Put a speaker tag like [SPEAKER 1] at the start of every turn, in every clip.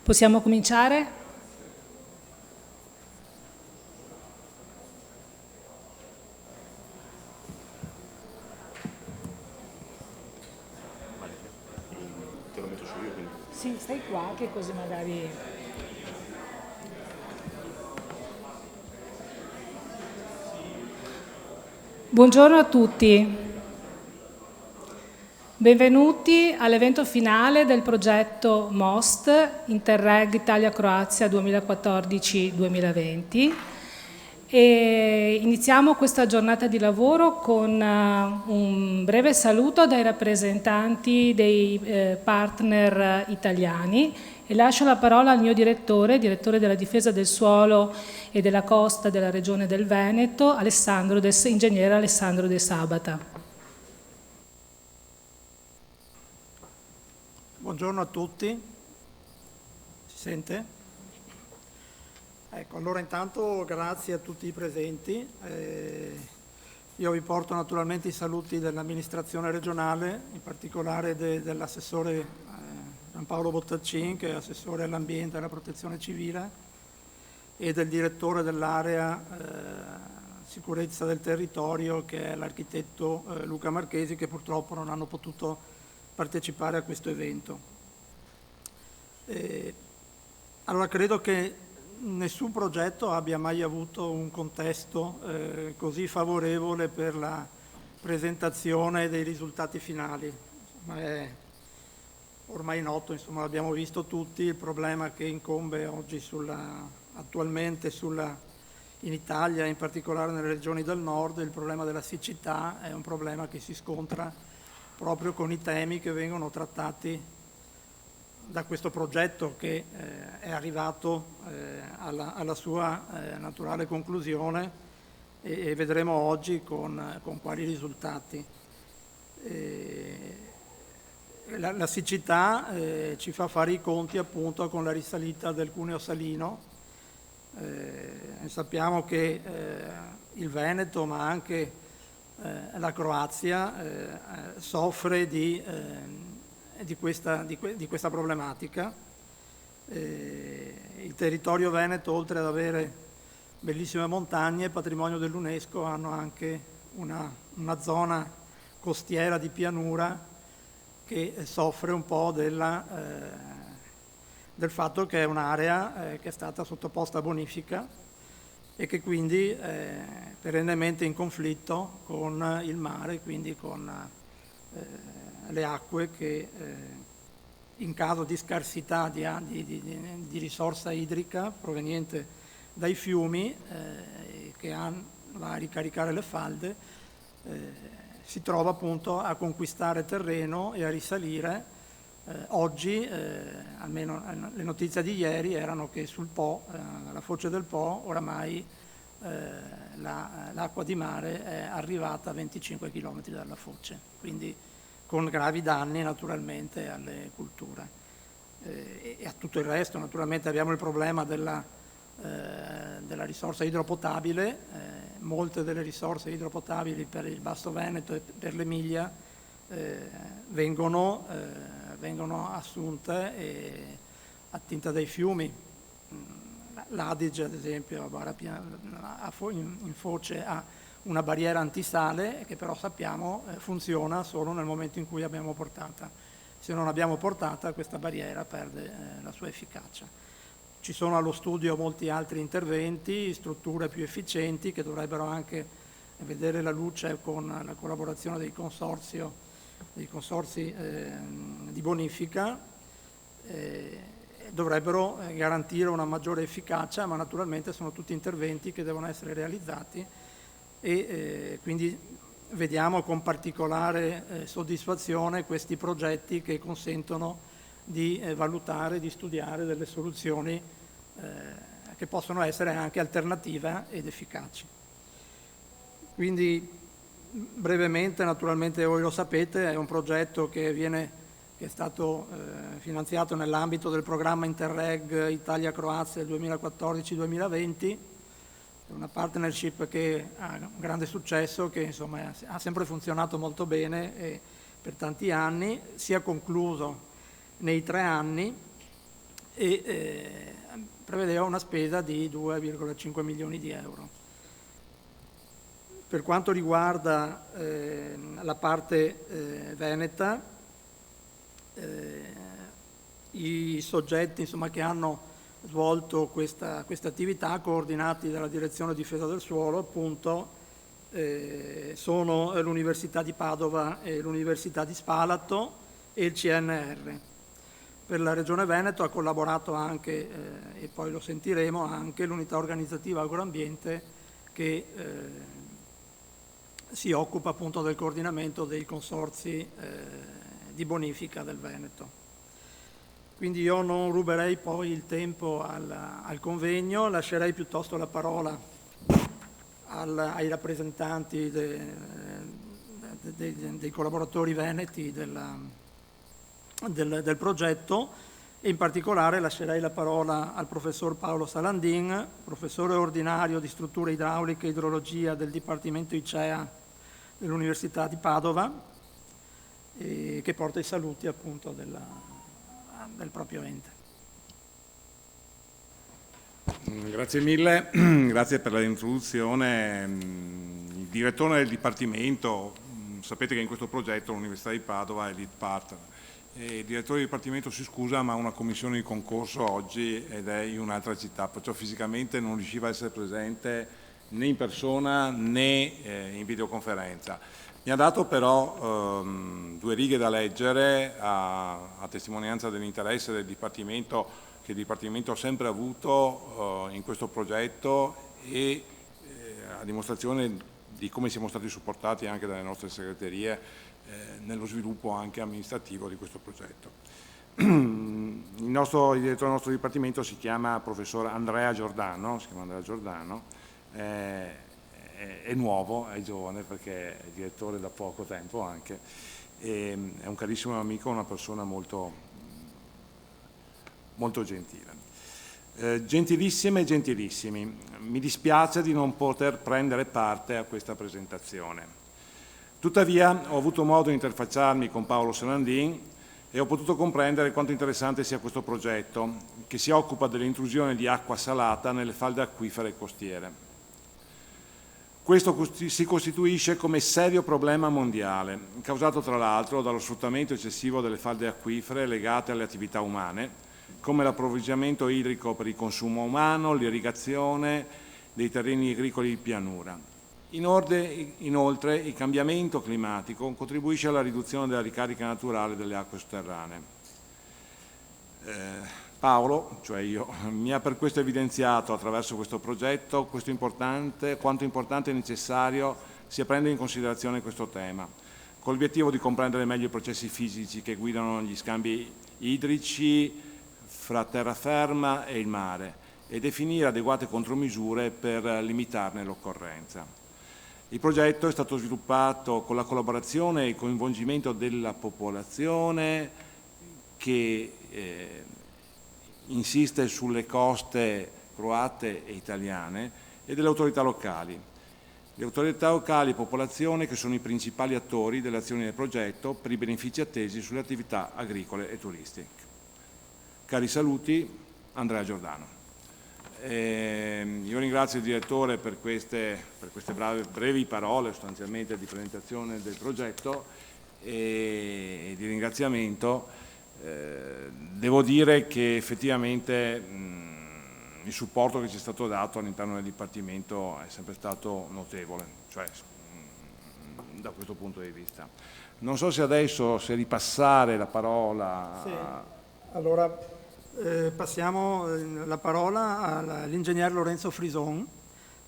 [SPEAKER 1] Possiamo cominciare?
[SPEAKER 2] Te lo metto su io, quindi.
[SPEAKER 1] Sì, stai qua che così magari... Buongiorno a tutti. Benvenuti all'evento finale del progetto MOST, Interreg Italia-Croazia 2014-2020. E iniziamo questa giornata di lavoro con un breve saluto dai rappresentanti dei partner italiani e lascio la parola al mio direttore della difesa del suolo e della costa della regione del Veneto, ingegnere Alessandro De Sabata.
[SPEAKER 3] Buongiorno a tutti, si sente? Ecco, allora intanto grazie a tutti i presenti. Io vi porto naturalmente i saluti dell'amministrazione regionale, in particolare dell'assessore Giampaolo Bottaccin, che è assessore all'ambiente e alla protezione civile, e del direttore dell'area sicurezza del territorio, che è l'architetto Luca Marchesi, che purtroppo non hanno potuto partecipare a questo evento. Allora credo che nessun progetto abbia mai avuto un contesto così favorevole per la presentazione dei risultati finali. Ma è ormai noto, insomma, l'abbiamo visto tutti, il problema che incombe oggi attualmente in Italia, in particolare nelle regioni del nord, il problema della siccità è un problema che si scontra proprio con i temi che vengono trattati da questo progetto, che è arrivato alla sua naturale conclusione, e vedremo oggi con quali risultati. La siccità ci fa fare i conti appunto con la risalita del cuneo salino. Sappiamo che il Veneto, ma anche la Croazia soffre di questa problematica. Il territorio veneto, oltre ad avere bellissime montagne, patrimonio dell'UNESCO, hanno anche una zona costiera di pianura che soffre un po' del fatto che è un'area che è stata sottoposta a bonifica e che quindi è perennemente in conflitto con il mare, quindi con le acque che in caso di scarsità di risorsa idrica proveniente dai fiumi che va a ricaricare le falde, si trova appunto a conquistare terreno e a risalire. Oggi, almeno le notizie di ieri, erano che sul Po, alla foce del Po, oramai l'acqua di mare è arrivata a 25 km dalla foce, quindi con gravi danni naturalmente alle culture e a tutto il resto. Naturalmente abbiamo il problema della risorsa idropotabile. Molte delle risorse idropotabili per il Basso Veneto e per l'Emilia vengono assunte e attinte dai fiumi. L'Adige, ad esempio, in foce ha una barriera antisale che però sappiamo funziona solo nel momento in cui abbiamo portata. Se non abbiamo portata, questa barriera perde la sua efficacia. Ci sono allo studio molti altri interventi, strutture più efficienti che dovrebbero anche vedere la luce con la collaborazione dei consorzi di bonifica, dovrebbero garantire una maggiore efficacia, ma naturalmente sono tutti interventi che devono essere realizzati e quindi vediamo con particolare soddisfazione questi progetti che consentono di valutare, di studiare delle soluzioni che possono essere anche alternative ed efficaci. Quindi brevemente, naturalmente voi lo sapete, è un progetto che è stato finanziato nell'ambito del programma Interreg Italia-Croazia 2014-2020, una partnership che ha un grande successo, che insomma ha sempre funzionato molto bene per tanti anni, si è concluso nei 3 anni e prevedeva una spesa di 2,5 milioni di euro. Per quanto riguarda la parte veneta, i soggetti che hanno svolto questa attività, coordinati dalla Direzione Difesa del Suolo, appunto, sono l'Università di Padova e l'Università di Spalato e il CNR. Per la Regione Veneto ha collaborato anche, e poi lo sentiremo, anche l'Unità Organizzativa Agroambiente, che si occupa appunto del coordinamento dei consorzi di bonifica del Veneto. Quindi io non ruberei poi il tempo al convegno, lascerei piuttosto la parola ai rappresentanti dei collaboratori veneti del progetto, e in particolare lascerei la parola al professor Paolo Salandin, professore ordinario di strutture idrauliche e idrologia del Dipartimento ICEA dell'Università di Padova, che porta i saluti appunto del proprio ente.
[SPEAKER 4] Grazie mille, grazie per l'introduzione. Il direttore del Dipartimento, sapete che in questo progetto l'Università di Padova è lead partner. Il direttore del Dipartimento si scusa, ma ha una commissione di concorso oggi ed è in un'altra città, perciò fisicamente non riusciva a essere presente né in persona né in videoconferenza. Mi ha dato però 2 righe da leggere a testimonianza dell'interesse del Dipartimento, che il Dipartimento ha sempre avuto in questo progetto, e a dimostrazione di come siamo stati supportati anche dalle nostre segreterie nello sviluppo anche amministrativo di questo progetto. Il direttore del nostro Dipartimento si chiama professor Andrea Giordano, è nuovo, è giovane perché è direttore da poco tempo anche, è un carissimo amico, una persona molto, molto gentile. Gentilissime e gentilissimi, mi dispiace di non poter prendere parte a questa presentazione. Tuttavia ho avuto modo di interfacciarmi con Paolo Salandin e ho potuto comprendere quanto interessante sia questo progetto, che si occupa dell'intrusione di acqua salata nelle falde acquifere costiere. Questo si costituisce come serio problema mondiale, causato tra l'altro dallo sfruttamento eccessivo delle falde acquifere legate alle attività umane, come l'approvvigionamento idrico per il consumo umano, l'irrigazione dei terreni agricoli di pianura. Inoltre, il cambiamento climatico contribuisce alla riduzione della ricarica naturale delle acque sotterranee. Paolo, cioè io, mi ha per questo evidenziato attraverso questo progetto quanto importante e necessario sia prendere in considerazione questo tema, con l'obiettivo di comprendere meglio i processi fisici che guidano gli scambi idrici fra terraferma e il mare e definire adeguate contromisure per limitarne l'occorrenza. Il progetto è stato sviluppato con la collaborazione e il coinvolgimento della popolazione che insiste sulle coste croate e italiane e delle autorità locali. Le autorità locali e popolazione che sono i principali attori delle azioni del progetto per i benefici attesi sulle attività agricole e turistiche. Cari saluti, Andrea Giordano. Io ringrazio il direttore per queste brevi parole sostanzialmente di presentazione del progetto e di ringraziamento. Devo dire che effettivamente il supporto che ci è stato dato all'interno del Dipartimento è sempre stato notevole, cioè da questo punto di vista. Non so se adesso, se ripassare la parola...
[SPEAKER 3] Sì. Allora passiamo la parola all'ingegner Lorenzo Frison,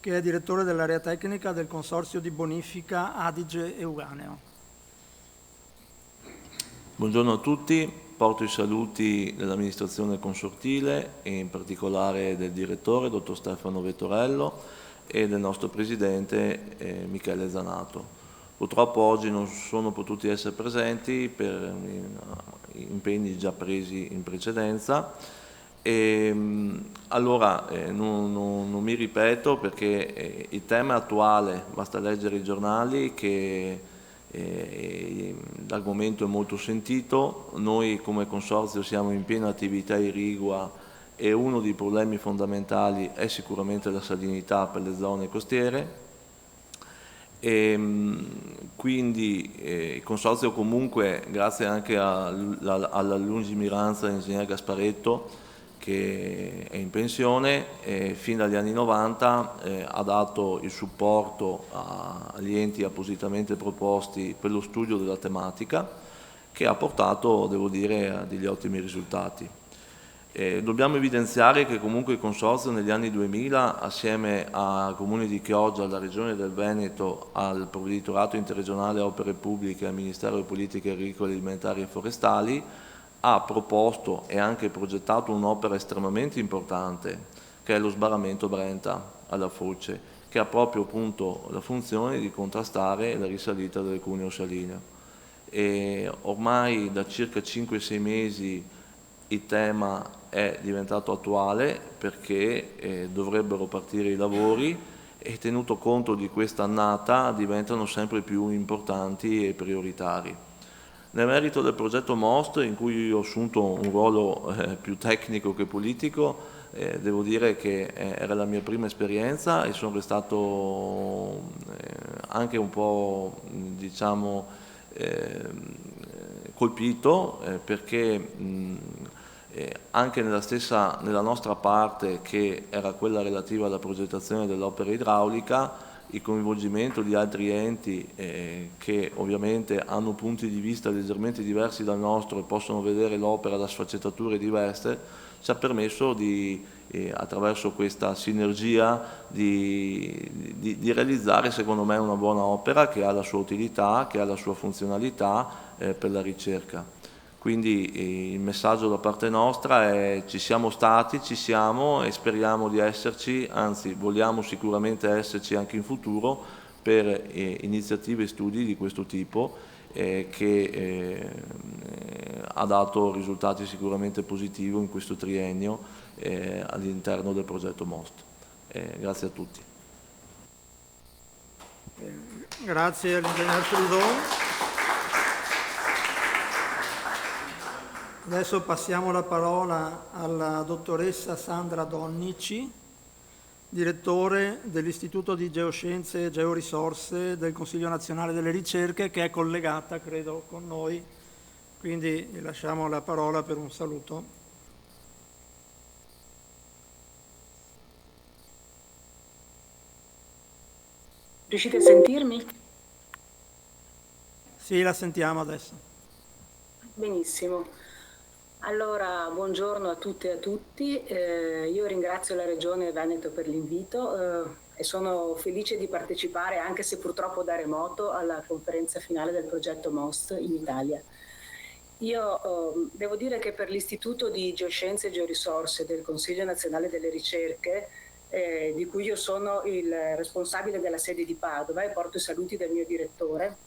[SPEAKER 3] che è direttore dell'area tecnica del Consorzio di Bonifica Adige e Euganeo.
[SPEAKER 5] Buongiorno a tutti, porto i saluti dell'amministrazione consortile e in particolare del direttore, dottor Stefano Vettorello, e del nostro presidente Michele Zanato. Purtroppo oggi non sono potuti essere presenti per impegni già presi in precedenza. Allora non mi ripeto perché il tema è attuale, basta leggere i giornali che l'argomento è molto sentito. Noi come consorzio siamo in piena attività irrigua e uno dei problemi fondamentali è sicuramente la salinità per le zone costiere. Quindi il Consorzio comunque, grazie anche alla lungimiranza dell'ingegner Gasparetto, che è in pensione, fin dagli anni 90 ha dato il supporto agli enti appositamente proposti per lo studio della tematica, che ha portato, devo dire, a degli ottimi risultati. Dobbiamo evidenziare che comunque il Consorzio negli anni 2000, assieme al Comune di Chioggia, alla Regione del Veneto, al Provveditorato Interregionale Opere Pubbliche e al Ministero delle Politiche Agricole, Alimentari e Forestali, ha proposto e anche progettato un'opera estremamente importante, che è lo sbarramento Brenta alla Foce, che ha proprio appunto la funzione di contrastare la risalita del cuneo salineo. E ormai da circa 5-6 mesi il tema è diventato attuale, perché dovrebbero partire i lavori e, tenuto conto di questa annata, diventano sempre più importanti e prioritari. Nel merito del progetto MOST, in cui ho assunto un ruolo più tecnico che politico, devo dire che era la mia prima esperienza e sono restato anche un po', diciamo, colpito, perché anche nella nostra parte, che era quella relativa alla progettazione dell'opera idraulica, il coinvolgimento di altri enti che ovviamente hanno punti di vista leggermente diversi dal nostro e possono vedere l'opera da sfaccettature diverse, ci ha permesso attraverso questa sinergia di realizzare, secondo me, una buona opera che ha la sua utilità, che ha la sua funzionalità per la ricerca. Quindi il messaggio da parte nostra è: ci siamo stati, ci siamo e speriamo di esserci, anzi vogliamo sicuramente esserci anche in futuro per iniziative e studi di questo tipo, che ha dato risultati sicuramente positivi in questo triennio all'interno del progetto MOST. Grazie a tutti.
[SPEAKER 3] Grazie all'ingegner Trudon. Adesso passiamo la parola alla dottoressa Sandra Donnici, direttore dell'Istituto di Geoscienze e Georisorse del Consiglio Nazionale delle Ricerche, che è collegata, credo, con noi. Quindi gli lasciamo la parola per un saluto.
[SPEAKER 6] Riuscite a sentirmi?
[SPEAKER 3] Sì, la sentiamo adesso.
[SPEAKER 6] Benissimo. Allora, buongiorno a tutte e a tutti. Io ringrazio la Regione Veneto per l'invito e sono felice di partecipare, anche se purtroppo da remoto, alla conferenza finale del progetto MOST in Italia. Io devo dire che per l'Istituto di Geoscienze e Georisorse del Consiglio Nazionale delle Ricerche, di cui io sono il responsabile della sede di Padova e porto i saluti del mio direttore,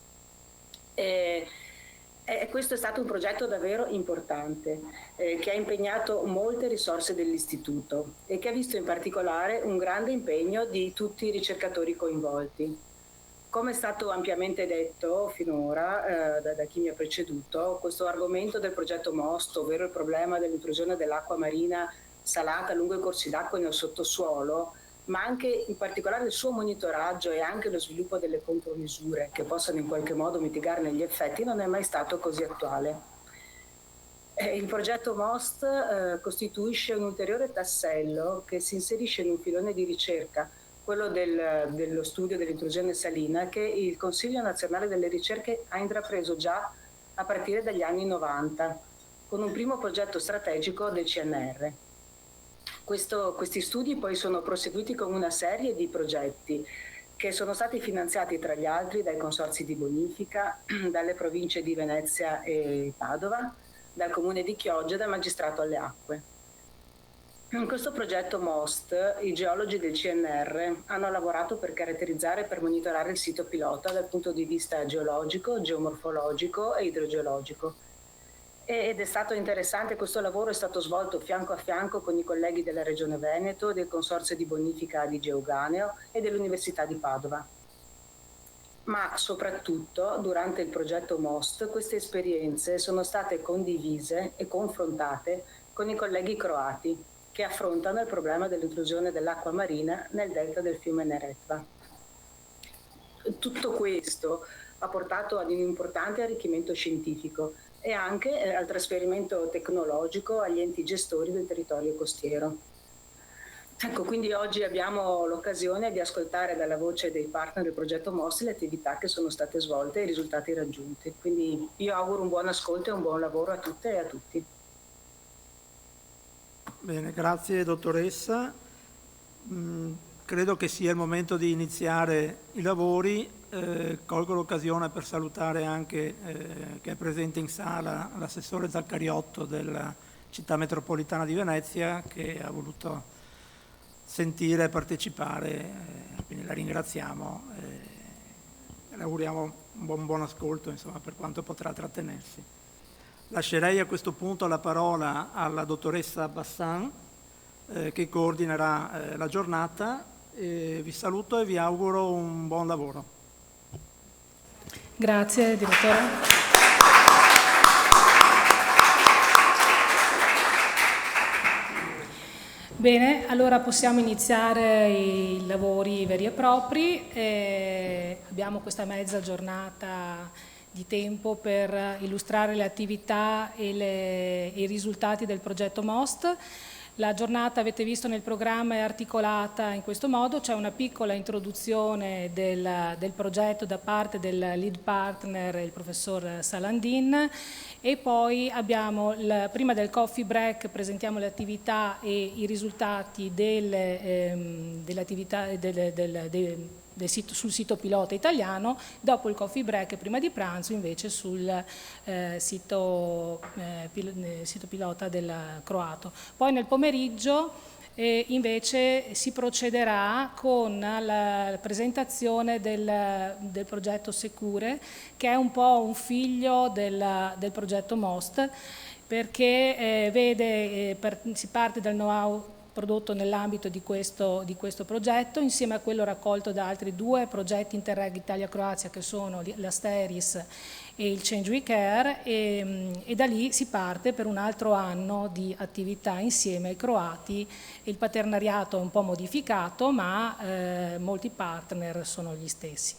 [SPEAKER 6] questo è stato un progetto davvero importante, che ha impegnato molte risorse dell'Istituto e che ha visto in particolare un grande impegno di tutti i ricercatori coinvolti. Come è stato ampiamente detto finora da chi mi ha preceduto, questo argomento del progetto MOST, ovvero il problema dell'intrusione dell'acqua marina salata lungo i corsi d'acqua nel sottosuolo, ma anche in particolare il suo monitoraggio e anche lo sviluppo delle contromisure che possano in qualche modo mitigarne gli effetti, non è mai stato così attuale. Il progetto MOST costituisce un ulteriore tassello che si inserisce in un filone di ricerca, quello dello studio dell'intrusione salina, che il Consiglio Nazionale delle Ricerche ha intrapreso già a partire dagli anni 90, con un primo progetto strategico del CNR. Questi studi poi sono proseguiti con una serie di progetti che sono stati finanziati tra gli altri dai consorzi di bonifica, dalle province di Venezia e Padova, dal comune di Chioggia e dal Magistrato alle Acque. In questo progetto MOST i geologi del CNR hanno lavorato per caratterizzare e per monitorare il sito pilota dal punto di vista geologico, geomorfologico e idrogeologico. Ed è stato interessante, questo lavoro è stato svolto fianco a fianco con i colleghi della Regione Veneto, del Consorzio di Bonifica di Geuganeo e dell'Università di Padova. Ma soprattutto durante il progetto MOST queste esperienze sono state condivise e confrontate con i colleghi croati, che affrontano il problema dell'intrusione dell'acqua marina nel delta del fiume Neretva. Tutto questo ha portato ad un importante arricchimento scientifico e anche al trasferimento tecnologico agli enti gestori del territorio costiero. Ecco, quindi oggi abbiamo l'occasione di ascoltare dalla voce dei partner del progetto MOST le attività che sono state svolte e i risultati raggiunti. Quindi io auguro un buon ascolto e un buon lavoro a tutte e a tutti.
[SPEAKER 3] Bene, grazie dottoressa. Credo che sia il momento di iniziare i lavori. Colgo l'occasione per salutare anche che è presente in sala l'assessore Zaccariotto della città metropolitana di Venezia, che ha voluto sentire e partecipare, quindi la ringraziamo e le auguriamo un buon ascolto, insomma, per quanto potrà trattenersi. Lascerei a questo punto la parola alla dottoressa Bassan che coordinerà la giornata. Vi saluto e vi auguro un buon lavoro.
[SPEAKER 1] Grazie direttore. Bene, allora possiamo iniziare i lavori veri e propri. Abbiamo questa mezza giornata di tempo per illustrare le attività e i risultati del progetto MOST. La giornata, avete visto nel programma, è articolata in questo modo: c'è una piccola introduzione del progetto da parte del lead partner, il professor Salandin, e poi abbiamo, prima del coffee break, presentiamo le attività e i risultati delle attività sul sito pilota italiano. Dopo il coffee break, prima di pranzo, invece sul sito pilota del croato. Poi nel pomeriggio invece si procederà con la presentazione del progetto Secure, che è un po' un figlio del progetto MOST, perché si parte dal know-how prodotto nell'ambito di questo progetto, insieme a quello raccolto da altri 2 progetti Interreg Italia-Croazia, che sono l'Asteris e il Change We Care, e da lì si parte per un altro anno di attività insieme ai croati. Il paternariato è un po' modificato, ma molti partner sono gli stessi.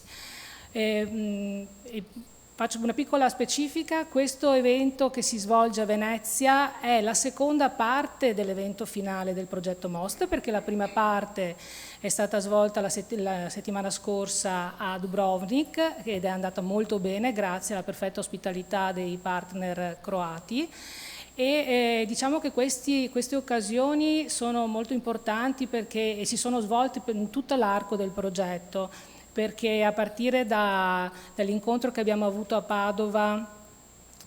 [SPEAKER 1] Faccio una piccola specifica: questo evento che si svolge a Venezia è la seconda parte dell'evento finale del progetto MOST, perché la prima parte è stata svolta la settimana scorsa a Dubrovnik ed è andata molto bene grazie alla perfetta ospitalità dei partner croati. E diciamo che queste occasioni sono molto importanti perché si sono svolte in tutto l'arco del progetto, perché a partire dall'incontro che abbiamo avuto a Padova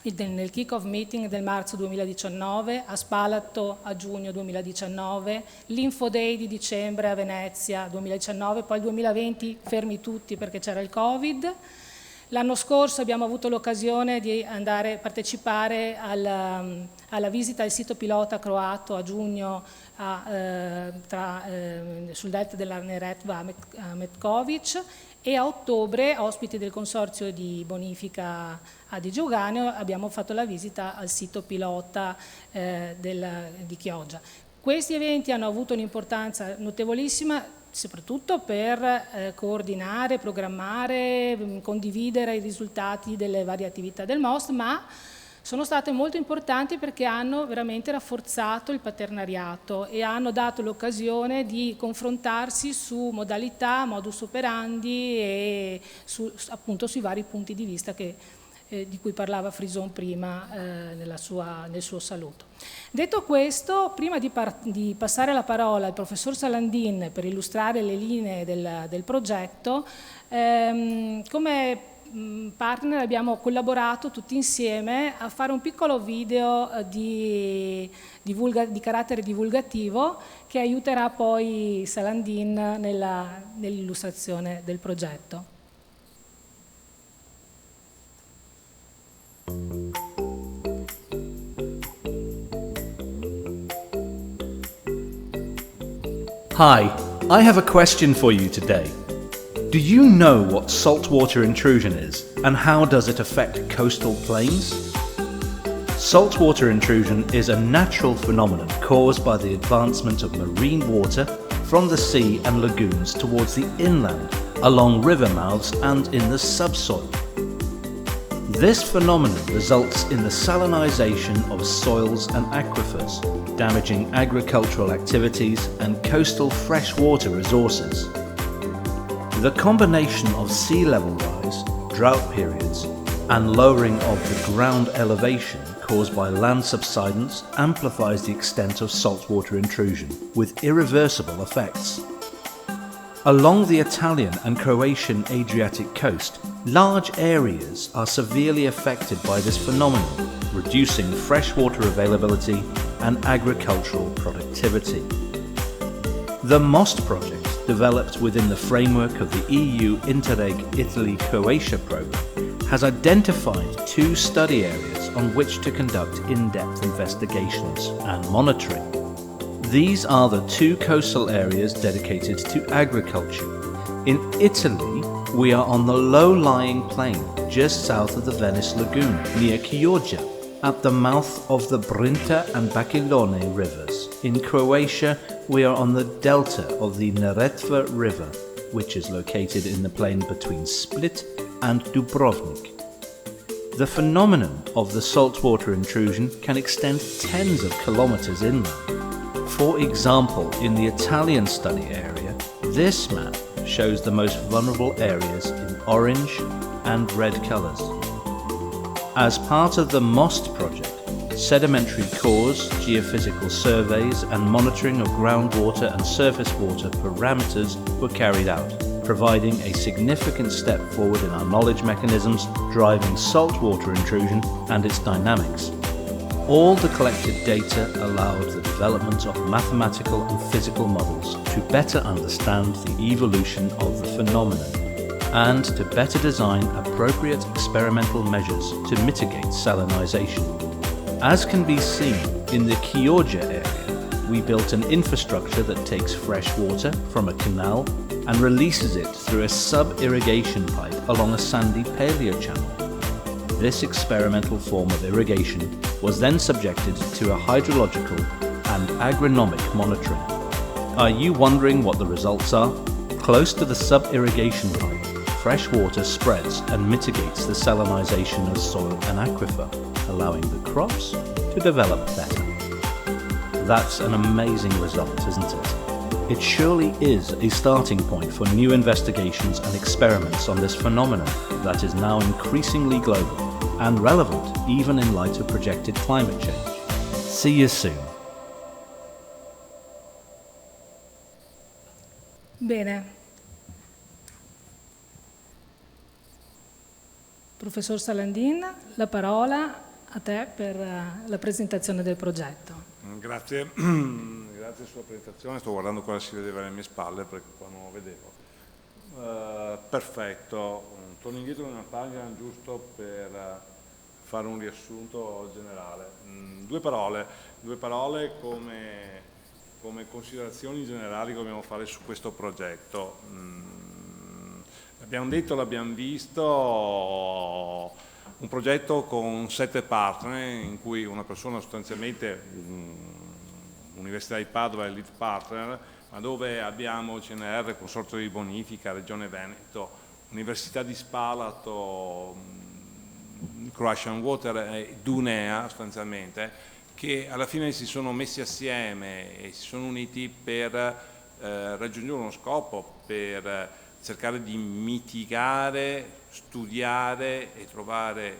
[SPEAKER 1] nel kick-off meeting del marzo 2019, a Spalato a giugno 2019, l'Info Day di dicembre a Venezia 2019, poi il 2020 fermi tutti perché c'era il Covid. L'anno scorso abbiamo avuto l'occasione di andare a partecipare alla visita al sito pilota croato a giugno sul delta della Neretva a Metkovic, e a ottobre, ospiti del consorzio di bonifica Adige Euganeo, abbiamo fatto la visita al sito pilota di Chioggia. Questi eventi hanno avuto un'importanza notevolissima, soprattutto per coordinare, programmare, condividere i risultati delle varie attività del MOST, ma sono state molto importanti perché hanno veramente rafforzato il paternariato e hanno dato l'occasione di confrontarsi su modalità, modus operandi e appunto sui vari punti di vista di cui parlava Frison prima nel suo saluto. Detto questo, prima di passare la parola al professor Salandin per illustrare le linee del progetto, come partner abbiamo collaborato tutti insieme a fare un piccolo video di carattere divulgativo che aiuterà poi Salandin nell'illustrazione del progetto.
[SPEAKER 7] Hi, I have a question for you today. Do you know what saltwater intrusion is and how does it affect coastal plains? Saltwater intrusion is a natural phenomenon caused by the advancement of marine water from the sea and lagoons towards the inland, along river mouths and in the subsoil. This phenomenon results in the salinization of soils and aquifers, damaging agricultural activities and coastal freshwater resources. The combination of sea level rise, drought periods, and lowering of the ground elevation caused by land subsidence amplifies the extent of saltwater intrusion, with irreversible effects. Along the Italian and Croatian Adriatic coast, large areas are severely affected by this phenomenon, reducing freshwater availability and agricultural productivity. The MOST project, developed within the framework of the EU Interreg Italy-Croatia programme, has identified 2 study areas on which to conduct in-depth investigations and monitoring. These are the 2 coastal areas dedicated to agriculture. In Italy, we are on the low-lying plain just south of the Venice Lagoon, near Chioggia, at the mouth of the Brinta and Bacilone rivers. In Croatia, we are on the delta of the Neretva River, which is located in the plain between Split and Dubrovnik. The phenomenon of the saltwater intrusion can extend tens of kilometers inland. For example, in the Italian study area, this map shows the most vulnerable areas in orange and red colors. As part of the MOST project, sedimentary cores, geophysical surveys and monitoring of groundwater and surface water parameters were carried out, providing a significant step forward in our knowledge mechanisms driving saltwater intrusion and its dynamics. All the collected data allowed the development of mathematical and physical models to better understand the evolution of the phenomenon and to better design appropriate experimental measures to mitigate salinization. As can be seen in the Chioggia area, we built an infrastructure that takes fresh water from a canal and releases it through a sub-irrigation pipe along a sandy paleochannel. This experimental form of irrigation was then subjected to a hydrological and agronomic monitoring. Are you wondering what the results are? Close to the sub-irrigation pipe, fresh water spreads and mitigates the salinization of soil and aquifer, allowing the crops to develop better. That's an amazing result, isn't it? It surely is a starting point for new investigations and experiments on this phenomenon that is now increasingly global and relevant even in light of projected climate change. See you soon.
[SPEAKER 1] Bene. Professor Salandin, la parola a te per la presentazione del progetto.
[SPEAKER 4] Grazie, grazie sulla presentazione. Sto guardando cosa si vedeva alle mie spalle perché qua non lo vedevo. Perfetto, torno indietro di una pagina giusto per fare un riassunto generale. Due parole come considerazioni generali che dobbiamo fare su questo progetto. L'abbiamo detto, l'abbiamo visto, un progetto con 7 partner in cui una persona sostanzialmente, Università di Padova è lead partner, ma dove abbiamo CNR, Consorzio di Bonifica, Regione Veneto, Università di Spalato, Croatian Water e Dunea sostanzialmente, che alla fine si sono messi assieme e si sono uniti per raggiungere uno scopo, per cercare di mitigare, studiare e trovare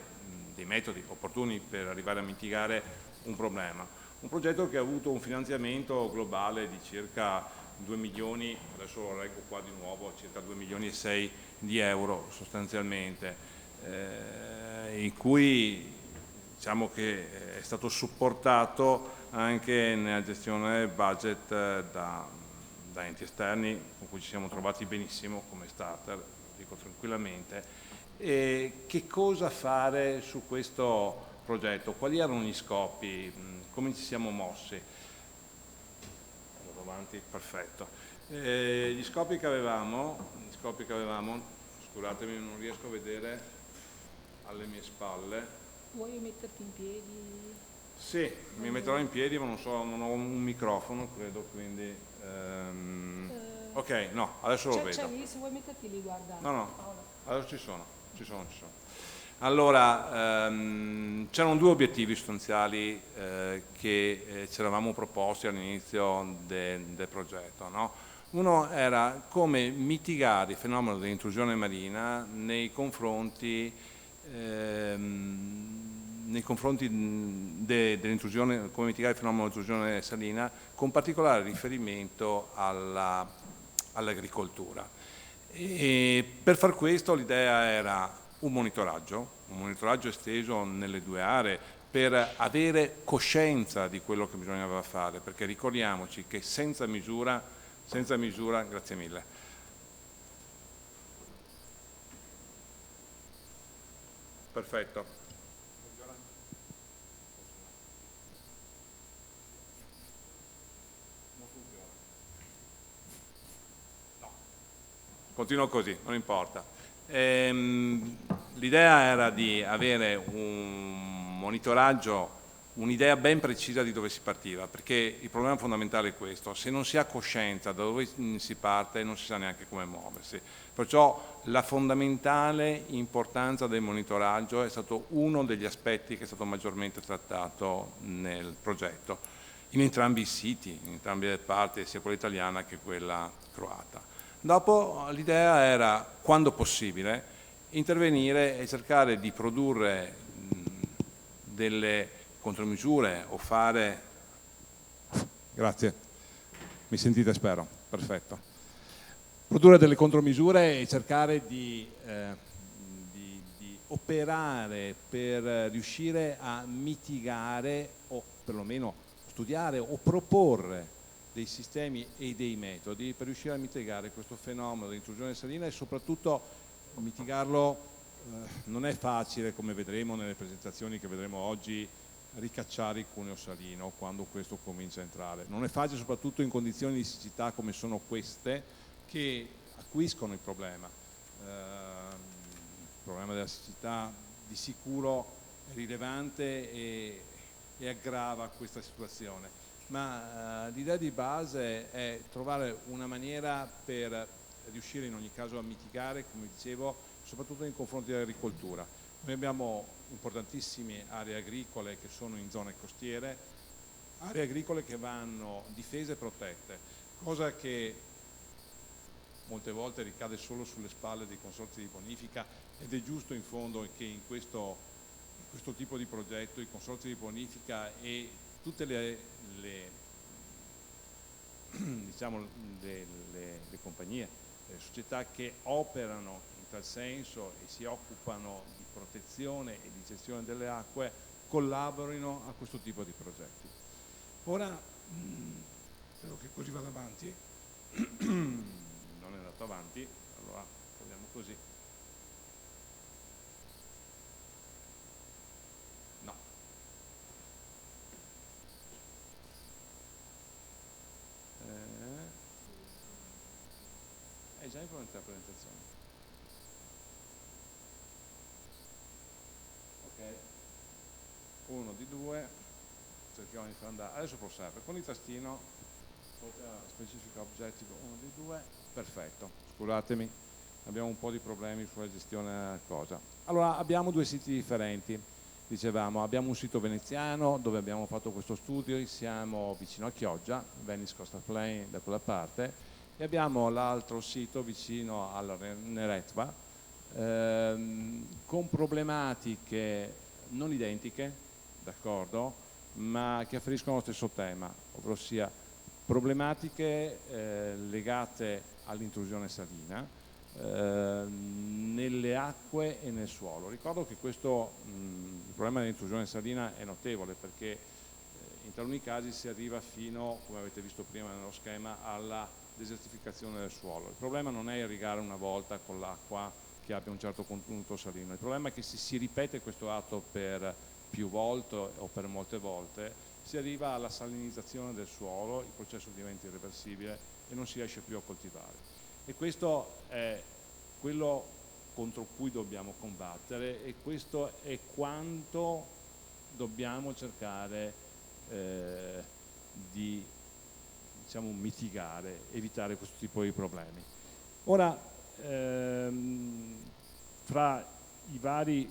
[SPEAKER 4] dei metodi opportuni per arrivare a mitigare un problema. Un progetto che ha avuto un finanziamento globale di circa 2 milioni, adesso lo leggo qua di nuovo, circa 2 milioni e 6 di euro sostanzialmente, in cui diciamo che è stato supportato anche nella gestione del budget da enti esterni con cui ci siamo trovati benissimo come starter, dico tranquillamente. E che cosa fare su questo progetto? Quali erano gli scopi? Come ci siamo mossi? Vado avanti, perfetto. Gli scopi che avevamo, scusatemi, non riesco a vedere alle mie spalle.
[SPEAKER 1] Vuoi metterti in piedi?
[SPEAKER 4] Sì, mi metterò in piedi, ma non ho un microfono, credo, quindi... ok, no, adesso lo vedo.
[SPEAKER 1] C'è lì, se vuoi metterti lì, guarda.
[SPEAKER 4] No, adesso ci sono. Allora, c'erano due obiettivi sostanziali che ci eravamo proposti all'inizio del progetto, no? Uno era come mitigare il fenomeno dell'intrusione marina nei confronti dell'intrusione, come mitigare il fenomeno dell'intrusione salina, con particolare riferimento all'agricoltura. E per far questo l'idea era un monitoraggio esteso nelle due aree per avere coscienza di quello che bisognava fare, perché ricordiamoci che senza misura, grazie mille. Perfetto. Continuo così, non importa. L'idea era di avere un monitoraggio, un'idea ben precisa di dove si partiva, perché il problema fondamentale è questo: se non si ha coscienza da dove si parte non si sa neanche come muoversi. Perciò la fondamentale importanza del monitoraggio è stato uno degli aspetti che è stato maggiormente trattato nel progetto, in entrambi i siti, in entrambe le parti, sia quella italiana che quella croata. Dopo l'idea era, quando possibile, intervenire e cercare di produrre delle contromisure o fare... Grazie, mi sentite spero, perfetto. Produrre delle contromisure e cercare di operare per riuscire a mitigare o perlomeno studiare o proporre dei sistemi e dei metodi per riuscire a mitigare questo fenomeno di intrusione salina e soprattutto mitigarlo. Non è facile, come vedremo nelle presentazioni che vedremo oggi, ricacciare il cuneo salino quando questo comincia a entrare. Non è facile soprattutto in condizioni di siccità come sono queste, che acuiscono il problema. Il problema della siccità di sicuro è rilevante e aggrava questa situazione. Ma l'idea di base è trovare una maniera per riuscire in ogni caso a mitigare, come dicevo, soprattutto nei confronti dell'agricoltura. Noi abbiamo importantissime aree agricole che sono in zone costiere, aree agricole che vanno difese e protette, cosa che molte volte ricade solo sulle spalle dei consorzi di bonifica, ed è giusto in fondo che in questo tipo di progetto i consorzi di bonifica e tutte le compagnie, le società che operano in tal senso e si occupano di protezione e di gestione delle acque collaborino a questo tipo di progetti. Ora, spero che così vada avanti, non è andato avanti, allora proviamo così. No. È già implementata la presentazione. Ok. 1 di 2, cerchiamo di far andare. Adesso prosegue con il tastino, specifica objective 1 di 2, perfetto. Scusatemi, abbiamo un po' di problemi sulla gestione della cosa. Allora, abbiamo due siti differenti. Dicevamo, abbiamo un sito veneziano dove abbiamo fatto questo studio, siamo vicino a Chioggia, Venice Coastal Plain da quella parte, e abbiamo l'altro sito vicino alla Neretva, con problematiche non identiche, d'accordo, ma che afferiscono allo stesso tema, ovvero sia problematiche legate all'intrusione salina nelle acque e nel suolo. Ricordo che il problema dell'intrusione salina è notevole perché in taluni casi si arriva fino, come avete visto prima nello schema, alla desertificazione del suolo. Il problema non è irrigare una volta con l'acqua che abbia un certo contenuto salino, il problema è che se si ripete questo atto per più volte o per molte volte si arriva alla salinizzazione del suolo, il processo diventa irreversibile e non si riesce più a coltivare. E questo è quello
[SPEAKER 8] contro cui dobbiamo combattere, e questo è quanto dobbiamo cercare di, diciamo, mitigare, evitare questo tipo di problemi. Ora, fra i vari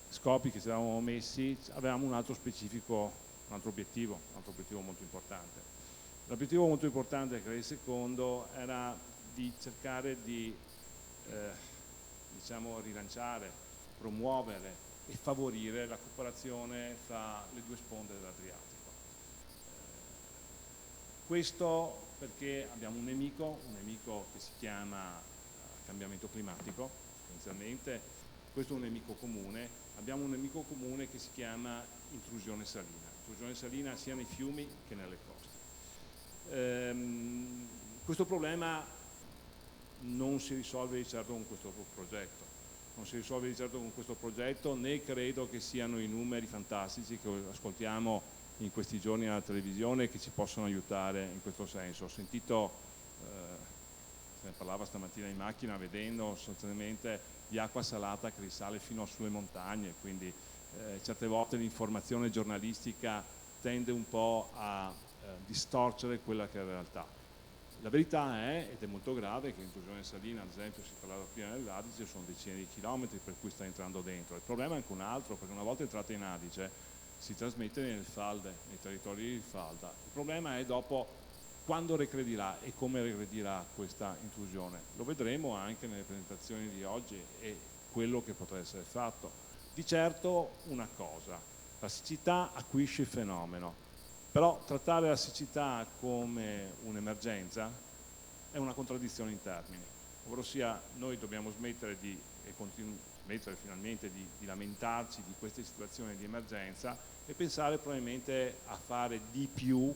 [SPEAKER 8] scopi che ci eravamo messi avevamo un altro specifico, un altro obiettivo molto importante. L'obiettivo molto importante, che era il secondo, era di cercare di diciamo, rilanciare, promuovere e favorire la cooperazione fra le due sponde dell'Adriatico. Questo perché abbiamo un nemico che si chiama cambiamento climatico, essenzialmente. Questo è un nemico comune. Abbiamo un nemico comune che si chiama intrusione salina sia nei fiumi che nelle coste. Questo problema non si risolve di certo con questo progetto, né credo che siano i numeri fantastici che ascoltiamo in questi giorni alla televisione che ci possono aiutare in questo senso. Ho sentito, se ne parlava stamattina in macchina, vedendo sostanzialmente di acqua salata che risale fino sulle montagne, quindi certe volte l'informazione giornalistica tende un po' a distorcere quella che è la realtà. La verità è, ed è molto grave, che l'intrusione salina, ad esempio, si parlava prima dell'Adige, sono decine di chilometri per cui sta entrando dentro. Il problema è anche un altro, perché una volta entrata in Adige si trasmette nel Falde, nei territori di Falda. Il problema è dopo quando regredirà e come regredirà questa intrusione. Lo vedremo anche nelle presentazioni di oggi e quello che potrà essere fatto. Di certo una cosa, la siccità acuisce il fenomeno, però trattare la siccità come un'emergenza è una contraddizione in termini, ovvero sia noi dobbiamo smettere finalmente di lamentarci di queste situazioni di emergenza e pensare probabilmente a fare di più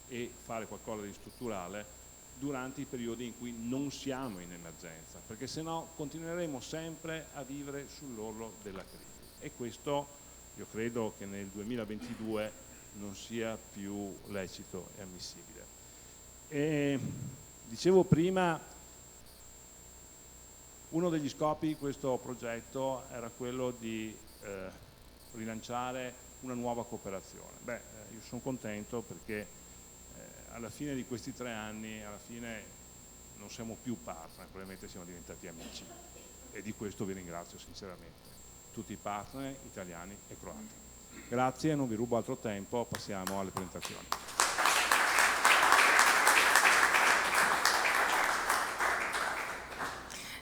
[SPEAKER 8] e fare qualcosa di strutturale durante i periodi in cui non siamo in emergenza, perché sennò continueremo sempre a vivere sull'orlo della crisi, e questo io credo che nel 2022 non sia più lecito e ammissibile. E dicevo prima, uno degli scopi di questo progetto era quello di rilanciare una nuova cooperazione. Io sono contento perché alla fine di questi 3 anni, alla fine non siamo più partner, probabilmente siamo diventati amici, e di questo vi ringrazio sinceramente, tutti i partner italiani e croati. Grazie, non vi rubo altro tempo, passiamo alle presentazioni.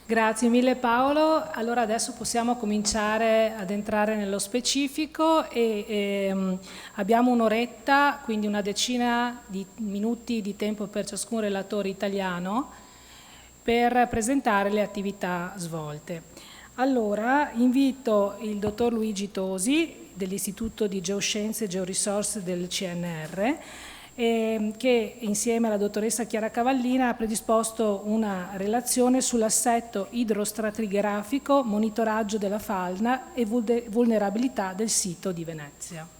[SPEAKER 1] Grazie mille Paolo. Allora adesso possiamo cominciare ad entrare nello specifico e abbiamo un'oretta, quindi una decina di minuti di tempo per ciascun relatore italiano per presentare le attività svolte. Allora invito il dottor Luigi Tosi dell'Istituto di Geoscienze e Georisorse del CNR, che insieme alla dottoressa Chiara Cavallina ha predisposto una relazione sull'assetto idrostratigrafico, monitoraggio della fauna e vulnerabilità del sito di Venezia.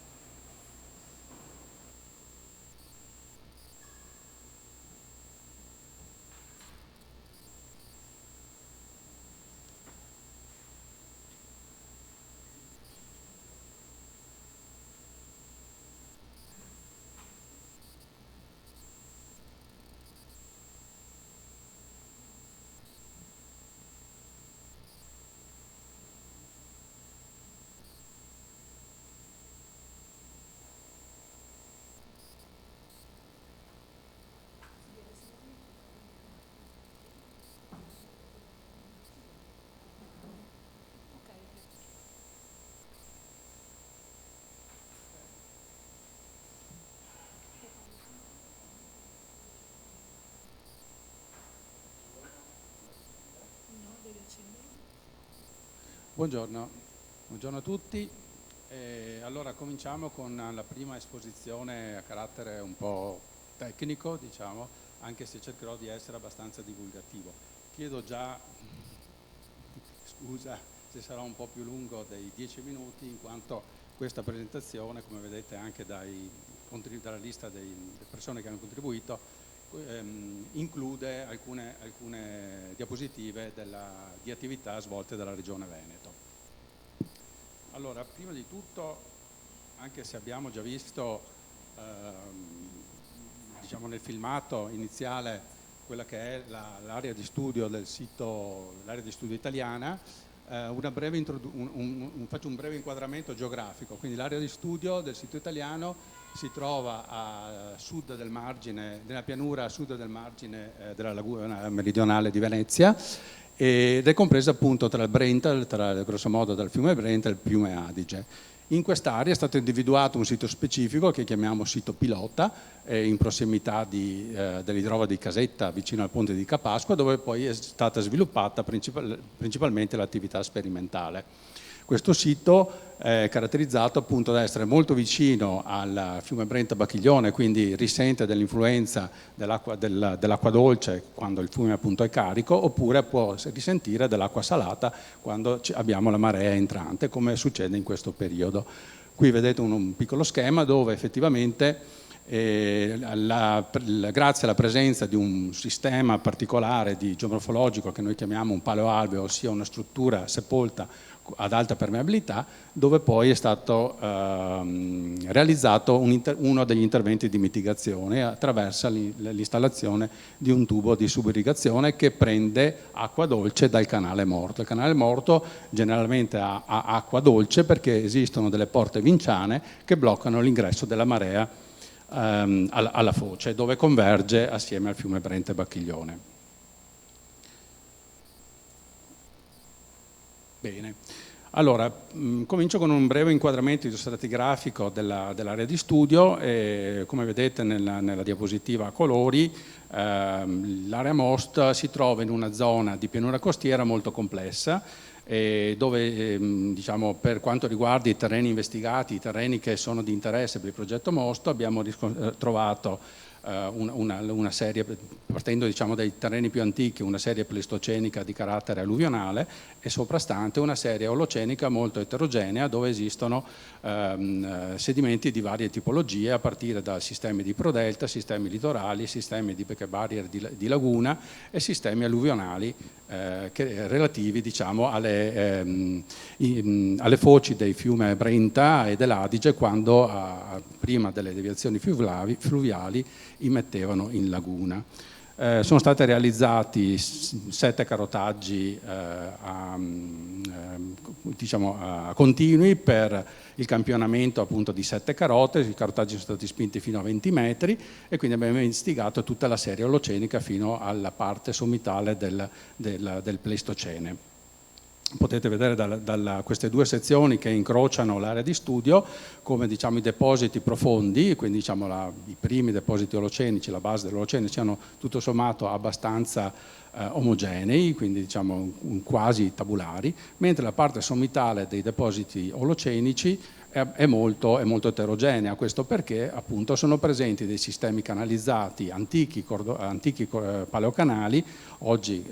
[SPEAKER 9] Buongiorno a tutti. Allora cominciamo con la prima esposizione a carattere un po' tecnico, diciamo, anche se cercherò di essere abbastanza divulgativo. Chiedo già scusa se sarà un po' più lungo dei 10 minuti, in quanto questa presentazione, come vedete anche dalla lista delle persone che hanno contribuito, include alcune diapositive di attività svolte dalla Regione Veneto. Allora, prima di tutto, anche se abbiamo già visto diciamo nel filmato iniziale quella che è l'area di studio del sito, l'area di studio italiana, faccio un breve inquadramento geografico. Quindi l'area di studio del sito italiano si trova a sud del margine, nella pianura a sud del margine della laguna meridionale di Venezia, ed è compresa appunto tra il Brenta, grosso modo dal fiume Brenta e il fiume Adige. In quest'area è stato individuato un sito specifico che chiamiamo sito pilota, in prossimità dell'idrova di Casetta, vicino al ponte di Capasqua, dove poi è stata sviluppata principalmente l'attività sperimentale. Questo sito è caratterizzato appunto da essere molto vicino al fiume Brenta Bacchiglione, quindi risente dell'influenza dell'acqua dolce quando il fiume appunto è carico, oppure può risentire dell'acqua salata quando abbiamo la marea entrante, come succede in questo periodo. Qui vedete un piccolo schema dove effettivamente grazie alla presenza di un sistema particolare di geomorfologico che noi chiamiamo un paleoalveo, ossia una struttura sepolta ad alta permeabilità, dove poi è stato realizzato uno degli interventi di mitigazione attraverso l'installazione di un tubo di subirrigazione che prende acqua dolce dal canale morto. Il canale morto generalmente ha acqua dolce perché esistono delle porte vinciane che bloccano l'ingresso della marea alla foce, dove converge assieme al fiume Brenta e Bacchiglione. Bene, allora comincio con un breve inquadramento idrostratigrafico dell'area di studio. Come vedete nella diapositiva a colori, l'area MOST si trova in una zona di pianura costiera molto complessa, dove diciamo, per quanto riguarda i terreni investigati, i terreni che sono di interesse per il progetto MOST, abbiamo trovato una serie, partendo diciamo dai terreni più antichi, una serie pleistocenica di carattere alluvionale e soprastante una serie olocenica molto eterogenea, dove esistono sedimenti di varie tipologie, a partire da sistemi di prodelta, sistemi litorali, sistemi di back barrier di laguna e sistemi alluvionali relativi diciamo alle foci dei fiume Brenta e dell'Adige, quando prima delle deviazioni fluviali immettevano in laguna. Sono stati realizzati 7 carotaggi diciamo, continui per il campionamento appunto di 7 carote. I carotaggi sono stati spinti fino a 20 metri e quindi abbiamo investigato tutta la serie olocenica fino alla parte sommitale del Pleistocene. Potete vedere da queste due sezioni che incrociano l'area di studio come diciamo, i depositi profondi, quindi diciamo, i primi depositi olocenici, la base dell'Olocene, siano tutto sommato abbastanza omogenei, quindi diciamo, quasi tabulari, mentre la parte sommitale dei depositi olocenici è molto eterogenea. Questo perché appunto sono presenti dei sistemi canalizzati antichi paleocanali, oggi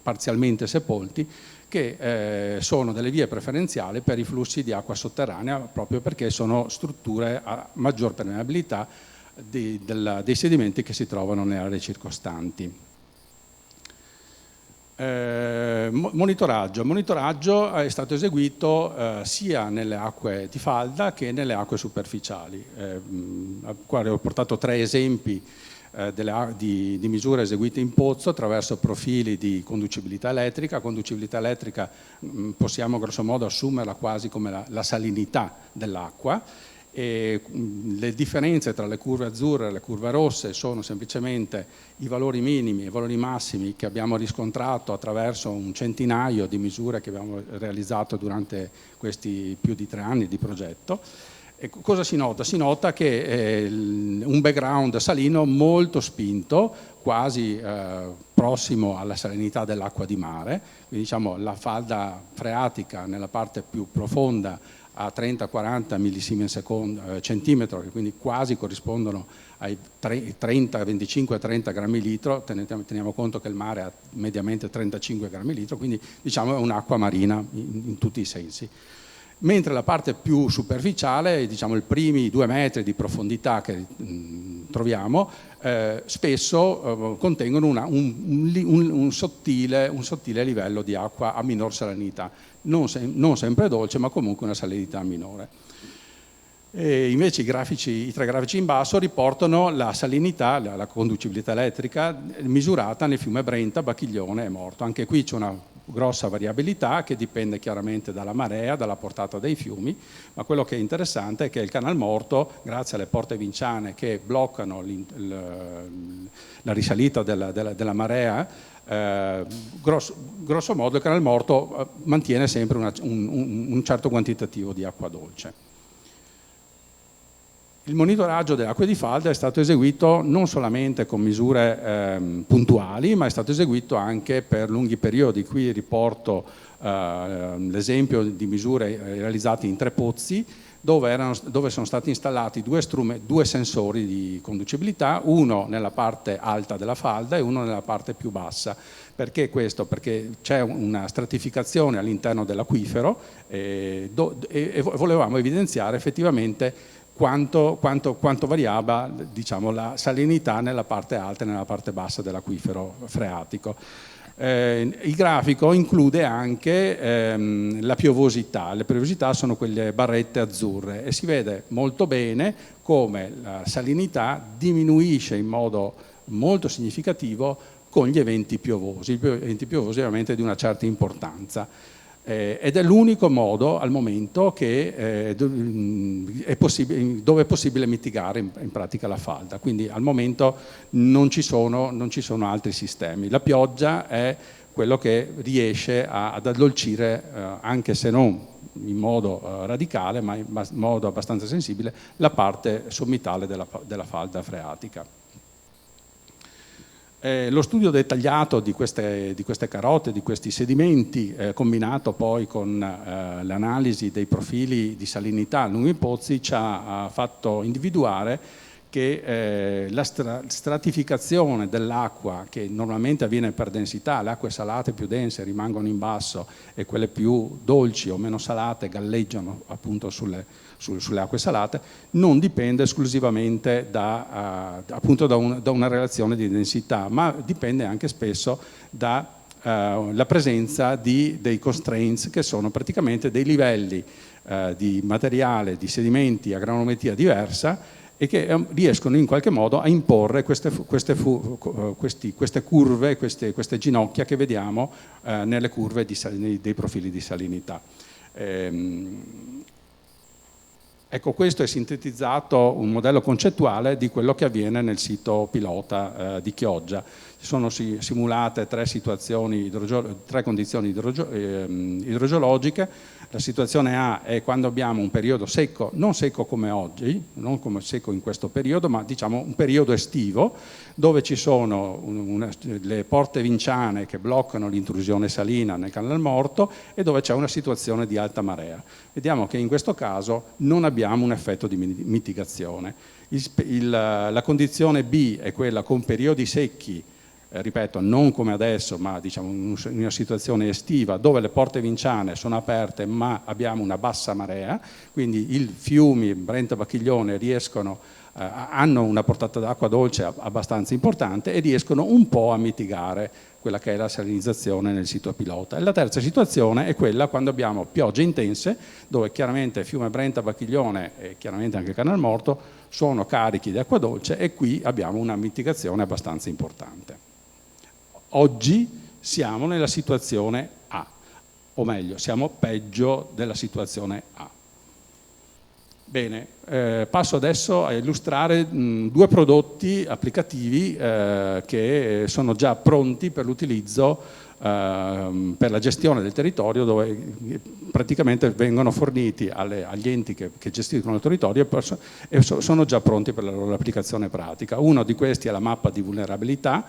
[SPEAKER 9] parzialmente sepolti, che sono delle vie preferenziali per i flussi di acqua sotterranea, proprio perché sono strutture a maggior permeabilità dei sedimenti che si trovano nelle aree circostanti. Monitoraggio è stato eseguito sia nelle acque di falda che nelle acque superficiali. Qua ho portato 3 esempi di misure eseguite in pozzo attraverso profili di conducibilità elettrica. Conducibilità elettrica possiamo grosso modo assumerla quasi come la salinità dell'acqua, e le differenze tra le curve azzurre e le curve rosse sono semplicemente i valori minimi e i valori massimi che abbiamo riscontrato attraverso un centinaio di misure che abbiamo realizzato durante questi più di 3 anni di progetto. E cosa si nota? Si nota che un background salino molto spinto, quasi prossimo alla salinità dell'acqua di mare, quindi diciamo la falda freatica nella parte più profonda a 30-40 millisiemens centimetro, che quindi quasi corrispondono ai 25-30 grammi litro. Teniamo conto che il mare ha mediamente 35 grammi litro, quindi diciamo è un'acqua marina in tutti i sensi. Mentre la parte più superficiale, diciamo i primi 2 metri di profondità che troviamo, spesso contengono un sottile livello di acqua a minor salinità, non sempre dolce, ma comunque una salinità minore. E invece i tre grafici in basso riportano la salinità, la conducibilità elettrica misurata nel fiume Brenta, Bacchiglione e Morto. Anche qui c'è una grossa variabilità che dipende chiaramente dalla marea, dalla portata dei fiumi, ma quello che è interessante è che il Canal Morto, grazie alle porte vinciane che bloccano la risalita della marea, grosso modo il Canal Morto mantiene sempre un certo quantitativo di acqua dolce. Il monitoraggio delle acque di falda è stato eseguito non solamente con misure puntuali, ma è stato eseguito anche per lunghi periodi. Qui riporto l'esempio di misure realizzate in 3 pozzi, dove sono stati installati due sensori di conducibilità, uno nella parte alta della falda e uno nella parte più bassa. Perché questo? Perché c'è una stratificazione all'interno dell'acquifero e volevamo evidenziare effettivamente quanto variava, diciamo, la salinità nella parte alta e nella parte bassa dell'acquifero freatico. Il grafico include anche la piovosità. Le piovosità sono quelle barrette azzurre e si vede molto bene come la salinità diminuisce in modo molto significativo con gli eventi piovosi. Gli eventi piovosi ovviamente di una certa importanza. Ed è l'unico modo al momento che dove è possibile mitigare in pratica la falda, quindi al momento non ci sono altri sistemi. La pioggia è quello che riesce ad addolcire, anche se non in modo radicale, ma in modo abbastanza sensibile, la parte sommitale della falda freatica. Lo studio dettagliato di queste carote, di questi sedimenti, combinato poi con l'analisi dei profili di salinità lungo i pozzi, ci ha fatto individuare che la stratificazione dell'acqua, che normalmente avviene per densità, le acque salate più dense rimangono in basso e quelle più dolci o meno salate galleggiano appunto sulle acque salate, non dipende esclusivamente da una relazione di densità, ma dipende anche spesso dalla presenza dei constraints, che sono praticamente dei livelli di materiale, di sedimenti a granulometria diversa, e che riescono in qualche modo a imporre queste curve, queste ginocchia che vediamo nelle curve dei profili di salinità. Ecco, questo è sintetizzato un modello concettuale di quello che avviene nel sito pilota di Chioggia. Si sono simulate tre condizioni idrogeologiche. La situazione A è quando abbiamo un periodo secco, non secco come oggi, non come secco in questo periodo, ma diciamo un periodo estivo, dove ci sono le porte vinciane che bloccano l'intrusione salina nel Canal Morto e dove c'è una situazione di alta marea. Vediamo che in questo caso non abbiamo un effetto di mitigazione. La condizione B è quella con periodi secchi, ripeto, non come adesso, ma diciamo in una situazione estiva, dove le porte vinciane sono aperte ma abbiamo una bassa marea, quindi i fiumi Brenta e Bacchiglione hanno una portata d'acqua dolce abbastanza importante e riescono un po' a mitigare quella che è la salinizzazione nel sito pilota. E la terza situazione è quella quando abbiamo piogge intense, dove chiaramente il fiume Brenta, Bacchiglione e chiaramente anche il Canal Morto sono carichi di acqua dolce, e qui abbiamo una mitigazione abbastanza importante. Oggi siamo nella situazione A, o meglio, siamo peggio della situazione A. Bene, passo adesso a illustrare due prodotti applicativi che sono già pronti per l'utilizzo per la gestione del territorio, dove praticamente vengono forniti agli enti che gestiscono il territorio e sono già pronti per la loro applicazione pratica. Uno di questi è la mappa di vulnerabilità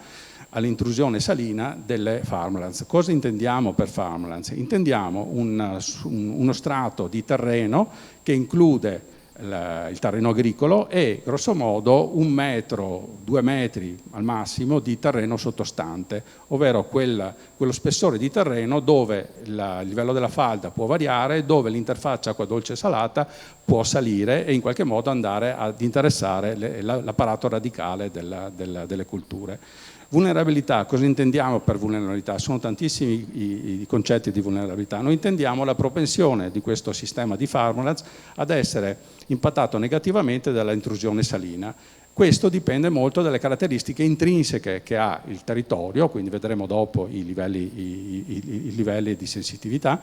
[SPEAKER 9] all'intrusione salina delle farmlands. Cosa intendiamo per farmlands? Intendiamo uno strato di terreno che include il terreno agricolo e grosso modo 1 metro, 2 metri al massimo di terreno sottostante, ovvero quello spessore di terreno dove il livello della falda può variare, dove l'interfaccia acqua dolce e salata può salire e in qualche modo andare ad interessare l'apparato radicale delle colture. Vulnerabilità, cosa intendiamo per vulnerabilità? Sono tantissimi i concetti di vulnerabilità. Noi intendiamo la propensione di questo sistema di Farmlands ad essere impattato negativamente dalla intrusione salina. Questo dipende molto dalle caratteristiche intrinseche che ha il territorio, quindi vedremo dopo i livelli di sensitività,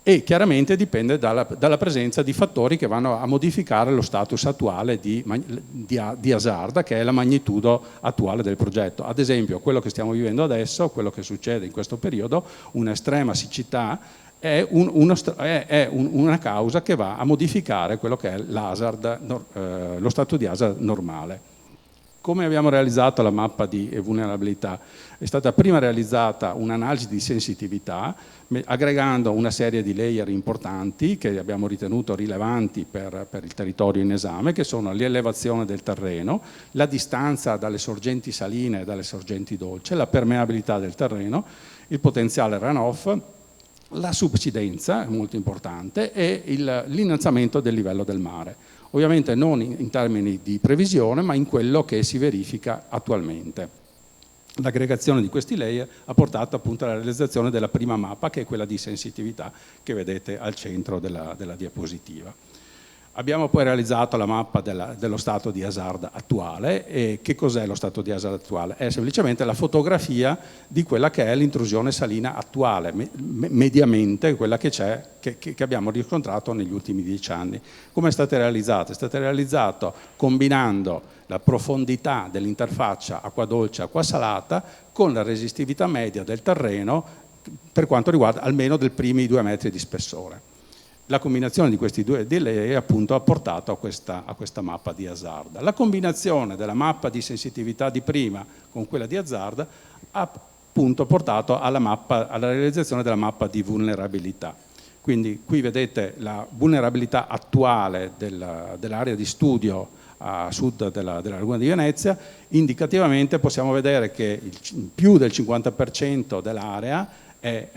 [SPEAKER 9] e chiaramente dipende dalla presenza di fattori che vanno a modificare lo status attuale di hazard, che è la magnitudo attuale del progetto. Ad esempio, quello che stiamo vivendo adesso, quello che succede in questo periodo, un'estrema siccità, è una causa che va a modificare quello che è l'hazard, lo stato di hazard normale. Come abbiamo realizzato la mappa di vulnerabilità? È stata prima realizzata un'analisi di sensitività, aggregando una serie di layer importanti che abbiamo ritenuto rilevanti per il territorio in esame, che sono l'elevazione del terreno, la distanza dalle sorgenti saline e dalle sorgenti dolci, la permeabilità del terreno, il potenziale runoff, la subsidenza, molto importante, e l'innalzamento del livello del mare. Ovviamente non in termini di previsione, ma in quello che si verifica attualmente. L'aggregazione di questi layer ha portato appunto alla realizzazione della prima mappa, che è quella di sensitività che vedete al centro della diapositiva. Abbiamo poi realizzato la mappa dello stato di hazard attuale. E che cos'è lo stato di hazard attuale? È semplicemente la fotografia di quella che è l'intrusione salina attuale, mediamente quella che c'è, che abbiamo riscontrato negli ultimi 10 anni. Come è stata realizzata? È stata realizzata combinando la profondità dell'interfaccia acqua dolce e acqua salata con la resistività media del terreno per quanto riguarda almeno dei primi 2 metri di spessore. La combinazione di questi due delay appunto ha portato a questa mappa di hazard. La combinazione della mappa di sensitività di prima con quella di hazard ha appunto portato alla realizzazione della mappa di vulnerabilità. Quindi qui vedete la vulnerabilità attuale dell'area di studio a sud della laguna di Venezia. Indicativamente possiamo vedere che più del 50% dell'area è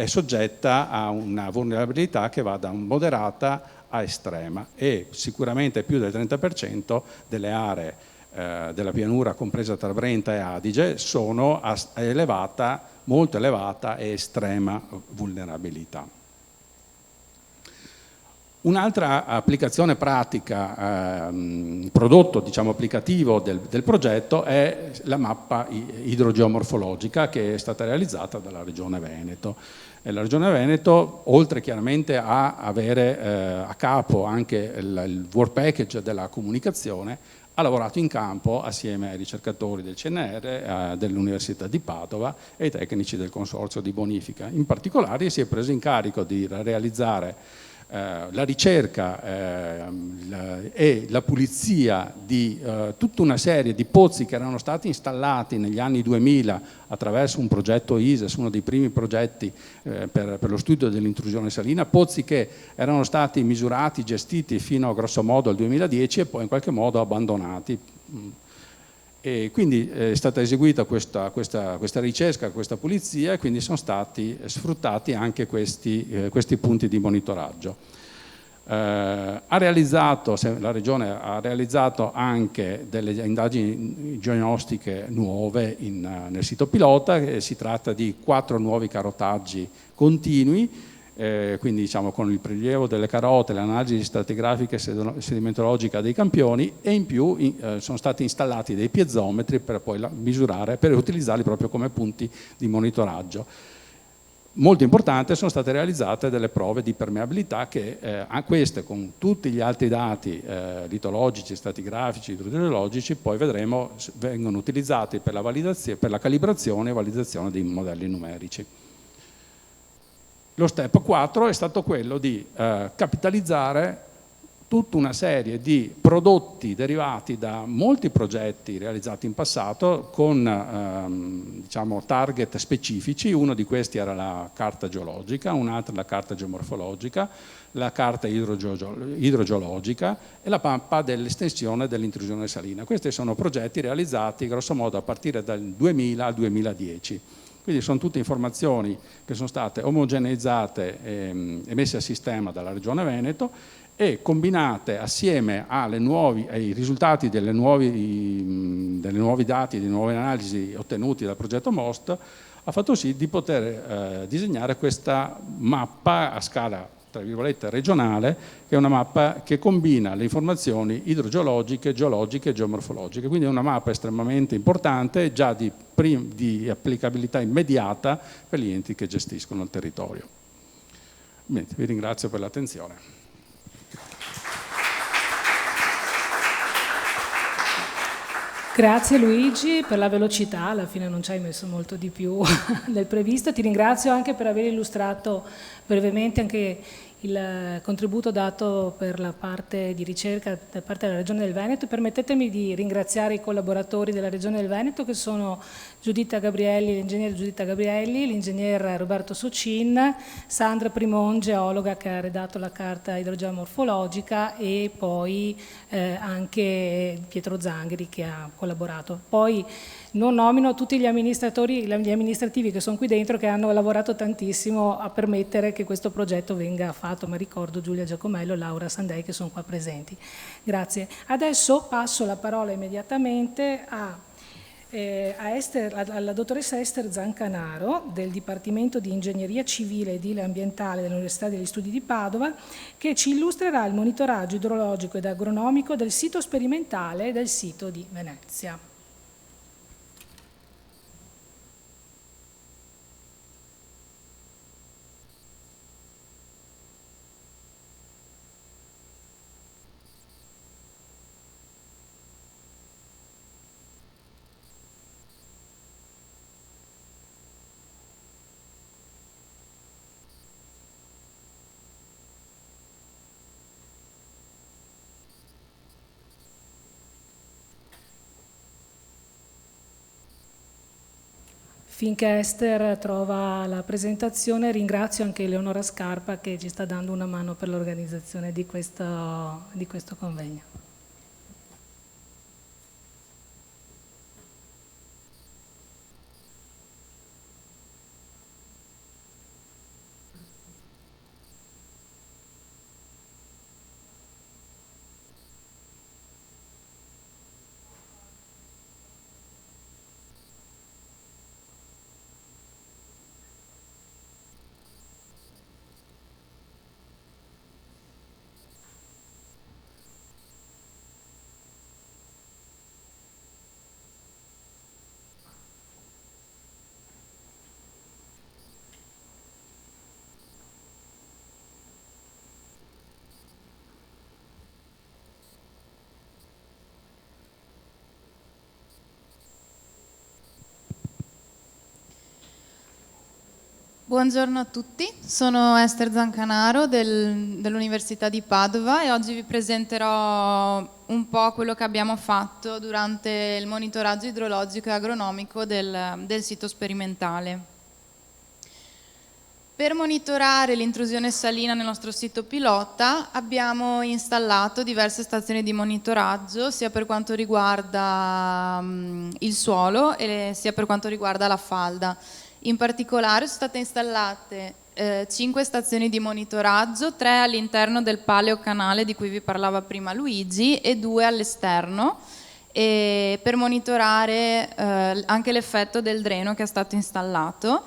[SPEAKER 9] soggetta a una vulnerabilità che va da moderata a estrema, e sicuramente più del 30% delle aree della pianura compresa tra Brenta e Adige sono a molto elevata e estrema vulnerabilità. Un'altra applicazione pratica, prodotto applicativo del progetto, è la mappa idrogeomorfologica che è stata realizzata dalla Regione Veneto. La Regione Veneto, oltre chiaramente a avere a capo anche il work package della comunicazione, ha lavorato in campo assieme ai ricercatori del CNR, dell'Università di Padova e ai tecnici del Consorzio di Bonifica. In particolare si è preso in carico di realizzare la ricerca e la pulizia di tutta una serie di pozzi che erano stati installati negli anni 2000 attraverso un progetto ISES, uno dei primi progetti per lo studio dell'intrusione salina, pozzi che erano stati misurati, gestiti fino a grosso modo al 2010 e poi in qualche modo abbandonati. E quindi è stata eseguita questa ricerca, questa pulizia, e quindi sono stati sfruttati anche questi punti di monitoraggio. La Regione ha realizzato anche delle indagini geognostiche nuove nel sito pilota, e si tratta di 4 nuovi carotaggi continui, quindi con il prelievo delle carote, l'analisi stratigrafica e sedimentologica dei campioni, e in più sono stati installati dei piezometri per poi misurare, per utilizzarli proprio come punti di monitoraggio. Molto importante, sono state realizzate delle prove di permeabilità che queste, con tutti gli altri dati litologici, stratigrafici, idrogeologici, poi vedremo vengono utilizzati per la calibrazione e validazione dei modelli numerici. Lo step 4 è stato quello di capitalizzare tutta una serie di prodotti derivati da molti progetti realizzati in passato con diciamo, target specifici. Uno di questi era la carta geologica, un altro la carta geomorfologica, la carta idrogeologica e la mappa dell'estensione dell'intrusione salina. Questi sono progetti realizzati grosso modo a partire dal 2000 al 2010. Quindi sono tutte informazioni che sono state omogeneizzate e messe a sistema dalla Regione Veneto e combinate assieme ai risultati delle nuovi dati, delle nuove analisi ottenuti dal progetto MOST, ha fatto sì di poter disegnare questa mappa a scala tra virgolette regionale, che è una mappa che combina le informazioni idrogeologiche, geologiche e geomorfologiche. Quindi è una mappa estremamente importante, già di applicabilità immediata per gli enti che gestiscono il territorio. Bene, vi ringrazio per l'attenzione.
[SPEAKER 1] Grazie Luigi per la velocità, alla fine non ci hai messo molto di più del previsto. Ti ringrazio anche per aver illustrato brevemente anche il contributo dato per la parte di ricerca da parte della Regione del Veneto. Permettetemi di ringraziare i collaboratori della Regione del Veneto che sono Giuditta Gabrielli, l'ingegnere Giuditta Gabrielli, l'ingegner Roberto Socin, Sandra Primon, geologa che ha redatto la carta idrogeomorfologica e poi anche Pietro Zangheri che ha collaborato. Poi non nomino tutti gli amministrativi che sono qui dentro che hanno lavorato tantissimo a permettere che questo progetto venga fatto, ma ricordo Giulia Giacomello e Laura Sandei che sono qua presenti. Grazie. Adesso passo la parola immediatamente alla dottoressa Ester Zancanaro del Dipartimento di Ingegneria Civile ed Edile Ambientale dell'Università degli Studi di Padova, che ci illustrerà il monitoraggio idrologico ed agronomico del sito sperimentale del sito di Venezia. Finché Ester trova la presentazione, ringrazio anche Eleonora Scarpa che ci sta dando una mano per l'organizzazione di questo convegno.
[SPEAKER 10] Buongiorno a tutti, sono Ester Zancanaro dell'Università di Padova e oggi vi presenterò un po' quello che abbiamo fatto durante il monitoraggio idrologico e agronomico del sito sperimentale. Per monitorare l'intrusione salina nel nostro sito pilota abbiamo installato diverse stazioni di monitoraggio sia per quanto riguarda il suolo e sia per quanto riguarda la falda. In particolare sono state installate 5 stazioni di monitoraggio, 3 all'interno del paleocanale di cui vi parlava prima Luigi e 2 all'esterno, per monitorare anche l'effetto del dreno che è stato installato.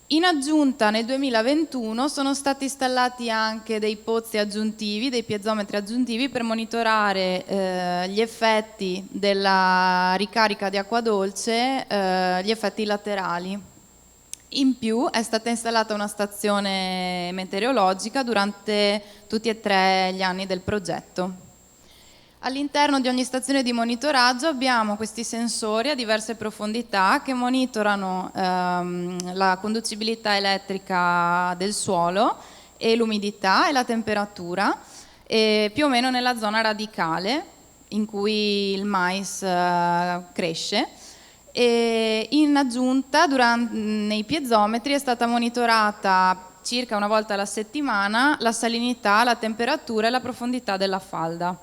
[SPEAKER 10] In aggiunta nel 2021 sono stati installati anche dei pozzi aggiuntivi, dei piezometri aggiuntivi per monitorare gli effetti della ricarica di acqua dolce, gli effetti laterali. In più è stata installata una stazione meteorologica durante tutti e 3 gli anni del progetto. All'interno di ogni stazione di monitoraggio abbiamo questi sensori a diverse profondità che monitorano la conducibilità elettrica del suolo e l'umidità e la temperatura più o meno nella zona radicale in cui il mais cresce. E in aggiunta, nei piezometri è stata monitorata circa una volta alla settimana la salinità, la temperatura e la profondità della falda.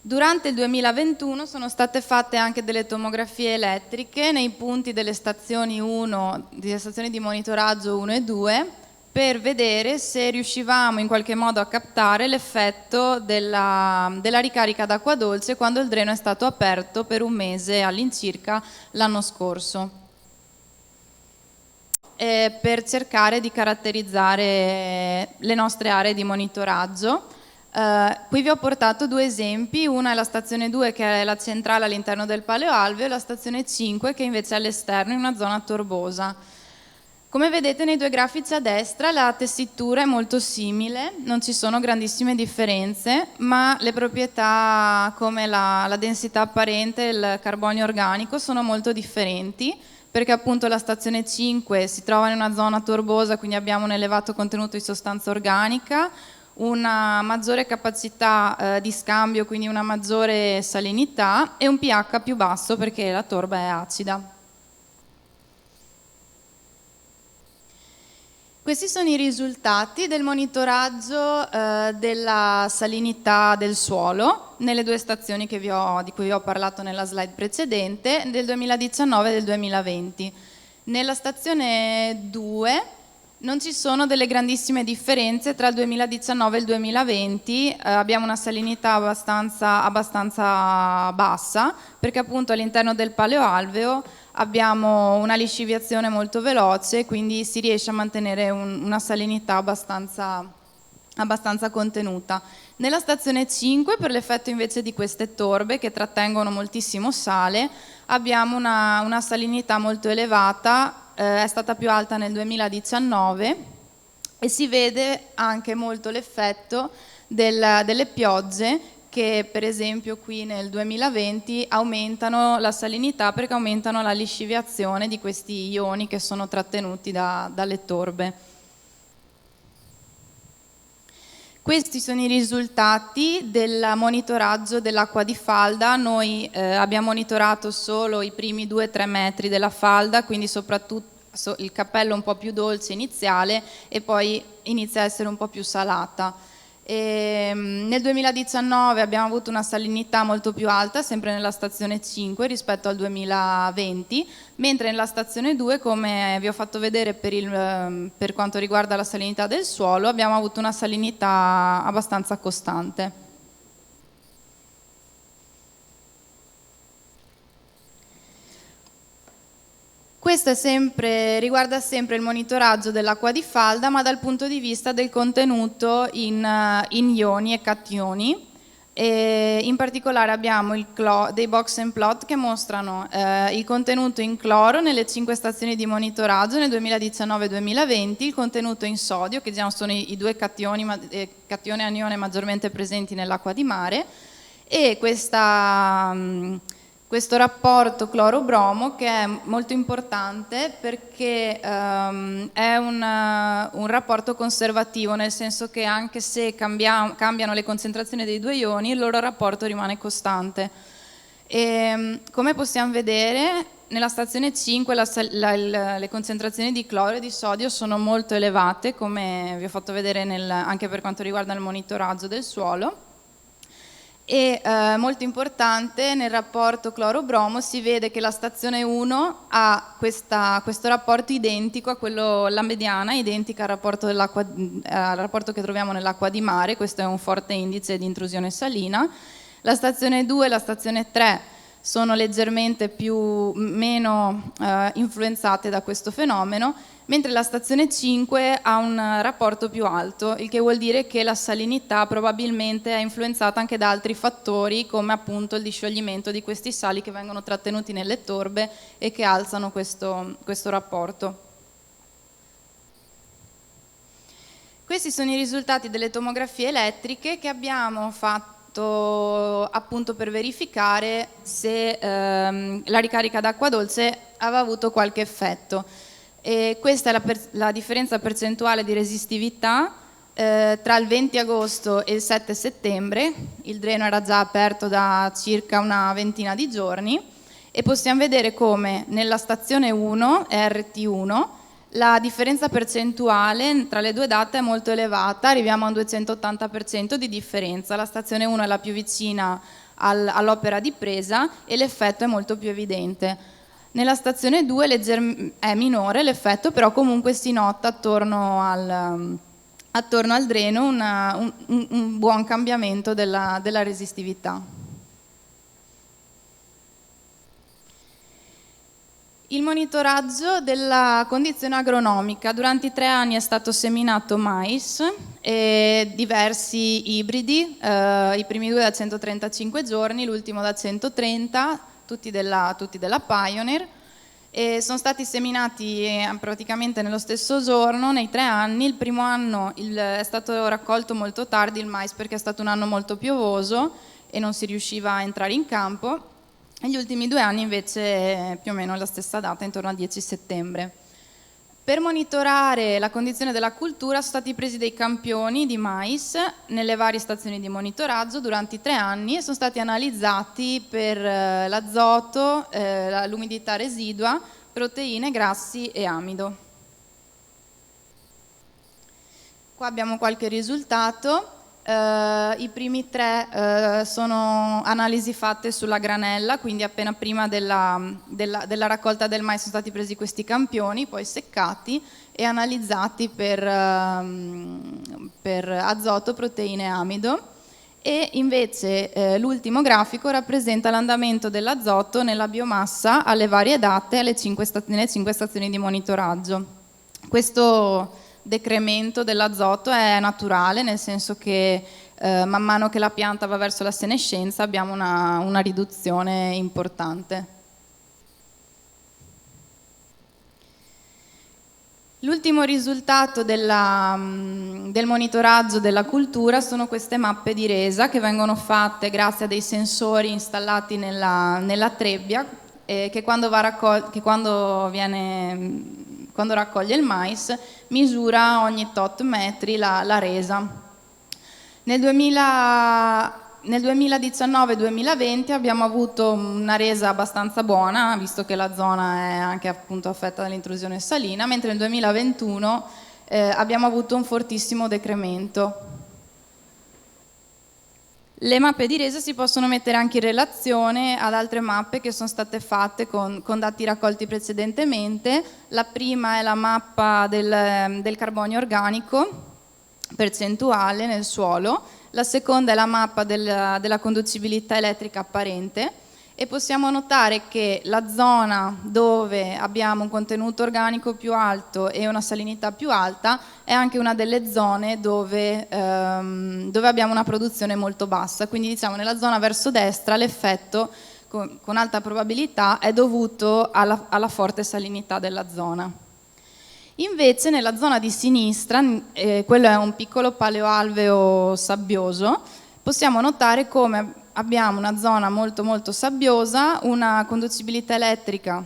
[SPEAKER 10] Durante il 2021 sono state fatte anche delle tomografie elettriche nei punti delle stazioni di monitoraggio 1 e 2 per vedere se riuscivamo in qualche modo a captare l'effetto della ricarica d'acqua dolce quando il dreno è stato aperto per un mese all'incirca l'anno scorso, per cercare di caratterizzare le nostre aree di monitoraggio. Qui vi ho portato due esempi, una è la stazione 2 che è la centrale all'interno del paleoalveo e la stazione 5 che invece è all'esterno in una zona torbosa. Come vedete nei due grafici a destra la tessitura è molto simile, non ci sono grandissime differenze, ma le proprietà come la densità apparente e il carbonio organico sono molto differenti, perché appunto la stazione 5 si trova in una zona torbosa, quindi abbiamo un elevato contenuto di sostanza organica, una maggiore capacità di scambio, quindi una maggiore salinità e un pH più basso perché la torba è acida. Questi sono i risultati del monitoraggio della salinità del suolo nelle due stazioni di cui vi ho parlato nella slide precedente, del 2019 e del 2020. Nella stazione 2 non ci sono delle grandissime differenze tra il 2019 e il 2020, abbiamo una salinità abbastanza bassa perché appunto all'interno del paleoalveo abbiamo una lisciviazione molto veloce, quindi si riesce a mantenere una salinità abbastanza contenuta. Nella stazione 5, per l'effetto invece di queste torbe che trattengono moltissimo sale, abbiamo una salinità molto elevata, è stata più alta nel 2019 e si vede anche molto l'effetto delle piogge che per esempio qui nel 2020 aumentano la salinità perché aumentano la lisciviazione di questi ioni che sono trattenuti dalle torbe. Questi sono i risultati del monitoraggio dell'acqua di falda. Noi abbiamo monitorato solo i primi 2-3 metri della falda, quindi soprattutto il cappello un po' più dolce iniziale e poi inizia a essere un po' più salata. Nel 2019 abbiamo avuto una salinità molto più alta, sempre nella stazione 5 rispetto al 2020, mentre nella stazione 2, come vi ho fatto vedere per quanto riguarda la salinità del suolo, abbiamo avuto una salinità abbastanza costante. Questo riguarda sempre il monitoraggio dell'acqua di falda, ma dal punto di vista del contenuto in ioni e cationi. E in particolare abbiamo dei box and plot che mostrano il contenuto in cloro nelle 5 stazioni di monitoraggio nel 2019-2020, il contenuto in sodio, che già sono i due catione e anione maggiormente presenti nell'acqua di mare, e questo rapporto cloro-bromo che è molto importante perché è un rapporto conservativo, nel senso che anche se cambiano le concentrazioni dei due ioni, il loro rapporto rimane costante. E, come possiamo vedere, nella stazione 5 le concentrazioni di cloro e di sodio sono molto elevate, come vi ho fatto vedere anche per quanto riguarda il monitoraggio del suolo. E molto importante, nel rapporto cloro-bromo si vede che la stazione 1 ha questo rapporto identico a quello, la mediana, identica al rapporto che troviamo nell'acqua di mare. Questo è un forte indice di intrusione salina. La stazione 2 e la stazione 3 sono leggermente meno influenzate da questo fenomeno, mentre la stazione 5 ha un rapporto più alto, il che vuol dire che la salinità probabilmente è influenzata anche da altri fattori, come appunto il discioglimento di questi sali che vengono trattenuti nelle torbe e che alzano questo rapporto. Questi sono i risultati delle tomografie elettriche che abbiamo fatto appunto per verificare se la ricarica d'acqua dolce aveva avuto qualche effetto. E questa è la differenza percentuale di resistività tra il 20 agosto e il 7 settembre. Il dreno era già aperto da circa una ventina di giorni e possiamo vedere come nella stazione 1 e RT1 la differenza percentuale tra le due date è molto elevata, arriviamo a un 280% di differenza. La stazione 1 è la più vicina all'opera di presa e l'effetto è molto più evidente. Nella stazione 2 è minore l'effetto, però comunque si nota attorno al dreno un buon cambiamento della resistività. Il monitoraggio della condizione agronomica. Durante i 3 anni è stato seminato mais e diversi ibridi, i primi 2 da 135 giorni, l'ultimo da 130, tutti della Pioneer, e sono stati seminati praticamente nello stesso giorno nei 3 anni. Il primo anno è stato raccolto molto tardi il mais perché è stato un anno molto piovoso e non si riusciva a entrare in campo. E gli ultimi 2 anni invece più o meno la stessa data, intorno al 10 settembre. Per monitorare la condizione della cultura sono stati presi dei campioni di mais nelle varie stazioni di monitoraggio durante i 3 anni e sono stati analizzati per l'azoto, l'umidità residua, proteine, grassi e amido. Qua abbiamo qualche risultato. I primi 3 sono analisi fatte sulla granella, quindi appena prima della raccolta del mais sono stati presi questi campioni, poi seccati e analizzati per azoto, proteine e amido. E invece l'ultimo grafico rappresenta l'andamento dell'azoto nella biomassa alle varie date nelle 5 stazioni di monitoraggio. Questo decremento dell'azoto è naturale, nel senso che man mano che la pianta va verso la senescenza abbiamo una riduzione importante. L'ultimo risultato del monitoraggio della cultura sono queste mappe di resa che vengono fatte grazie a dei sensori installati nella trebbia che quando raccoglie il mais misura ogni tot metri la resa. Nel 2019-2020 abbiamo avuto una resa abbastanza buona, visto che la zona è anche appunto affetta dall'intrusione salina, mentre nel 2021 abbiamo avuto un fortissimo decremento. Le mappe di resa si possono mettere anche in relazione ad altre mappe che sono state fatte con dati raccolti precedentemente. La prima è la mappa del carbonio organico percentuale nel suolo, la seconda è la mappa della conducibilità elettrica apparente e possiamo notare che la zona dove abbiamo un contenuto organico più alto e una salinità più alta è anche una delle zone dove abbiamo una produzione molto bassa, quindi diciamo nella zona verso destra l'effetto con alta probabilità è dovuto alla forte salinità della zona. Invece nella zona di sinistra, quello è un piccolo paleoalveo sabbioso, possiamo notare come abbiamo una zona molto molto sabbiosa, una conducibilità elettrica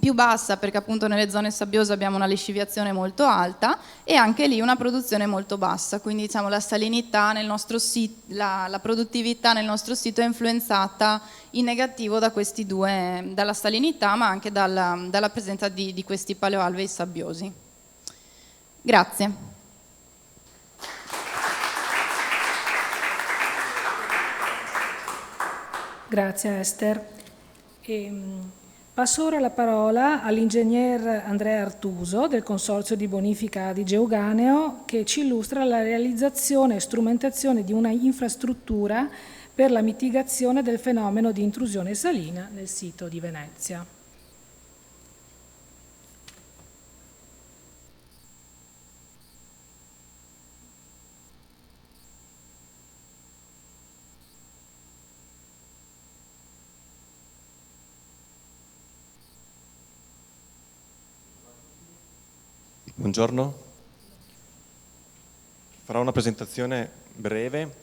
[SPEAKER 10] più bassa perché appunto nelle zone sabbiose abbiamo una lisciviazione molto alta e anche lì una produzione molto bassa, quindi diciamo la salinità nel nostro sito, la produttività nel nostro sito è influenzata in negativo da questi due, dalla salinità ma anche dalla presenza di questi paleoalvei sabbiosi. Grazie.
[SPEAKER 1] Grazie Esther. Passo ora la parola all'ingegner Andrea Artuso del Consorzio di Bonifica di Geuganeo che ci illustra la realizzazione e strumentazione di una infrastruttura per la mitigazione del fenomeno di intrusione salina nel sito di Venezia.
[SPEAKER 11] Buongiorno, farò una presentazione breve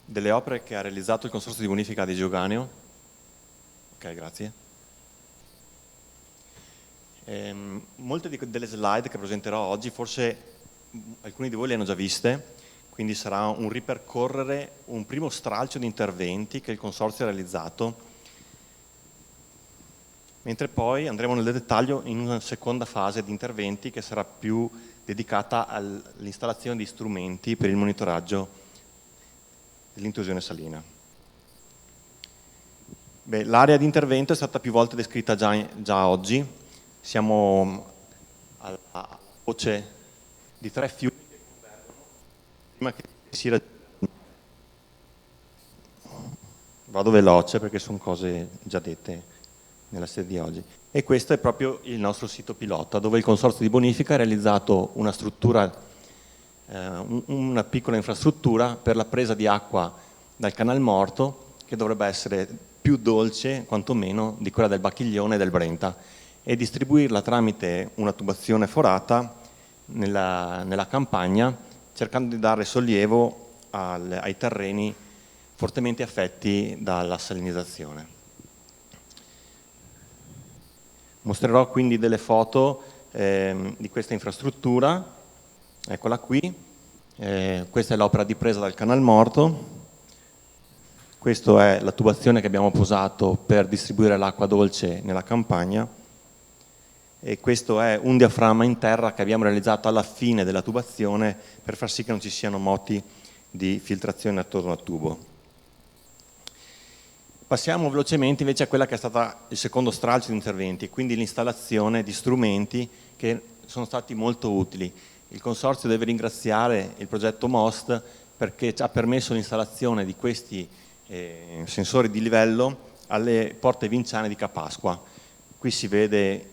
[SPEAKER 11] delle opere che ha realizzato il Consorzio di Bonifica di Geuganeo. Ok, grazie. Molte delle slide che presenterò oggi forse alcuni di voi le hanno già viste, quindi sarà un ripercorrere un primo stralcio di interventi che il Consorzio ha realizzato, mentre poi andremo nel dettaglio in una seconda fase di interventi che sarà più dedicata all'installazione di strumenti per il monitoraggio dell'intrusione salina. L'area di intervento è stata più volte descritta già oggi. Siamo alla voce di 3 fiumi che convergono prima che si raggiunga. Vado veloce perché sono cose già dette nella sede di oggi. E questo è proprio il nostro sito pilota, dove il Consorzio di Bonifica ha realizzato una struttura, una piccola infrastruttura per la presa di acqua dal Canal Morto, che dovrebbe essere più dolce, quantomeno, di quella del Bacchiglione e del Brenta, e distribuirla tramite una tubazione forata nella campagna, cercando di dare sollievo ai terreni fortemente affetti dalla salinizzazione. Mostrerò quindi delle foto di questa infrastruttura. Eccola qui. Questa è l'opera di presa dal Canal Morto. Questa è la tubazione che abbiamo posato per distribuire l'acqua dolce nella campagna. E questo è un diaframma in terra che abbiamo realizzato alla fine della tubazione per far sì che non ci siano moti di filtrazione attorno al tubo. Passiamo velocemente invece a quella che è stata il secondo stralcio di interventi, quindi l'installazione di strumenti che sono stati molto utili. Il Consorzio deve ringraziare il progetto MOST perché ci ha permesso l'installazione di questi sensori di livello alle porte vinciane di Capasqua. Qui si vede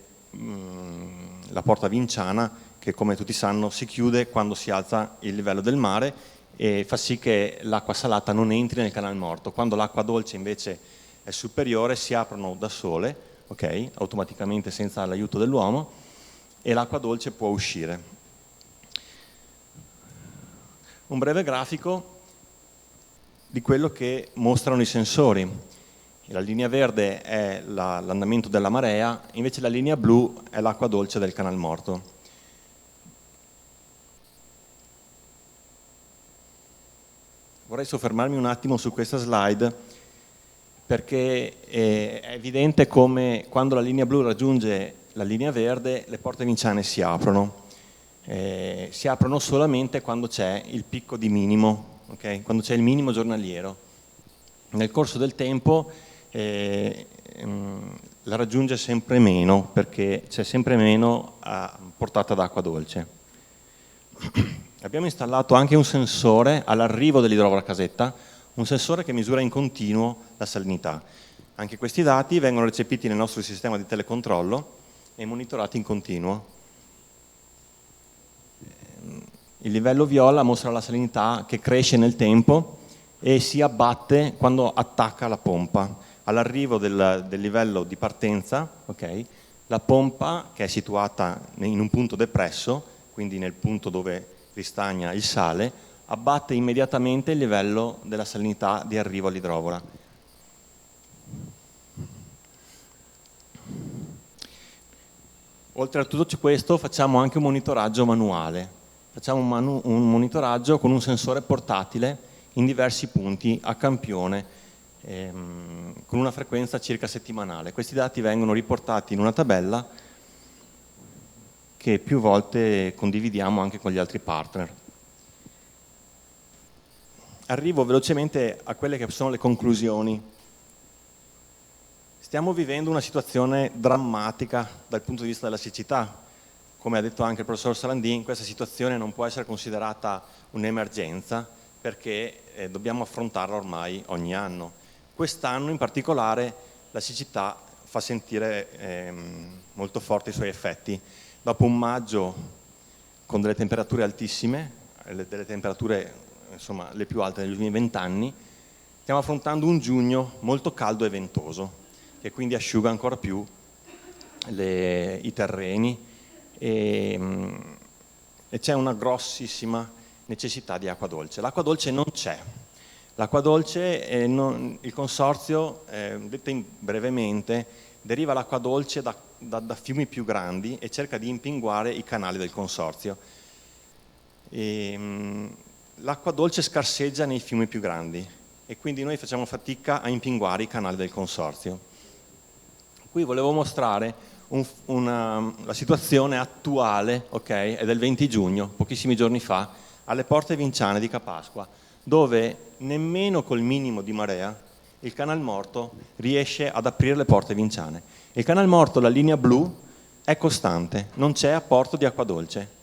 [SPEAKER 11] la porta vinciana che, come tutti sanno, si chiude quando si alza il livello del mare e fa sì che l'acqua salata non entri nel Canal Morto. Quando l'acqua dolce invece è superiore si aprono da sole, okay, automaticamente senza l'aiuto dell'uomo, e l'acqua dolce può uscire. Un breve grafico di quello che mostrano i sensori. La linea verde è l'andamento della marea, invece la linea blu è l'acqua dolce del Canal Morto. Vorrei soffermarmi un attimo su questa slide perché è evidente come quando la linea blu raggiunge la linea verde le porte vinciane si aprono. Si aprono solamente quando c'è il picco di minimo. Okay? Quando c'è il minimo giornaliero. Nel corso del tempo la raggiunge sempre meno perché c'è sempre meno portata d'acqua dolce. Abbiamo installato anche un sensore all'arrivo dell'idrovora casetta, un sensore che misura in continuo la salinità. Anche questi dati vengono recepiti nel nostro sistema di telecontrollo e monitorati in continuo. Il livello viola mostra la salinità che cresce nel tempo e si abbatte quando attacca la pompa. All'arrivo del livello di partenza, okay, la pompa, che è situata in un punto depresso, quindi nel punto dove ristagna il sale, abbatte immediatamente il livello della salinità di arrivo all'idrovora. Oltre a tutto questo facciamo anche un monitoraggio manuale. Facciamo un monitoraggio con un sensore portatile in diversi punti a campione con una frequenza circa settimanale. Questi dati vengono riportati in una tabella che più volte condividiamo anche con gli altri partner. Arrivo velocemente a quelle che sono le conclusioni. Stiamo vivendo una situazione drammatica dal punto di vista della siccità. Come ha detto anche il professor Salandin, questa situazione non può essere considerata un'emergenza perché dobbiamo affrontarla ormai ogni anno. Quest'anno in particolare la siccità fa sentire molto forti i suoi effetti. Dopo un maggio con delle temperature altissime, delle temperature insomma le più alte negli ultimi 20 anni, stiamo affrontando un giugno molto caldo e ventoso, che quindi asciuga ancora più i terreni e c'è una grossissima necessità di acqua dolce. L'acqua dolce non c'è. L'acqua dolce, il Consorzio, detto brevemente, deriva l'acqua dolce da fiumi più grandi e cerca di impinguare i canali del Consorzio. L'acqua dolce scarseggia nei fiumi più grandi e quindi noi facciamo fatica a impinguare i canali del consorzio. Qui volevo mostrare la situazione attuale, okay, è del 20 giugno, pochissimi giorni fa, alle Porte Vinciane di Capasqua, dove nemmeno col minimo di marea il Canal Morto riesce ad aprire le Porte Vinciane. Il Canal Morto, la linea blu, è costante, non c'è apporto di acqua dolce.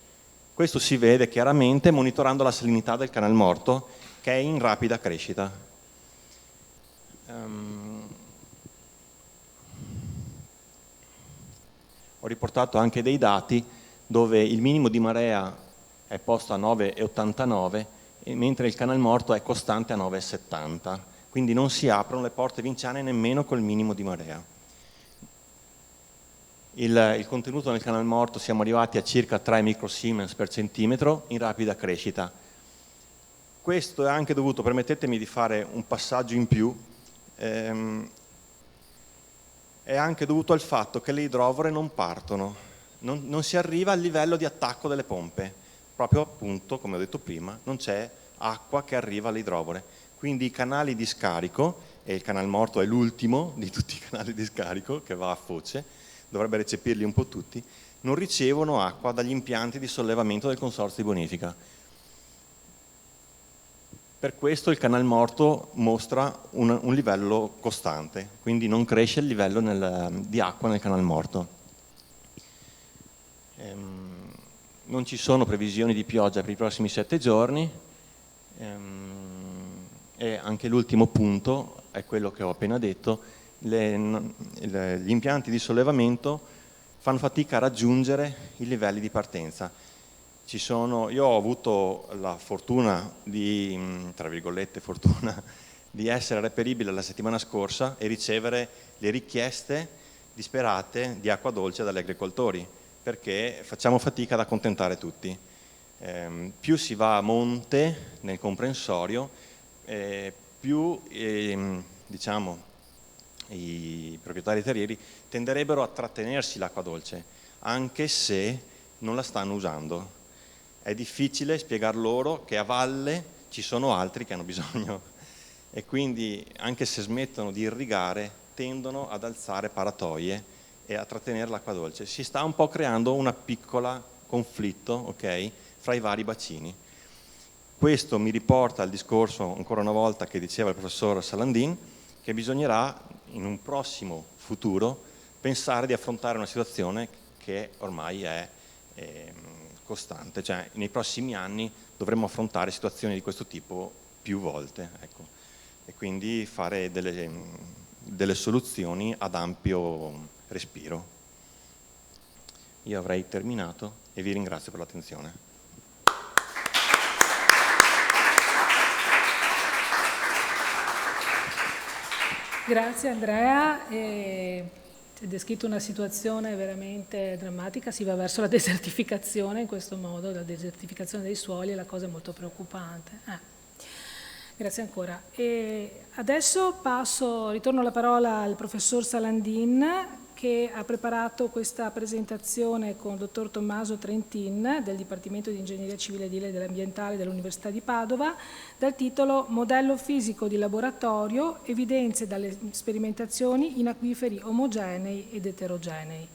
[SPEAKER 11] Questo si vede chiaramente monitorando la salinità del Canal Morto, che è in rapida crescita. Ho riportato anche dei dati dove il minimo di marea è posto a 9,89, mentre il Canal Morto è costante a 9,70. Quindi non si aprono le Porte Vinciane nemmeno col minimo di marea. Il contenuto nel Canal Morto siamo arrivati a circa 3 microsiemens per centimetro in rapida crescita. Questo è anche dovuto, permettetemi di fare un passaggio in più, è anche dovuto al fatto che le idrovore non partono, non si arriva al livello di attacco delle pompe, proprio appunto, come ho detto prima, non c'è acqua che arriva alle idrovore. Quindi i canali di scarico, e il Canal Morto è l'ultimo di tutti i canali di scarico che va a foce, dovrebbe recepirli un po' tutti, non ricevono acqua dagli impianti di sollevamento del consorzio di bonifica. Per questo il Canal Morto mostra un livello costante, quindi non cresce il livello di acqua nel Canal Morto. Non ci sono previsioni di pioggia per i prossimi 7 giorni e anche l'ultimo punto è quello che ho appena detto: gli impianti di sollevamento fanno fatica a raggiungere i livelli di partenza. Io ho avuto la fortuna tra virgolette fortuna, di essere reperibile la settimana scorsa e ricevere le richieste disperate di acqua dolce dagli agricoltori, perché facciamo fatica ad accontentare tutti. Più si va a monte nel comprensorio, più diciamo, i proprietari terrieri tenderebbero a trattenersi l'acqua dolce, anche se non la stanno usando. È difficile spiegar loro che a valle ci sono altri che hanno bisogno e quindi anche se smettono di irrigare tendono ad alzare paratoie e a trattenere l'acqua dolce. Si sta un po' creando una piccola conflitto, okay, fra i vari bacini. Questo mi riporta al discorso ancora una volta che diceva il professor Salandin, che bisognerà in un prossimo futuro pensare di affrontare una situazione che ormai è costante, cioè nei prossimi anni dovremo affrontare situazioni di questo tipo più volte, ecco. E quindi fare delle soluzioni ad ampio respiro. Io avrei terminato e vi ringrazio per l'attenzione.
[SPEAKER 1] Grazie Andrea. Hai descritto una situazione veramente drammatica, si va verso la desertificazione in questo modo, la desertificazione dei suoli è la cosa molto preoccupante. Grazie ancora. E adesso ritorno la parola al professor Salandin, che ha preparato questa presentazione con il dottor Tommaso Trentin del Dipartimento di Ingegneria Civile Edile ed Ambientale dell'Università di Padova, dal titolo Modello fisico di laboratorio, evidenze dalle sperimentazioni in acquiferi omogenei ed eterogenei.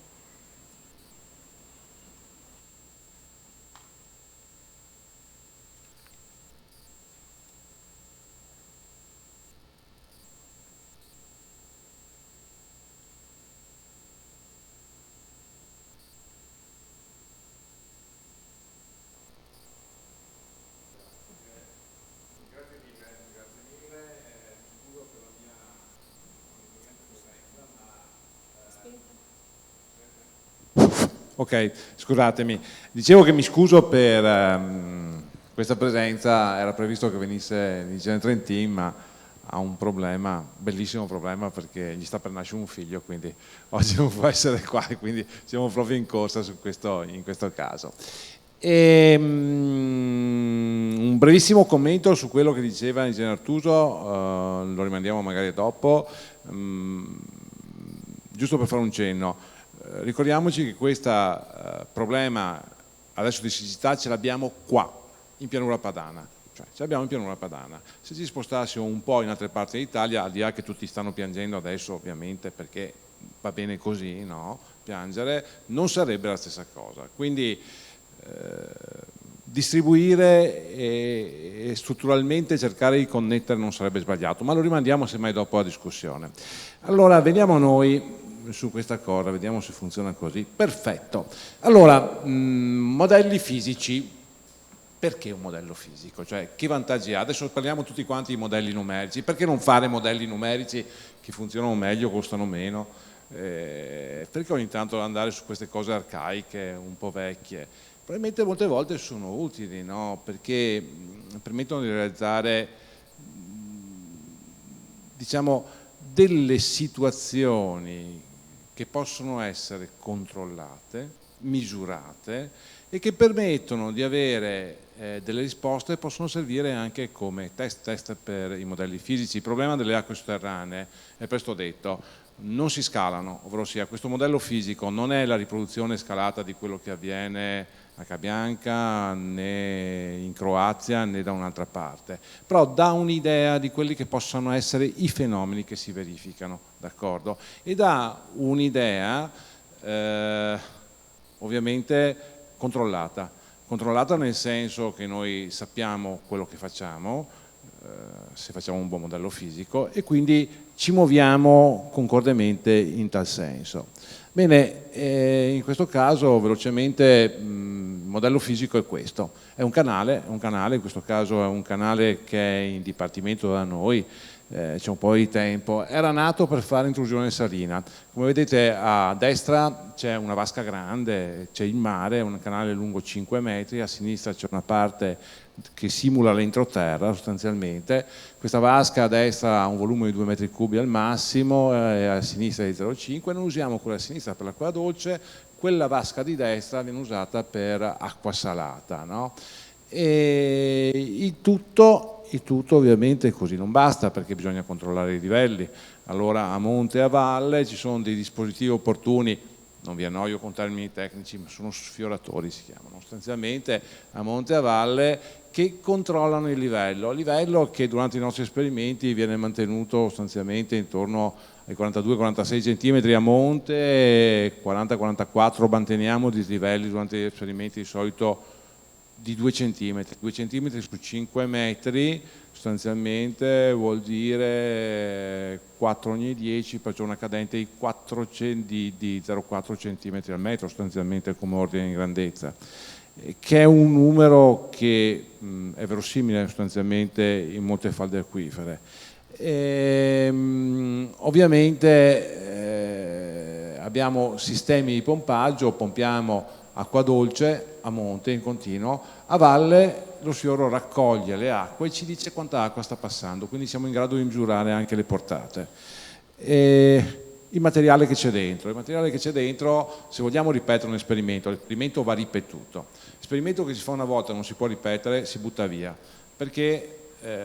[SPEAKER 8] Ok, scusatemi. Dicevo che mi scuso per questa presenza, era previsto che venisse l'Ingegnere Trentin, ma ha un problema, bellissimo problema, perché gli sta per nascere un figlio, quindi oggi non può essere qua, quindi siamo proprio in corsa in questo caso. Un brevissimo commento su quello che diceva l'Ingegnere Artuso, lo rimandiamo magari dopo, giusto per fare un cenno. Ricordiamoci che questo problema adesso di siccità ce l'abbiamo qua, in pianura padana. Cioè, ce l'abbiamo in pianura padana. Se ci spostassimo un po' in altre parti d'Italia, al di là che tutti stanno piangendo adesso ovviamente perché va bene così, no? Piangere, non sarebbe la stessa cosa. Quindi distribuire e strutturalmente cercare di connettere non sarebbe sbagliato, ma lo rimandiamo semmai dopo la discussione. Allora, veniamo noi su questa cosa, vediamo se funziona così. Perfetto. Allora, modelli fisici. Perché un modello fisico? Cioè, che vantaggi ha? Adesso parliamo tutti quanti di modelli numerici. Perché non fare modelli numerici che funzionano meglio, costano meno? Perché ogni tanto andare su queste cose arcaiche, un po' vecchie? Probabilmente molte volte sono utili, no? Perché permettono di realizzare, diciamo, delle situazioni che possono essere controllate, misurate e che permettono di avere delle risposte e possono servire anche come test per i modelli fisici. Il problema delle acque sotterranee è presto detto, non si scalano, ovvero sia questo modello fisico non è la riproduzione scalata di quello che avviene a Cabianca né in Croazia né da un'altra parte, però dà un'idea di quelli che possono essere i fenomeni che si verificano, d'accordo? E dà un'idea ovviamente controllata nel senso che noi sappiamo quello che facciamo, se facciamo un buon modello fisico e quindi ci muoviamo concordemente in tal senso. Bene, in questo caso velocemente il modello fisico è questo, è un canale, in questo caso è un canale che è in dipartimento da noi, c'è un po' di tempo, era nato per fare intrusione salina. Come vedete a destra c'è una vasca grande, c'è il mare, è un canale lungo 5 metri, a sinistra c'è una parte che simula l'entroterra sostanzialmente. Questa vasca a destra ha un volume di 2 metri cubi al massimo e a sinistra di 0,5. Noi usiamo quella a sinistra per l'acqua dolce, quella vasca di destra viene usata per acqua salata, no? E il tutto ovviamente così non basta perché bisogna controllare i livelli. Allora a monte e a valle ci sono dei dispositivi opportuni, non vi annoio con termini tecnici, ma sono sfioratori si chiamano, sostanzialmente a monte e a valle che controllano il livello che durante i nostri esperimenti viene mantenuto sostanzialmente intorno ai 42-46 cm a monte e 40-44 manteniamo dislivelli durante gli esperimenti di solito di 2 cm, 2 cm su 5 metri sostanzialmente vuol dire 4 ogni 10, perciò una cadente di 0,4 cm al metro sostanzialmente come ordine di grandezza, che è un numero che è verosimile sostanzialmente in molte falde acquifere. Ovviamente abbiamo sistemi di pompaggio, pompiamo acqua dolce a monte in continuo, a valle lo sfioro raccoglie le acque e ci dice quanta acqua sta passando, quindi siamo in grado di misurare anche le portate. Il materiale che c'è dentro, se vogliamo ripetere un esperimento, l'esperimento va ripetuto. L'esperimento che si fa una volta non si può ripetere, si butta via, perché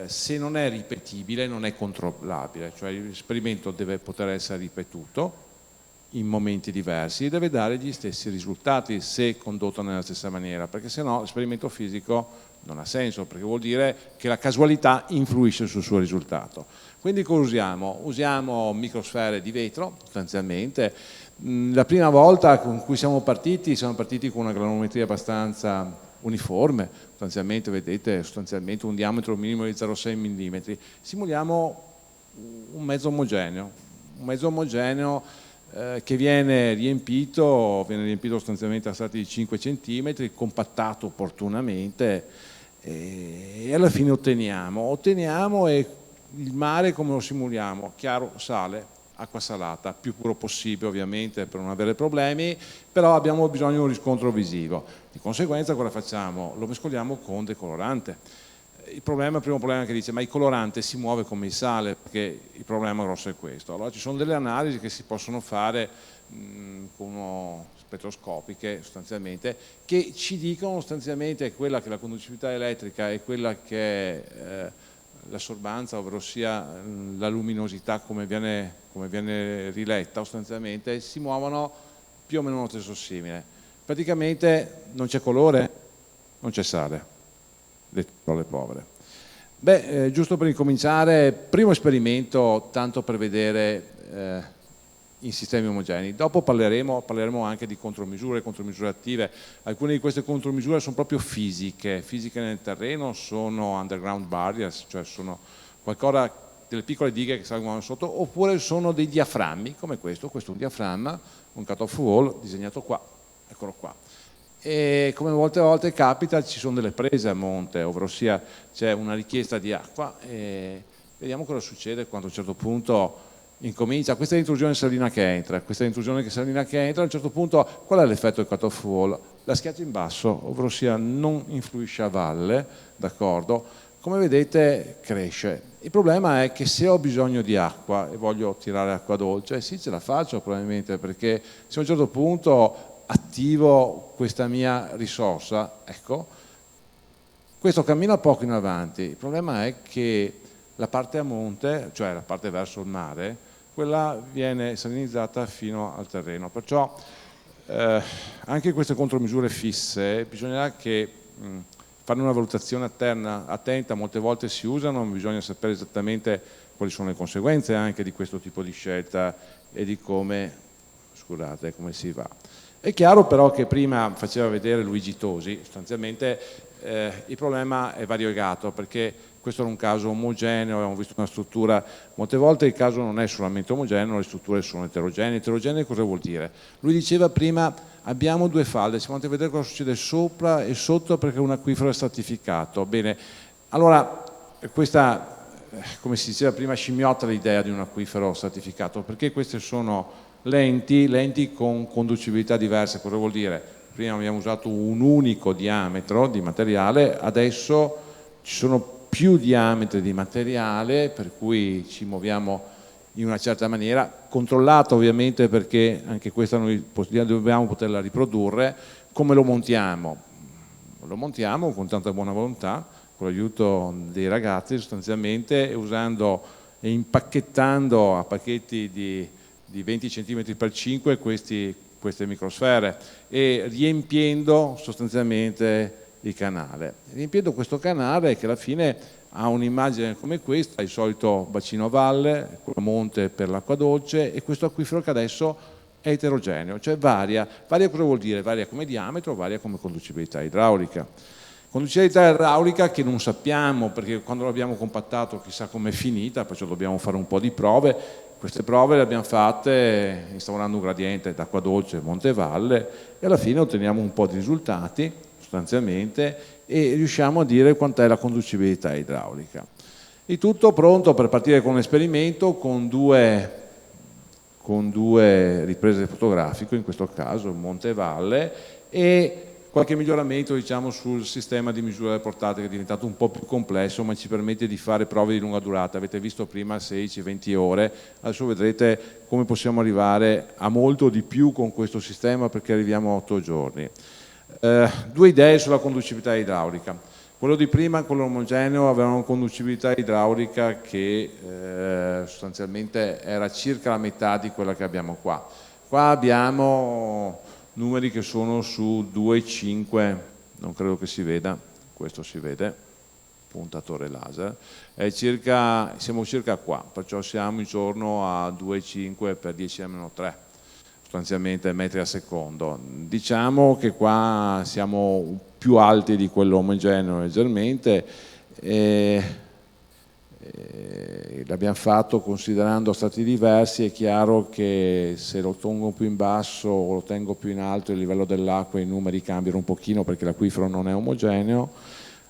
[SPEAKER 8] se non è ripetibile non è controllabile, cioè l'esperimento deve poter essere ripetuto in momenti diversi e deve dare gli stessi risultati se condotto nella stessa maniera, perché se no l'esperimento fisico non ha senso, perché vuol dire che la casualità influisce sul suo risultato. Quindi cosa usiamo? Usiamo microsfere di vetro sostanzialmente. La prima volta con cui siamo partiti con una granulometria abbastanza uniforme, sostanzialmente vedete un diametro minimo di 0,6 mm. Simuliamo un mezzo omogeneo che viene riempito sostanzialmente a strati di 5 cm, compattato opportunamente e alla fine otteniamo e il mare come lo simuliamo? Chiaro, sale, acqua salata, più puro possibile ovviamente per non avere problemi, però abbiamo bisogno di un riscontro visivo. Di conseguenza cosa facciamo? Lo mescoliamo con decolorante. Il primo problema che dice ma il colorante si muove come il sale, perché il problema grosso è questo. Allora ci sono delle analisi che si possono fare con spettroscopiche sostanzialmente, che ci dicono sostanzialmente quella che è la conducività elettrica e quella che è l'assorbanza, ovvero sia la luminosità come viene riletta sostanzialmente, si muovono più o meno nello stesso simile. Praticamente non c'è colore, non c'è sale.
[SPEAKER 12] le parole povere. Beh, giusto per incominciare, primo esperimento, tanto per vedere in sistemi omogenei. Dopo parleremo anche di contromisure attive. Alcune di queste contromisure sono proprio fisiche nel terreno, sono underground barriers, cioè sono qualcosa, delle piccole dighe che salgono sotto, oppure sono dei diaframmi, come questo è un diaframma, un cut-off wall disegnato qua, eccolo qua. E come molte volte capita, ci sono delle prese a monte, ovvero sia c'è una richiesta di acqua e vediamo cosa succede quando a un certo punto incomincia, questa è l'intrusione salina che entra, a un certo punto qual è l'effetto del cut-off wall? La schiaccia in basso, ovvero sia non influisce a valle, d'accordo? Come vedete cresce. Il problema è che se ho bisogno di acqua e voglio tirare acqua dolce, sì ce la faccio probabilmente, perché se a un certo punto attivo questa mia risorsa, ecco, questo cammina poco in avanti. Il problema è che la parte a monte, cioè la parte verso il mare, quella viene salinizzata fino al terreno. Perciò anche queste contromisure fisse bisognerà che fare una valutazione attenta, molte volte si usano, ma bisogna sapere esattamente quali sono le conseguenze anche di questo tipo di scelta e di come si va. È chiaro però che prima faceva vedere Luigi Tosi, sostanzialmente il problema è variegato, perché questo era un caso omogeneo, abbiamo visto una struttura, molte volte il caso non è solamente omogeneo, le strutture sono eterogenee. Eterogenee cosa vuol dire? Lui diceva prima abbiamo due falde, siamo andati a vedere cosa succede sopra e sotto perché un acquifero è stratificato. Bene, allora questa, come si diceva prima, scimmiotta l'idea di un acquifero stratificato, perché queste sono lenti con conducibilità diverse. Cosa vuol dire? Prima abbiamo usato un unico diametro di materiale, adesso ci sono più diametri di materiale, per cui ci muoviamo in una certa maniera, controllata ovviamente, perché anche questa noi dobbiamo poterla riprodurre. Come lo montiamo? Lo montiamo con tanta buona volontà, con l'aiuto dei ragazzi sostanzialmente, usando e impacchettando a pacchetti di 20 cm per 5 queste microsfere e riempiendo sostanzialmente il canale. Riempiendo questo canale che alla fine ha un'immagine come questa, il solito bacino a valle, a monte per l'acqua dolce, e questo acquifero che adesso è eterogeneo, cioè varia cosa vuol dire? Varia come diametro, varia come conducibilità idraulica. Conducibilità idraulica che non sappiamo, perché quando l'abbiamo compattato chissà com'è finita, perciò dobbiamo fare un po' di prove. Queste prove le abbiamo fatte instaurando un gradiente d'acqua dolce monte-valle e alla fine otteniamo un po' di risultati sostanzialmente e riusciamo a dire quant'è la conducibilità idraulica. Il tutto pronto per partire con un esperimento con due riprese fotografiche, in questo caso monte-valle, e qualche miglioramento diciamo sul sistema di misura delle portate, che è diventato un po' più complesso ma ci permette di fare prove di lunga durata. Avete visto prima 16-20 ore, adesso vedrete come possiamo arrivare a molto di più con questo sistema, perché arriviamo a 8 giorni. Due idee sulla conducibilità idraulica. Quello di prima, quello omogeneo, aveva una conducibilità idraulica che sostanzialmente era circa la metà di quella che abbiamo qua. Qua abbiamo numeri che sono su 2,5, non credo che si veda, questo si vede, puntatore laser, siamo circa qua, perciò siamo intorno a 2,5 per 10-3, sostanzialmente metri al secondo. Diciamo che qua siamo più alti di quello omogeneo leggermente, l'abbiamo fatto considerando stati diversi. È chiaro che se lo tengo più in basso o lo tengo più in alto il livello dell'acqua, i numeri cambiano un pochino perché l'acquifero non è omogeneo.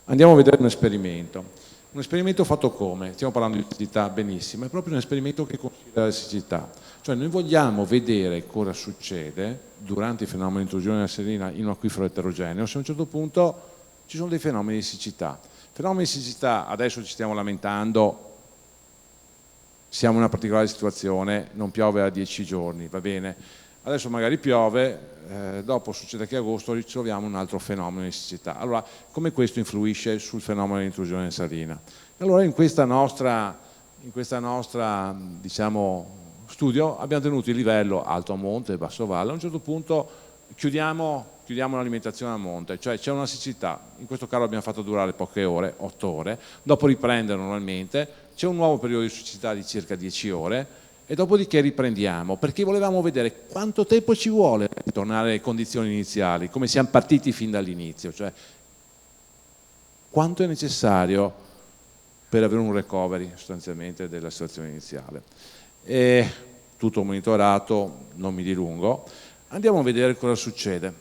[SPEAKER 12] Andiamo a vedere un esperimento fatto come? Stiamo parlando di siccità, benissimo, è proprio un esperimento che considera la siccità, cioè noi vogliamo vedere cosa succede durante i fenomeni di intrusione della salina in un acquifero eterogeneo se a un certo punto ci sono dei fenomeni di siccità. Fenomeni di siccità, adesso ci stiamo lamentando, siamo in una particolare situazione, non piove da 10 giorni, va bene, adesso magari piove, dopo succede che a agosto ritroviamo un altro fenomeno di siccità. Allora, come questo influisce sul fenomeno di intrusione salina? Allora in questa nostra diciamo, studio abbiamo tenuto il livello alto a monte e basso a valle. A un certo punto chiudiamo chiudiamo l'alimentazione a monte, cioè c'è una siccità, in questo caso l'abbiamo fatto durare poche ore, 8 ore, dopo riprende normalmente, c'è un nuovo periodo di siccità di circa 10 ore e dopodiché riprendiamo, perché volevamo vedere quanto tempo ci vuole per tornare alle condizioni iniziali, come siamo partiti fin dall'inizio, cioè quanto è necessario per avere un recovery sostanzialmente della situazione iniziale. E tutto monitorato, non mi dilungo, andiamo a vedere cosa succede.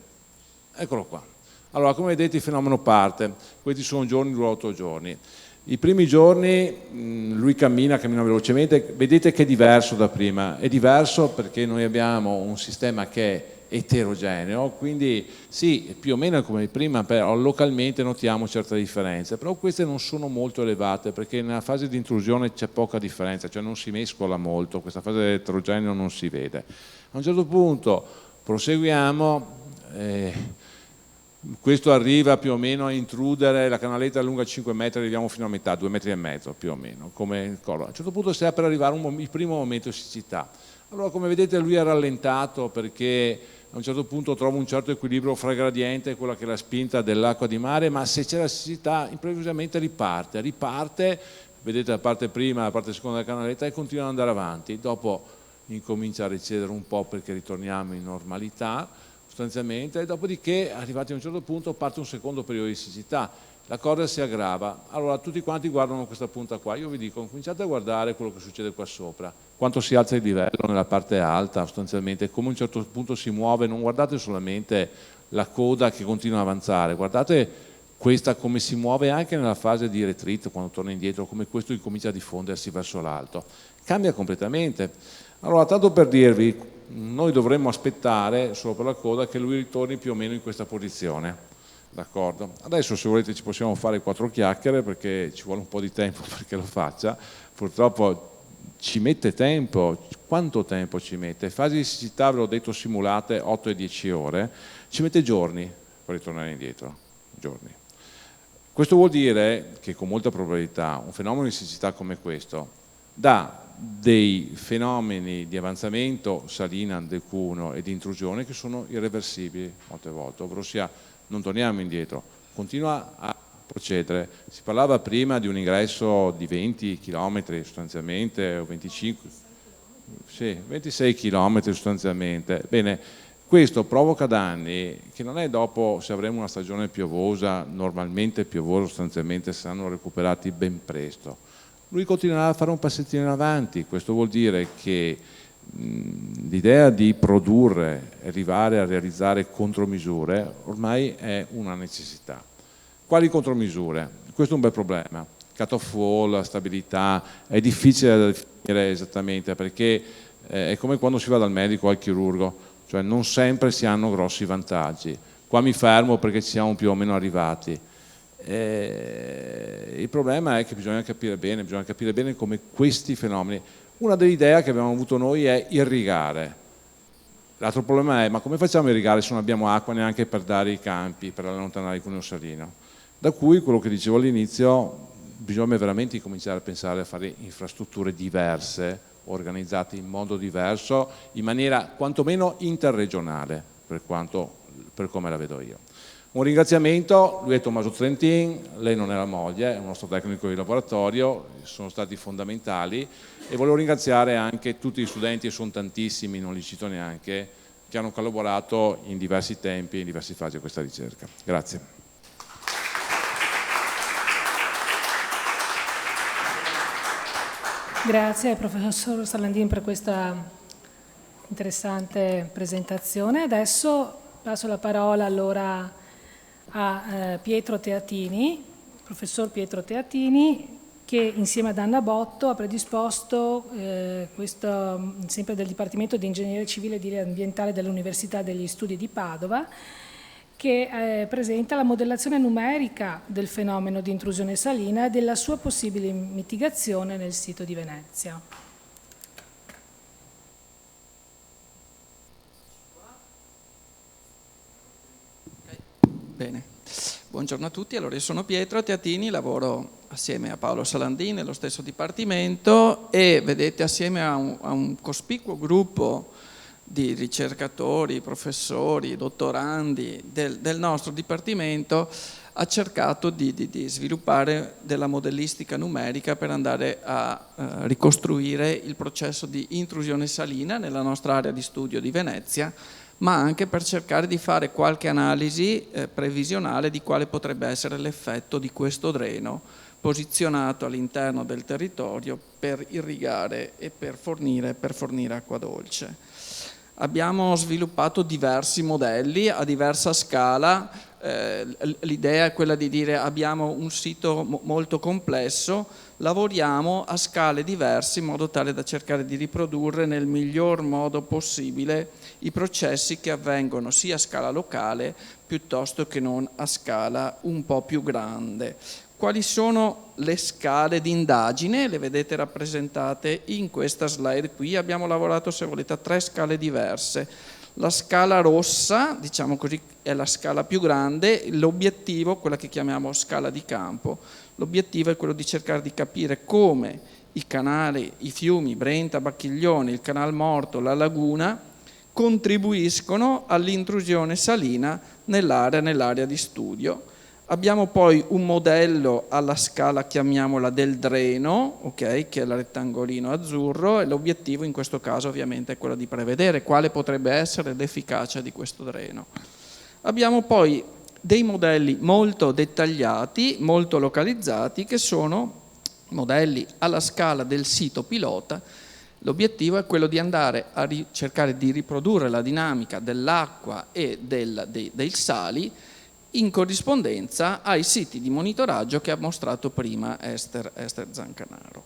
[SPEAKER 12] Eccolo qua. Allora, come vedete il fenomeno parte, questi sono giorni, dura 8 giorni. I primi giorni lui cammina velocemente, vedete che è diverso da prima, è diverso perché noi abbiamo un sistema che è eterogeneo, quindi sì, più o meno come prima, però localmente notiamo certe differenze, però queste non sono molto elevate perché nella fase di intrusione c'è poca differenza, cioè non si mescola molto, questa fase eterogeneo non si vede. A un certo punto proseguiamo, questo arriva più o meno a intrudere, la canaletta è lunga 5 metri, arriviamo fino a metà, 2,5 metri più o meno, come collo. A un certo punto sta per arrivare il primo momento di siccità. Allora come vedete lui è rallentato perché a un certo punto trova un certo equilibrio fra gradiente e quella che è la spinta dell'acqua di mare, ma se c'è la siccità improvvisamente riparte, vedete la parte prima e la parte seconda della canaletta e continua ad andare avanti, dopo incomincia a recedere un po' perché ritorniamo in normalità sostanzialmente, e dopodiché arrivati a un certo punto parte un secondo periodo di siccità, la corda si aggrava, allora tutti quanti guardano questa punta qua, io vi dico cominciate a guardare quello che succede qua sopra, quanto si alza il livello nella parte alta sostanzialmente, come a un certo punto si muove, non guardate solamente la coda che continua ad avanzare, guardate questa come si muove anche nella fase di retreat, quando torna indietro, come questo incomincia a diffondersi verso l'alto, cambia completamente. Allora tanto per dirvi, noi dovremmo aspettare solo per la coda che lui ritorni più o meno in questa posizione, d'accordo? Adesso se volete ci possiamo fare 4 chiacchiere perché ci vuole un po' di tempo perché lo faccia, purtroppo ci mette tempo, quanto tempo ci mette? Fasi di siccità, ve l'ho detto, simulate 8 e 10 ore, ci mette giorni per ritornare indietro, giorni. Questo vuol dire che con molta probabilità un fenomeno di siccità come questo dà dei fenomeni di avanzamento salina, decuno e di intrusione che sono irreversibili molte volte, ovvero sia non torniamo indietro, continua a procedere. Si parlava prima di un ingresso di 20 km sostanzialmente, o 25, sì, 26 km sostanzialmente. Bene, questo provoca danni che non è dopo, se avremo una stagione piovosa, normalmente piovosa sostanzialmente saranno recuperati ben presto. Lui continuerà a fare un passettino in avanti, questo vuol dire che l'idea di produrre e arrivare a realizzare contromisure ormai è una necessità. Quali contromisure? Questo è un bel problema. Cut-off wall, stabilità, è difficile da definire esattamente perché è come quando si va dal medico o al chirurgo, cioè non sempre si hanno grossi vantaggi. Qua mi fermo perché ci siamo più o meno arrivati. Il problema è che bisogna capire bene come questi fenomeni. Una delle idee che abbiamo avuto noi è irrigare. L'altro problema è ma come facciamo a irrigare se non abbiamo acqua neanche per dare i campi, per allontanare il cuneo salino? Da cui quello che dicevo all'inizio, bisogna veramente cominciare a pensare a fare infrastrutture diverse, organizzate in modo diverso, in maniera quantomeno interregionale, per come la vedo io. Un ringraziamento, lui è Tommaso Trentin, lei non è la moglie, è un nostro tecnico di laboratorio, sono stati fondamentali e volevo ringraziare anche tutti gli studenti, e sono tantissimi, non li cito neanche, che hanno collaborato in diversi tempi e in diverse fasi a questa ricerca. Grazie.
[SPEAKER 1] Grazie al professor Salandin per questa interessante presentazione. Adesso passo la parola allora a Pietro Teatini, professor Pietro Teatini, che insieme ad Anna Botto ha predisposto questo, sempre del Dipartimento di Ingegneria Civile e Ambientale dell'Università degli Studi di Padova, che presenta la modellazione numerica del fenomeno di intrusione salina e della sua possibile mitigazione nel sito di Venezia.
[SPEAKER 13] Bene, buongiorno a tutti. Allora, io sono Pietro Teatini, lavoro assieme a Paolo Salandin nello stesso dipartimento e vedete assieme a un cospicuo gruppo di ricercatori, professori, dottorandi del nostro dipartimento ha cercato di sviluppare della modellistica numerica per andare a ricostruire il processo di intrusione salina nella nostra area di studio di Venezia, ma anche per cercare di fare qualche analisi previsionale di quale potrebbe essere l'effetto di questo dreno posizionato all'interno del territorio per irrigare e per fornire acqua dolce. Abbiamo sviluppato diversi modelli a diversa scala. L'idea è quella di dire abbiamo un sito molto complesso, lavoriamo a scale diverse in modo tale da cercare di riprodurre nel miglior modo possibile i processi che avvengono sia a scala locale piuttosto che non a scala un po' più grande. Quali sono le scale di indagine? Le vedete rappresentate in questa slide qui. Abbiamo lavorato, se volete, a 3 scale diverse. La scala rossa, diciamo così, è la scala più grande, l'obiettivo, quella che chiamiamo scala di campo, l'obiettivo è quello di cercare di capire come i canali, i fiumi, Brenta, Bacchiglione, il Canal Morto, la laguna, contribuiscono all'intrusione salina nell'area di studio. Abbiamo poi un modello alla scala, chiamiamola, del dreno, okay, che è il rettangolino azzurro, e l'obiettivo in questo caso ovviamente è quello di prevedere quale potrebbe essere l'efficacia di questo dreno. Abbiamo poi dei modelli molto dettagliati, molto localizzati, che sono modelli alla scala del sito pilota. L'obiettivo è quello di andare a cercare di riprodurre la dinamica dell'acqua e dei sali in corrispondenza ai siti di monitoraggio che ha mostrato prima Esther Zancanaro.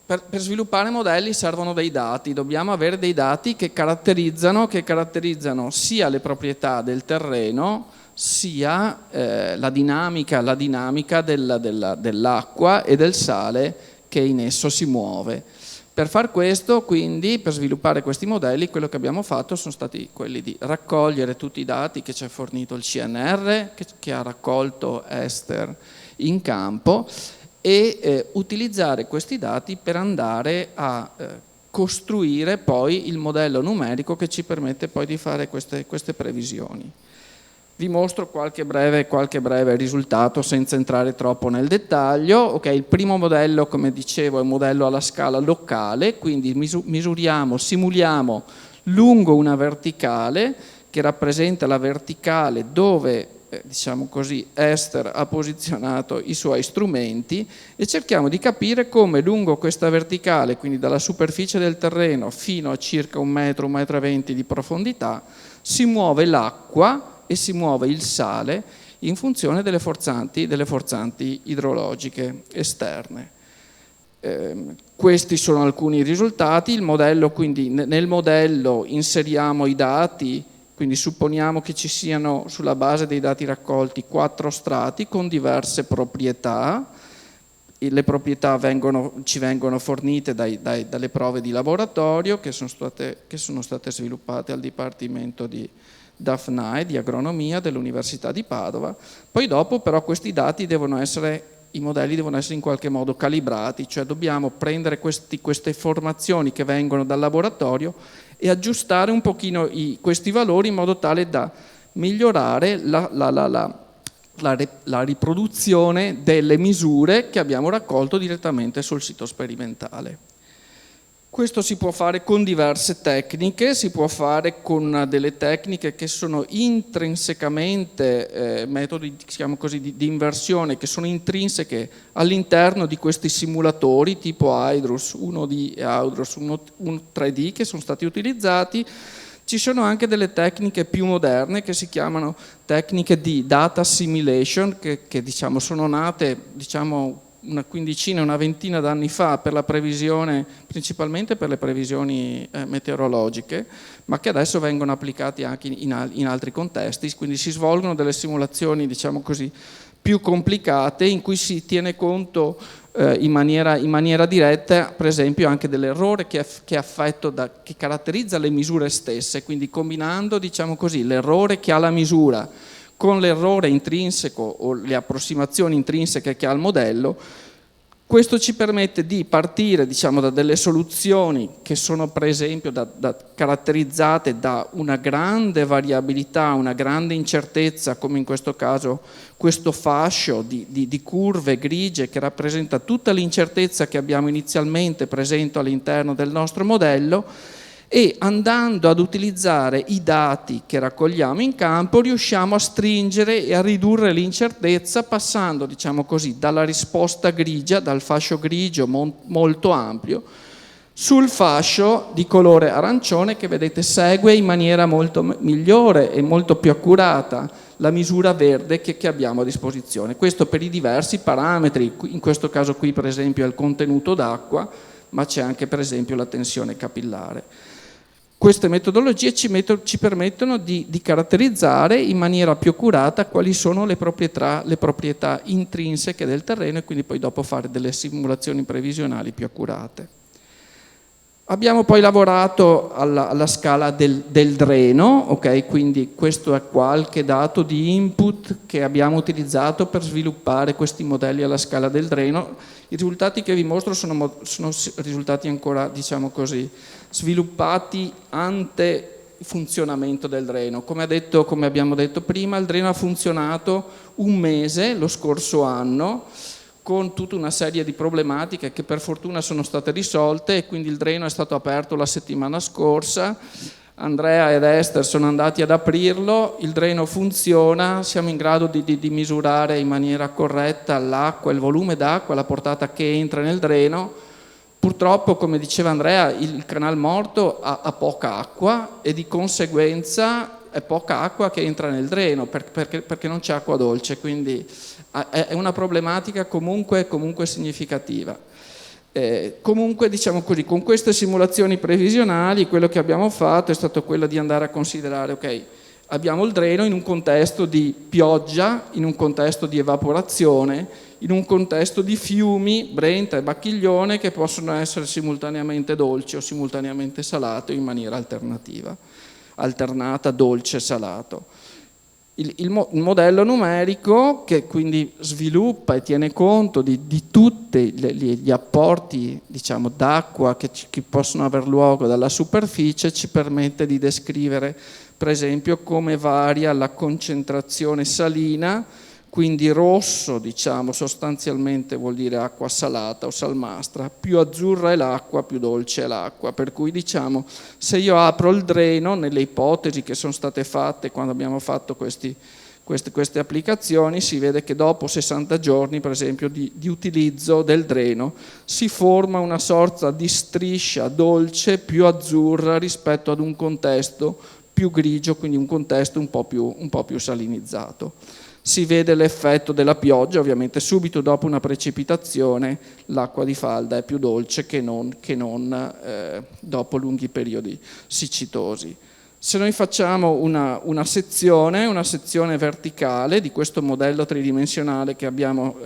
[SPEAKER 13] Per sviluppare modelli servono dei dati, dobbiamo avere dei dati che caratterizzano sia le proprietà del terreno, sia la dinamica dell'acqua e del sale che in esso si muove. Per far questo, quindi, per sviluppare questi modelli, quello che abbiamo fatto sono stati quelli di raccogliere tutti i dati che ci ha fornito il CNR, che ha raccolto Esther in campo, e utilizzare questi dati per andare a costruire poi il modello numerico che ci permette poi di fare queste previsioni. Vi mostro qualche breve risultato senza entrare troppo nel dettaglio. Okay, il primo modello, come dicevo, è un modello alla scala locale, quindi simuliamo lungo una verticale che rappresenta la verticale dove, diciamo così, Esther ha posizionato i suoi strumenti, e cerchiamo di capire come lungo questa verticale, quindi dalla superficie del terreno fino a circa 1 metro, 1,20 metri di profondità, si muove l'acqua e si muove il sale in funzione delle forzanti idrologiche esterne. Questi sono alcuni risultati. Il modello, quindi, nel modello inseriamo i dati, quindi supponiamo che ci siano, sulla base dei dati raccolti, 4 strati con diverse proprietà. Le proprietà ci vengono fornite dalle prove di laboratorio che sono state sviluppate al Dipartimento di DAFNAE, di agronomia dell'Università di Padova. Poi dopo però questi dati i modelli devono essere in qualche modo calibrati, cioè dobbiamo prendere queste informazioni che vengono dal laboratorio e aggiustare un pochino questi valori in modo tale da migliorare la riproduzione delle misure che abbiamo raccolto direttamente sul sito sperimentale. Questo si può fare con diverse tecniche, si può fare con delle tecniche che sono intrinsecamente metodi, diciamo così, di inversione, che sono intrinseche all'interno di questi simulatori tipo Hydrus 1D e Hydrus 3D che sono stati utilizzati. Ci sono anche delle tecniche più moderne che si chiamano tecniche di data assimilation che diciamo, sono nate una quindicina, una ventina d'anni fa per la previsione, principalmente per le previsioni meteorologiche, ma che adesso vengono applicati anche in altri contesti, quindi si svolgono delle simulazioni, diciamo così, più complicate in cui si tiene conto in maniera diretta, per esempio, anche dell'errore che caratterizza le misure stesse, quindi combinando, diciamo così, l'errore che ha la misura con l'errore intrinseco o le approssimazioni intrinseche che ha il modello, Questo ci permette di partire, diciamo, da delle soluzioni che sono per esempio caratterizzate da una grande variabilità, una grande incertezza, come in questo caso questo fascio di curve grigie che rappresenta tutta l'incertezza che abbiamo inizialmente presente all'interno del nostro modello, e andando ad utilizzare i dati che raccogliamo in campo riusciamo a stringere e a ridurre l'incertezza passando, diciamo così, dalla risposta grigia, dal fascio grigio molto ampio, sul fascio di colore arancione che vedete segue in maniera molto migliore e molto più accurata la misura verde che abbiamo a disposizione. Questo per i diversi parametri, in questo caso qui per esempio è il contenuto d'acqua, ma c'è anche per esempio la tensione capillare. Queste metodologie ci permettono di caratterizzare in maniera più accurata quali sono le proprietà intrinseche del terreno e quindi poi dopo fare delle simulazioni previsionali più accurate. Abbiamo poi lavorato alla scala del dreno, okay? Quindi questo è qualche dato di input che abbiamo utilizzato per sviluppare questi modelli alla scala del dreno. I risultati che vi mostro sono risultati ancora, diciamo così, sviluppati ante funzionamento del dreno. Come abbiamo detto prima, il dreno ha funzionato un mese lo scorso anno, con tutta una serie di problematiche che per fortuna sono state risolte, e quindi il dreno è stato aperto la settimana scorsa. Andrea ed Esther sono andati ad aprirlo, il dreno funziona, siamo in grado di misurare in maniera corretta l'acqua, il volume d'acqua, la portata che entra nel dreno. Purtroppo, come diceva Andrea, il canal morto ha poca acqua e di conseguenza è poca acqua che entra nel dreno perché non c'è acqua dolce, quindi è una problematica comunque significativa. Comunque, diciamo così, con queste simulazioni previsionali quello che abbiamo fatto è stato quello di andare a considerare, ok, abbiamo il dreno in un contesto di pioggia, in un contesto di evaporazione, in un contesto di fiumi, Brenta e Bacchiglione, che possono essere simultaneamente dolci o simultaneamente salato in maniera alternata, dolce-salato. Il modello numerico, che quindi sviluppa e tiene conto di tutti gli apporti, diciamo, d'acqua che possono aver luogo dalla superficie, ci permette di descrivere per esempio come varia la concentrazione salina. Quindi rosso, diciamo, sostanzialmente vuol dire acqua salata o salmastra, più azzurra è l'acqua, più dolce è l'acqua. Per cui, diciamo, se io apro il dreno, nelle ipotesi che sono state fatte quando abbiamo fatto queste applicazioni, si vede che dopo 60 giorni, per esempio, di utilizzo del dreno, si forma una sorta di striscia dolce più azzurra rispetto ad un contesto più grigio, quindi un contesto un po' più salinizzato. Si vede l'effetto della pioggia, ovviamente subito dopo una precipitazione l'acqua di falda è più dolce che non dopo lunghi periodi siccitosi. Se noi facciamo una sezione verticale di questo modello tridimensionale che abbiamo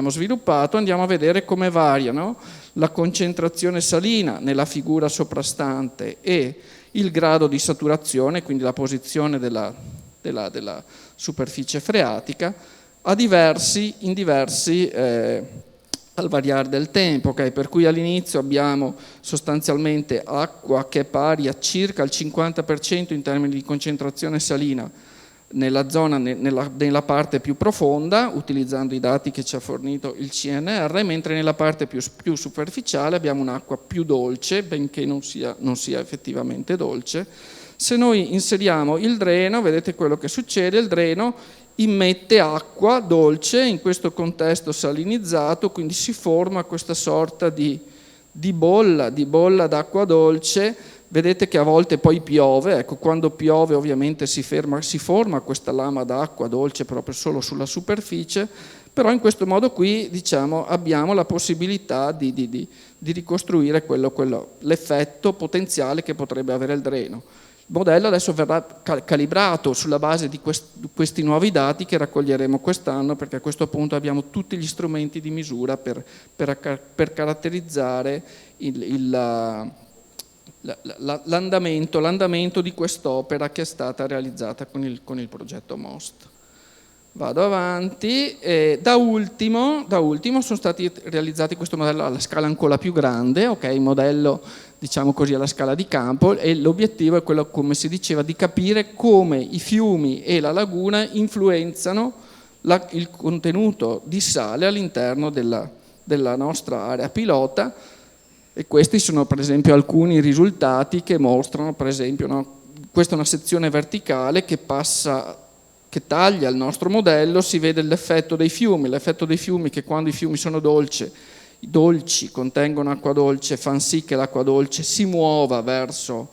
[SPEAKER 13] sviluppato, andiamo a vedere come variano la concentrazione salina nella figura soprastante e il grado di saturazione, quindi la posizione della superficie freatica, al variare del tempo, okay? Per cui all'inizio abbiamo sostanzialmente acqua che è pari a circa il 50% in termini di concentrazione salina nella zona, nella parte più profonda, utilizzando i dati che ci ha fornito il CNR, mentre nella parte più superficiale abbiamo un'acqua più dolce, benché non sia effettivamente dolce. Se noi inseriamo il dreno, vedete quello che succede, il dreno immette acqua dolce in questo contesto salinizzato, quindi si forma questa sorta di bolla d'acqua dolce. Vedete che a volte poi piove, ecco, quando piove ovviamente si forma questa lama d'acqua dolce proprio solo sulla superficie, però in questo modo qui, diciamo, abbiamo la possibilità di ricostruire l'effetto potenziale che potrebbe avere il dreno. Il modello adesso verrà calibrato sulla base di questi nuovi dati che raccoglieremo quest'anno, perché a questo punto abbiamo tutti gli strumenti di misura per caratterizzare l'andamento di quest'opera che è stata realizzata con il progetto MOST. Vado avanti. Da ultimo sono stati realizzati questo modello alla scala ancora più grande, okay? Il modello, diciamo così, alla scala di campo, e l'obiettivo è quello, come si diceva, di capire come i fiumi e la laguna influenzano il contenuto di sale all'interno della nostra area pilota, e questi sono per esempio alcuni risultati che mostrano, per esempio, questa è una sezione verticale che taglia il nostro modello, si vede l'effetto dei fiumi che quando i fiumi sono dolci, contengono acqua dolce, fanno sì che l'acqua dolce si muova verso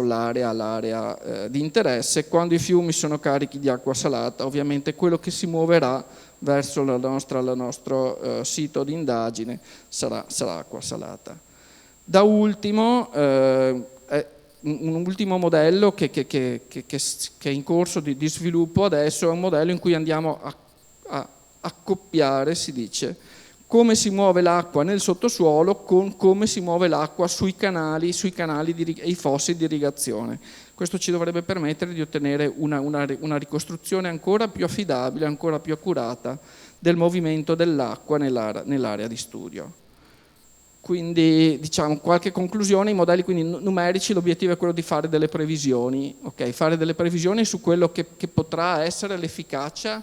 [SPEAKER 13] l'area di interesse. Quando i fiumi sono carichi di acqua salata, ovviamente quello che si muoverà verso il nostro sito di indagine sarà acqua salata. Da ultimo, un ultimo modello che è in corso di sviluppo adesso è un modello in cui andiamo a accoppiare, si dice, come si muove l'acqua nel sottosuolo con come si muove l'acqua sui canali e i fossi di irrigazione. Questo ci dovrebbe permettere di ottenere una ricostruzione ancora più affidabile, ancora più accurata del movimento dell'acqua nell'area di studio. Quindi, diciamo, qualche conclusione: i modelli quindi numerici, l'obiettivo è quello di fare delle previsioni, okay? Fare delle previsioni su quello che potrà essere l'efficacia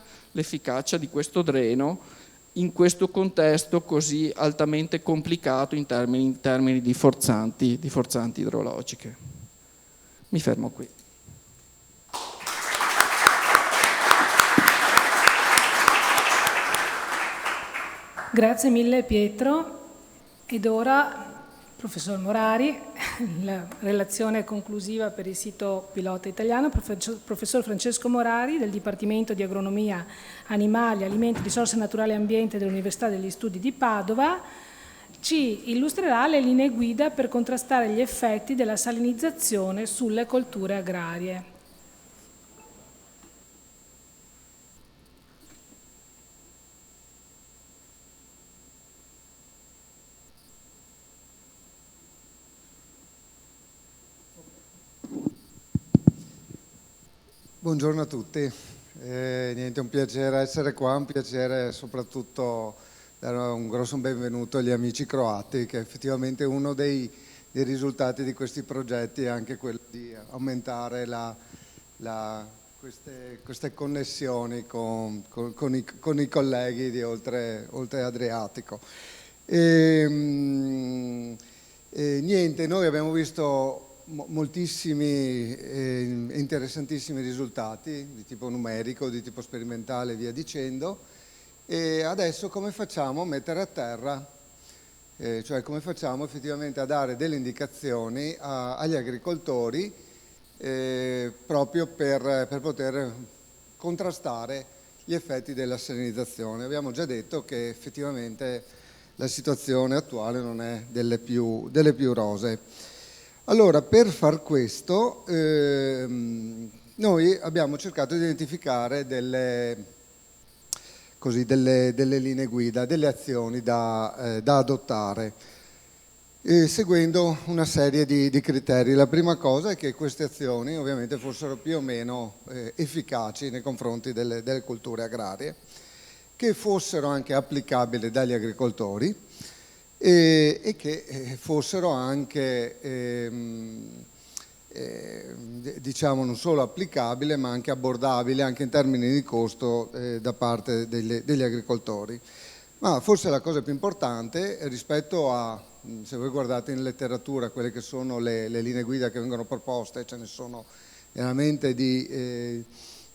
[SPEAKER 13] di questo dreno in questo contesto così altamente complicato in termini di forzanti idrologiche. Mi fermo qui.
[SPEAKER 1] Grazie mille Pietro. Ed ora, professor Morari, la relazione conclusiva per il sito pilota italiano. Professor Francesco Morari del Dipartimento di Agronomia Animali, Alimenti, Risorse Naturali e Ambiente dell'Università degli Studi di Padova ci illustrerà le linee guida per contrastare gli effetti della salinizzazione sulle colture agrarie.
[SPEAKER 14] Buongiorno a tutti, niente, un piacere essere qua, un piacere soprattutto dare un grosso benvenuto agli amici croati, che effettivamente uno dei risultati di questi progetti è anche quello di aumentare queste connessioni con i colleghi di oltre Adriatico. Niente, noi abbiamo visto moltissimi e interessantissimi risultati di tipo numerico, di tipo sperimentale e via dicendo, e adesso come facciamo a mettere a terra, cioè come facciamo effettivamente a dare delle indicazioni agli agricoltori proprio per poter contrastare gli effetti della salinizzazione. Abbiamo già detto che effettivamente la situazione attuale non è delle più rosee. Allora, per far questo, noi abbiamo cercato di identificare delle linee guida, delle azioni da adottare, seguendo una serie di criteri. La prima cosa è che queste azioni ovviamente fossero più o meno efficaci nei confronti delle culture agrarie, che fossero anche applicabili dagli agricoltori, e che fossero anche diciamo non solo applicabili ma anche abbordabili anche in termini di costo da parte degli agricoltori. Ma forse la cosa più importante rispetto a, se voi guardate in letteratura quelle che sono le linee guida che vengono proposte, ce ne sono veramente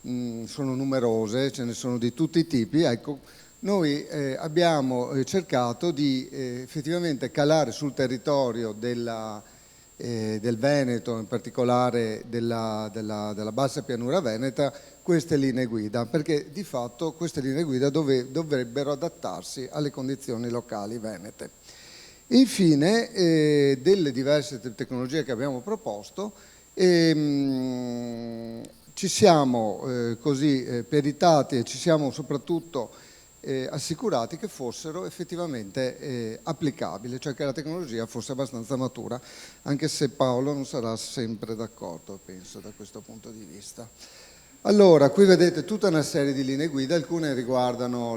[SPEAKER 14] sono numerose, ce ne sono di tutti i tipi, ecco. Noi abbiamo cercato di effettivamente calare sul territorio del Veneto, in particolare della bassa pianura veneta, queste linee guida, perché di fatto queste linee guida dovrebbero adattarsi alle condizioni locali venete. Infine, delle diverse tecnologie che abbiamo proposto, ci siamo così peritati e ci siamo soprattutto assicurati che fossero effettivamente applicabili, cioè che la tecnologia fosse abbastanza matura, anche se Paolo non sarà sempre d'accordo, penso, da questo punto di vista. Allora, qui vedete tutta una serie di linee guida, alcune riguardano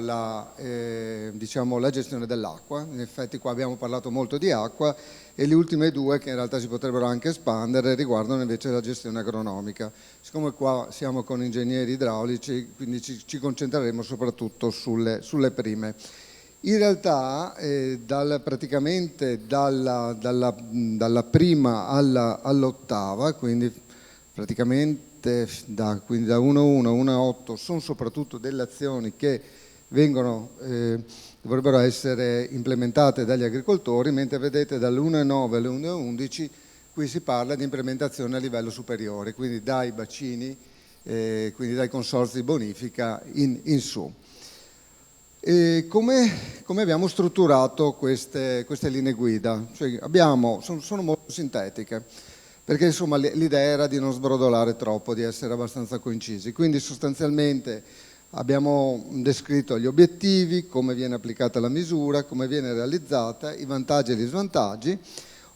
[SPEAKER 14] diciamo, la gestione dell'acqua. In effetti qua abbiamo parlato molto di acqua, e le ultime due, che in realtà si potrebbero anche espandere, riguardano invece la gestione agronomica. Siccome qua siamo con ingegneri idraulici, quindi ci concentreremo soprattutto sulle prime. In realtà praticamente dalla prima all'ottava, quindi praticamente quindi da 1.1 a 1.8 sono soprattutto delle azioni che dovrebbero essere implementate dagli agricoltori, mentre vedete dall'1.9 all'1.11 qui si parla di implementazione a livello superiore, quindi dai bacini, quindi dai consorzi di bonifica in su. E come abbiamo strutturato queste linee guida? Cioè sono molto sintetiche, perché insomma l'idea era di non sbrodolare troppo, di essere abbastanza concisi. Quindi sostanzialmente abbiamo descritto gli obiettivi, come viene applicata la misura, come viene realizzata, i vantaggi e gli svantaggi.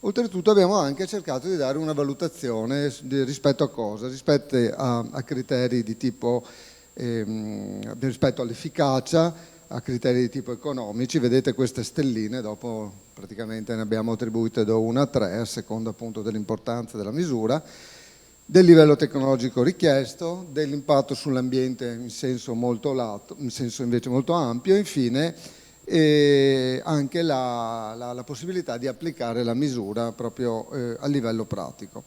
[SPEAKER 14] Oltretutto abbiamo anche cercato di dare una valutazione rispetto a cosa? Rispetto a criteri di tipo, rispetto all'efficacia, a criteri di tipo economici. Vedete queste stelline, dopo praticamente ne abbiamo attribuite da 1 a 3, a seconda appunto dell'importanza della misura, del livello tecnologico richiesto, dell'impatto sull'ambiente in senso molto lato, in senso invece molto ampio, e infine anche la possibilità di applicare la misura proprio a livello pratico.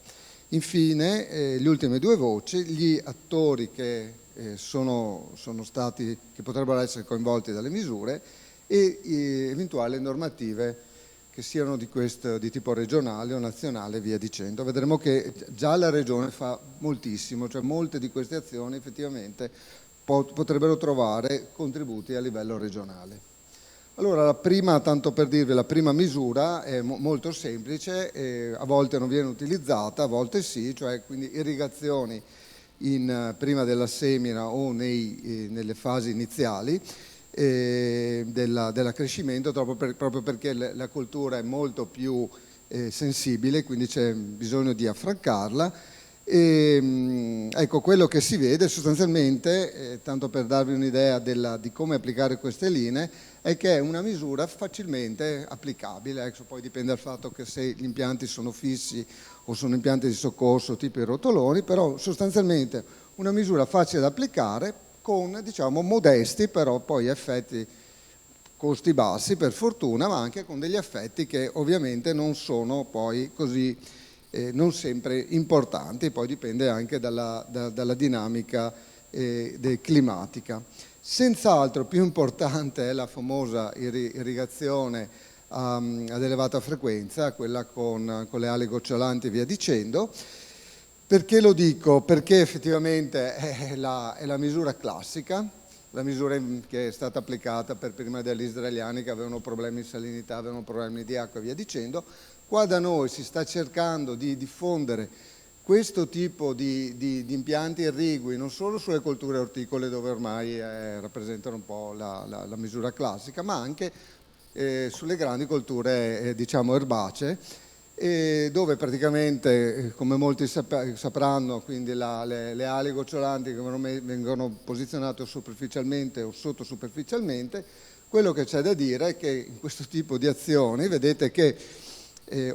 [SPEAKER 14] Infine, le ultime due voci, gli attori che che potrebbero essere coinvolti dalle misure, e eventuali normative che siano di tipo regionale o nazionale, via dicendo. Vedremo che già la regione fa moltissimo, cioè molte di queste azioni effettivamente potrebbero trovare contributi a livello regionale. Allora, la prima, tanto per dirvi, la prima misura è molto semplice, a volte non viene utilizzata, a volte sì, cioè quindi irrigazioni prima della semina o nelle fasi iniziali dell'accrescimento, proprio perché la coltura è molto più sensibile, quindi c'è bisogno di affrancarla. Ecco, quello che si vede sostanzialmente, tanto per darvi un'idea di come applicare queste linee, è che è una misura facilmente applicabile. Ecco, poi dipende dal fatto che se gli impianti sono fissi o sono impianti di soccorso tipo i rotoloni, però sostanzialmente una misura facile da applicare con, diciamo, modesti però poi effetti, costi bassi per fortuna, ma anche con degli effetti che ovviamente non sono poi così non sempre importanti, poi dipende anche dalla dinamica climatica. Senz'altro più importante è la famosa irrigazione ad elevata frequenza, quella con le ali gocciolanti e via dicendo. Perché lo dico? Perché effettivamente è la misura classica, la misura che è stata applicata per prima dagli israeliani che avevano problemi di salinità, avevano problemi di acqua e via dicendo. Qua da noi si sta cercando di diffondere questo tipo di impianti irrigui non solo sulle colture orticole, dove ormai rappresentano un po' la misura classica, ma anche sulle grandi colture diciamo erbacee, dove praticamente, come molti sapranno, quindi le ali gocciolanti che vengono posizionate superficialmente o sottosuperficialmente. Quello che c'è da dire è che in questo tipo di azioni vedete che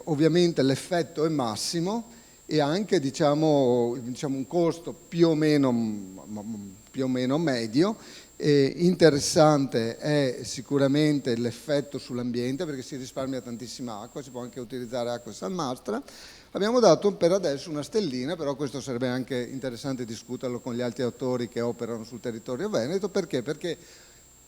[SPEAKER 14] ovviamente l'effetto è massimo, e anche diciamo un costo più o meno medio. Interessante è sicuramente l'effetto sull'ambiente, perché si risparmia tantissima acqua, si può anche utilizzare acqua salmastra. Abbiamo dato per adesso una stellina, però questo sarebbe anche interessante discuterlo con gli altri autori che operano sul territorio veneto. Perché? Perché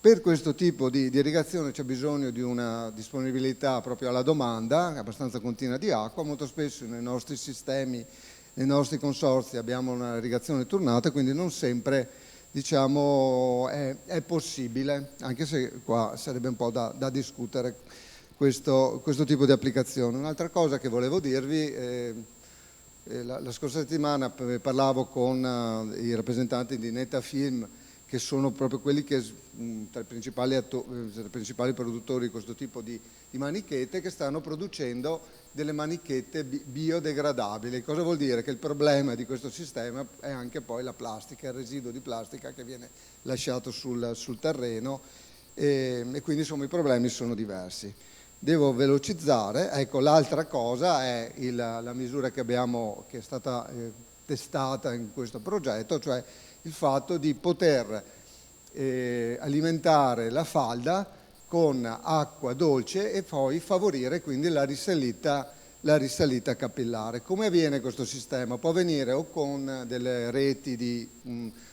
[SPEAKER 14] per questo tipo di irrigazione c'è bisogno di una disponibilità proprio alla domanda abbastanza continua di acqua. Molto spesso nei nostri sistemi, nei nostri consorzi abbiamo una irrigazione turnata, quindi non sempre diciamo è possibile, anche se qua sarebbe un po' da discutere questo tipo di applicazione. Un'altra cosa che volevo dirvi, la scorsa settimana parlavo con i rappresentanti di Netafilm, che sono proprio quelli che tra i principali produttori di questo tipo di manichette, che stanno producendo delle manichette biodegradabili. Cosa vuol dire? Che il problema di questo sistema è anche poi la plastica, il residuo di plastica che viene lasciato sul terreno, e quindi insomma i problemi sono diversi. Devo velocizzare. Ecco, l'altra cosa è la misura che è stata testata in questo progetto, cioè il fatto di poter alimentare la falda con acqua dolce e poi favorire quindi la risalita capillare. Come avviene questo sistema? Può avvenire o con delle reti di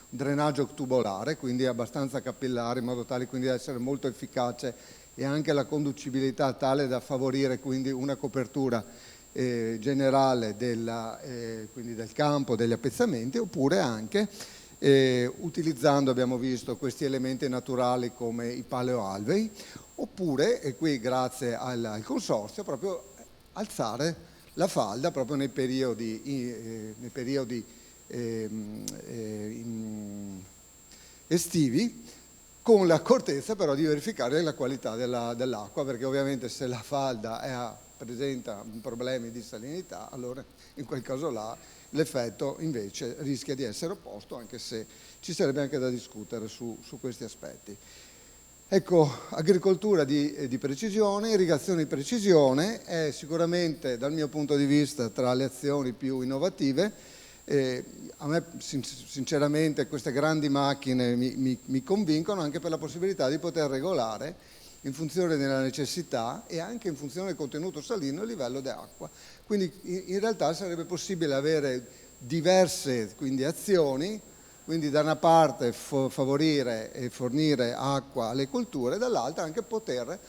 [SPEAKER 14] drenaggio tubolare, quindi abbastanza capillare, in modo tale quindi da essere molto efficace, e anche la conducibilità tale da favorire quindi una copertura generale quindi del campo, degli appezzamenti, oppure anche utilizzando, abbiamo visto, questi elementi naturali come i paleoalvei, oppure, e qui grazie al consorzio, proprio alzare la falda proprio nei periodi estivi, con l'accortezza però di verificare la qualità dell'acqua, perché ovviamente se la falda presenta problemi di salinità, allora in quel caso là l'effetto invece rischia di essere opposto, anche se ci sarebbe anche da discutere su questi aspetti. Ecco, agricoltura di precisione, irrigazione di precisione è sicuramente, dal mio punto di vista, tra le azioni più innovative. A me sinceramente queste grandi macchine mi convincono, anche per la possibilità di poter regolare in funzione della necessità e anche in funzione del contenuto salino il livello di acqua. Quindi in realtà sarebbe possibile avere diverse quindi azioni, quindi da una parte favorire e fornire acqua alle colture, dall'altra anche poter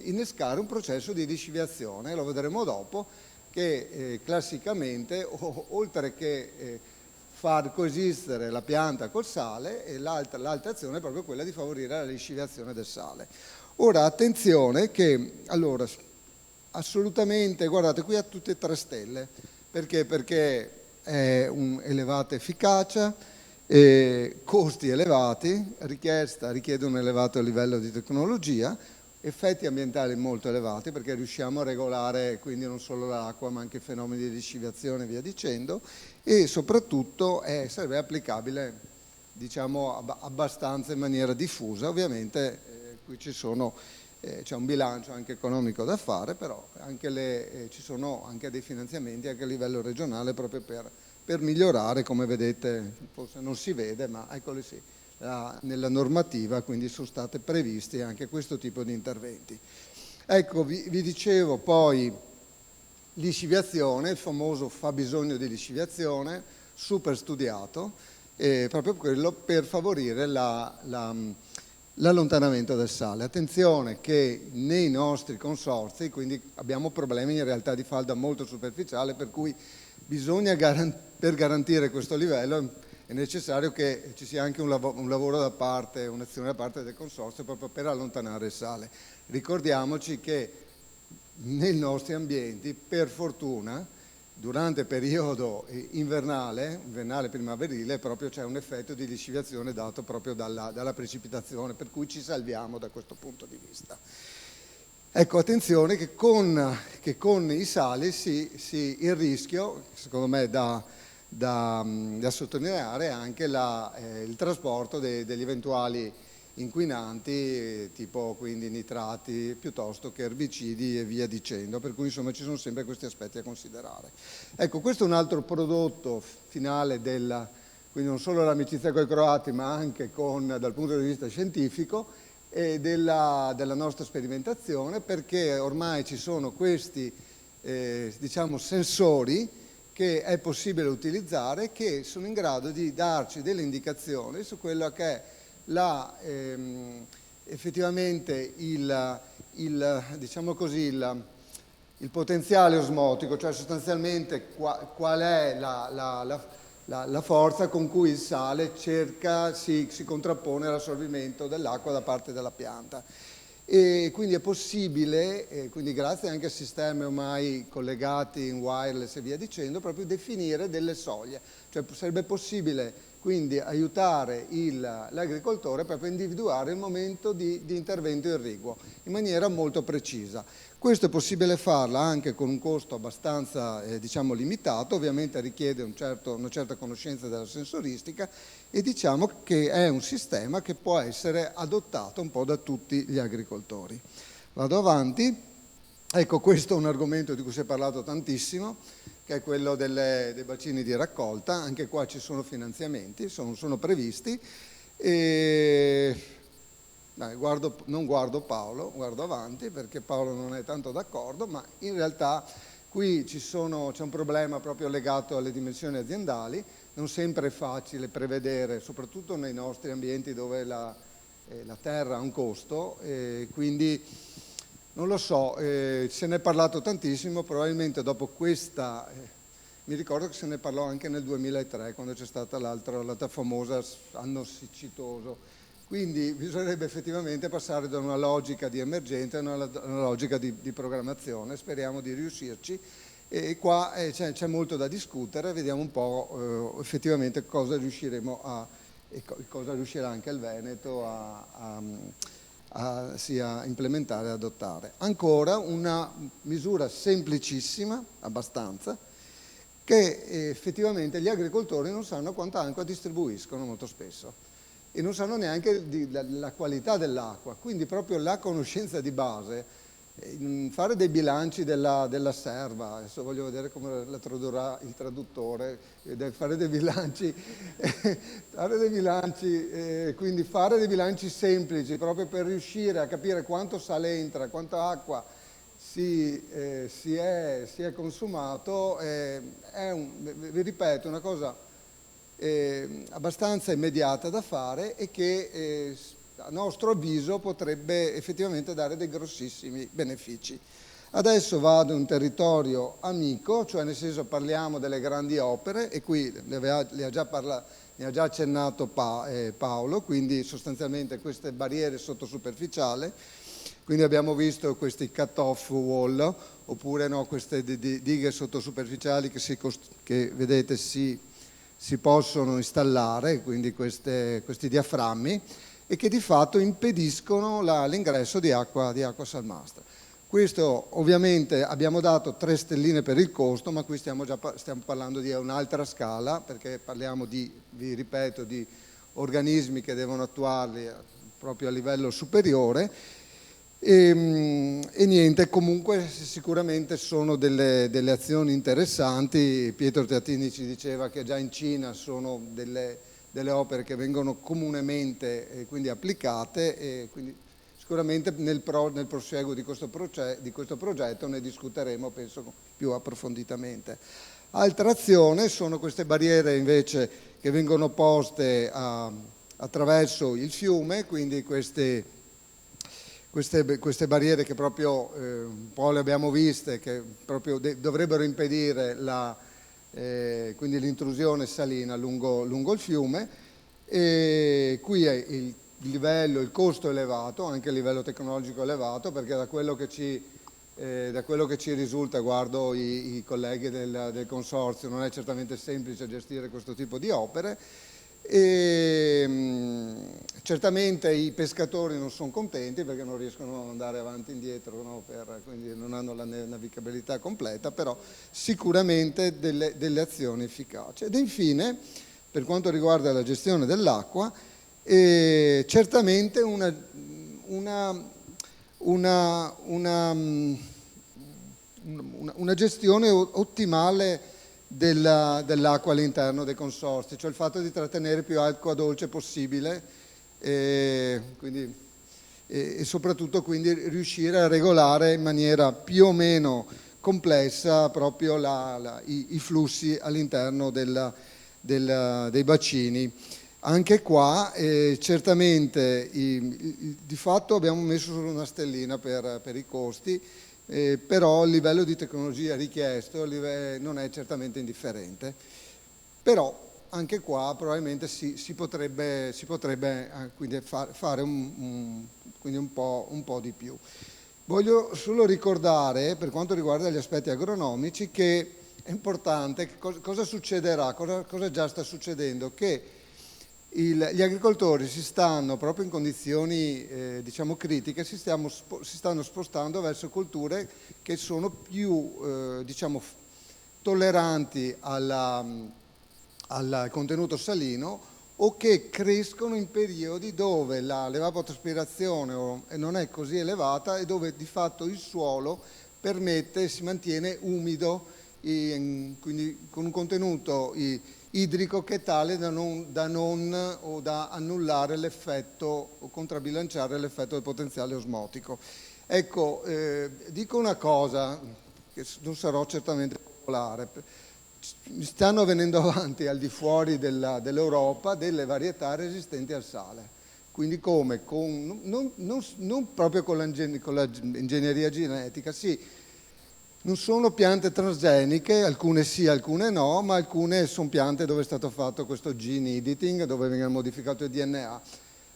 [SPEAKER 14] innescare un processo di lisciviazione, lo vedremo dopo, che classicamente, oltre che far coesistere la pianta col sale, e l'altra azione è proprio quella di favorire la lisciviazione del sale. Ora, attenzione che, allora, assolutamente, guardate, qui ha tutte e 3 stelle, perché? Perché è un'elevata efficacia, costi elevati, richiede un elevato livello di tecnologia, effetti ambientali molto elevati, perché riusciamo a regolare quindi non solo l'acqua ma anche fenomeni di lisciviazione e via dicendo, e soprattutto sarebbe applicabile, diciamo, abbastanza in maniera diffusa. Ovviamente qui c'è un bilancio anche economico da fare, però anche ci sono anche dei finanziamenti anche a livello regionale proprio per migliorare, come vedete, forse non si vede, ma eccoli sì. Nella normativa quindi sono state previsti anche questo tipo di interventi. Ecco, vi dicevo poi lisciviazione, il famoso fabbisogno di lisciviazione, super studiato, proprio quello per favorire l'allontanamento del sale. Attenzione che nei nostri consorzi, quindi abbiamo problemi in realtà di falda molto superficiale, per cui bisogna per garantire questo livello è necessario che ci sia anche un lavoro da parte, un'azione da parte del consorzio proprio per allontanare il sale. Ricordiamoci che nei nostri ambienti, per fortuna, durante il periodo invernale primaverile, proprio c'è un effetto di lisciviazione dato proprio dalla precipitazione, per cui ci salviamo da questo punto di vista. Ecco, attenzione che con i sali il rischio, secondo me, da sottolineare anche il trasporto degli eventuali inquinanti, tipo quindi nitrati piuttosto che erbicidi e via dicendo, per cui insomma ci sono sempre questi aspetti a considerare. Ecco, questo è un altro prodotto finale quindi non solo l'amicizia con i croati, ma anche dal punto di vista scientifico e della nostra sperimentazione, perché ormai ci sono questi diciamo sensori che è possibile utilizzare, che sono in grado di darci delle indicazioni su quello che è effettivamente diciamo così, il potenziale osmotico, cioè sostanzialmente qual è la forza con cui il sale si contrappone all'assorbimento dell'acqua da parte della pianta. E quindi è possibile, quindi grazie anche a sistemi ormai collegati in wireless e via dicendo, proprio definire delle soglie. Cioè sarebbe possibile quindi aiutare l'agricoltore proprio a individuare il momento di intervento irriguo in maniera molto precisa. Questo è possibile farlo anche con un costo abbastanza diciamo limitato, ovviamente richiede una certa conoscenza della sensoristica, e diciamo che è un sistema che può essere adottato un po' da tutti gli agricoltori. Vado avanti. Ecco, questo è un argomento di cui si è parlato tantissimo, che è quello dei bacini di raccolta. Anche qua ci sono finanziamenti, sono previsti. Non guardo Paolo, guardo avanti perché Paolo non è tanto d'accordo, ma in realtà qui c'è un problema proprio legato alle dimensioni aziendali. Non sempre è facile prevedere, soprattutto nei nostri ambienti dove la terra ha un costo, quindi non lo so, se ne è parlato tantissimo, probabilmente dopo questa, mi ricordo che se ne parlò anche nel 2003 quando c'è stata l'altra famosa anno siccitoso, quindi bisognerebbe effettivamente passare da una logica di emergenza a una logica di programmazione, speriamo di riuscirci. E qua c'è molto da discutere, vediamo un po' effettivamente cosa riuscirà anche il Veneto a implementare e adottare. Ancora una misura semplicissima, abbastanza, che effettivamente gli agricoltori non sanno quanta acqua distribuiscono molto spesso e non sanno neanche la qualità dell'acqua, quindi proprio la conoscenza di base. Fare dei bilanci della serva, adesso voglio vedere come la tradurrà il traduttore, fare dei bilanci quindi fare dei bilanci semplici proprio per riuscire a capire quanto sale entra, quanta acqua si è consumato, vi ripeto, una cosa abbastanza immediata da fare e che a nostro avviso potrebbe effettivamente dare dei grossissimi benefici. Adesso vado in un territorio amico, cioè nel senso parliamo delle grandi opere, e qui ne ha già accennato Paolo, quindi sostanzialmente queste barriere sottosuperficiali, quindi abbiamo visto questi cut-off wall, oppure no, queste dighe sottosuperficiali che vedete si possono installare, quindi questi diaframmi, e che di fatto impediscono l'ingresso di acqua salmastra. Questo ovviamente abbiamo dato 3 stelline per il costo, ma qui stiamo parlando di un'altra scala, perché parliamo vi ripeto, di organismi che devono attuarli proprio a livello superiore, e niente, comunque sicuramente sono delle azioni interessanti. Pietro Teatini ci diceva che già in Cina sono delle opere che vengono comunemente quindi applicate, e quindi sicuramente nel prosieguo di questo progetto ne discuteremo, penso, più approfonditamente. Altra azione sono queste barriere invece che vengono poste attraverso il fiume, quindi queste barriere che proprio un po' le abbiamo viste, che proprio dovrebbero impedire quindi l'intrusione salina lungo il fiume. E qui è il costo elevato, anche il livello tecnologico elevato, perché da quello che ci risulta, guardo i colleghi del consorzio, non è certamente semplice gestire questo tipo di opere. E certamente i pescatori non sono contenti perché non riescono ad andare avanti e indietro, no? Quindi non hanno la navigabilità completa, però sicuramente delle azioni efficaci. Ed infine, per quanto riguarda la gestione dell'acqua, certamente una gestione ottimale dell'acqua all'interno dei consorzi, cioè il fatto di trattenere più acqua dolce possibile, e soprattutto quindi riuscire a regolare in maniera più o meno complessa proprio i flussi all'interno dei bacini. Anche qua certamente di fatto abbiamo messo solo una stellina per i costi, però il livello di tecnologia richiesto non è certamente indifferente. Però anche qua probabilmente si potrebbe quindi fare quindi un po' di più. Voglio solo ricordare, per quanto riguarda gli aspetti agronomici, che è importante, cosa succederà, cosa già sta succedendo, che gli agricoltori si stanno, proprio in condizioni diciamo critiche, si stanno spostando verso colture che sono più diciamo, tolleranti al contenuto salino, o che crescono in periodi dove l'evapotranspirazione non è così elevata e dove di fatto il suolo permette, si mantiene umido, quindi con un contenuto idrico che è tale da annullare l'effetto o contrabbilanciare l'effetto del potenziale osmotico. Ecco, dico una cosa che non sarò certamente popolare. Stanno venendo avanti al di fuori dell'Europa delle varietà resistenti al sale. Quindi come? Non proprio con l'ingegneria genetica, sì, non sono piante transgeniche, alcune sì, alcune no, ma alcune sono piante dove è stato fatto questo gene editing, dove viene modificato il DNA.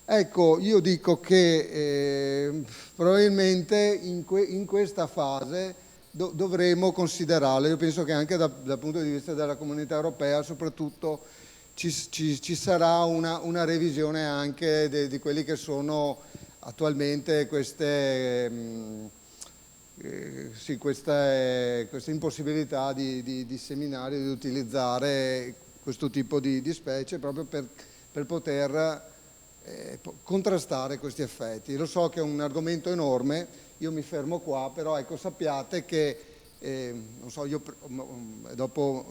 [SPEAKER 14] Ecco, io dico che probabilmente in questa fase dovremo considerarle. Io penso che anche dal punto di vista della comunità europea soprattutto ci sarà una revisione anche di quelli che sono attualmente queste impossibilità di seminare, di utilizzare questo tipo di specie proprio per poter contrastare questi effetti. Lo so che è un argomento enorme, io mi fermo qua, però ecco, sappiate che, non so, io dopo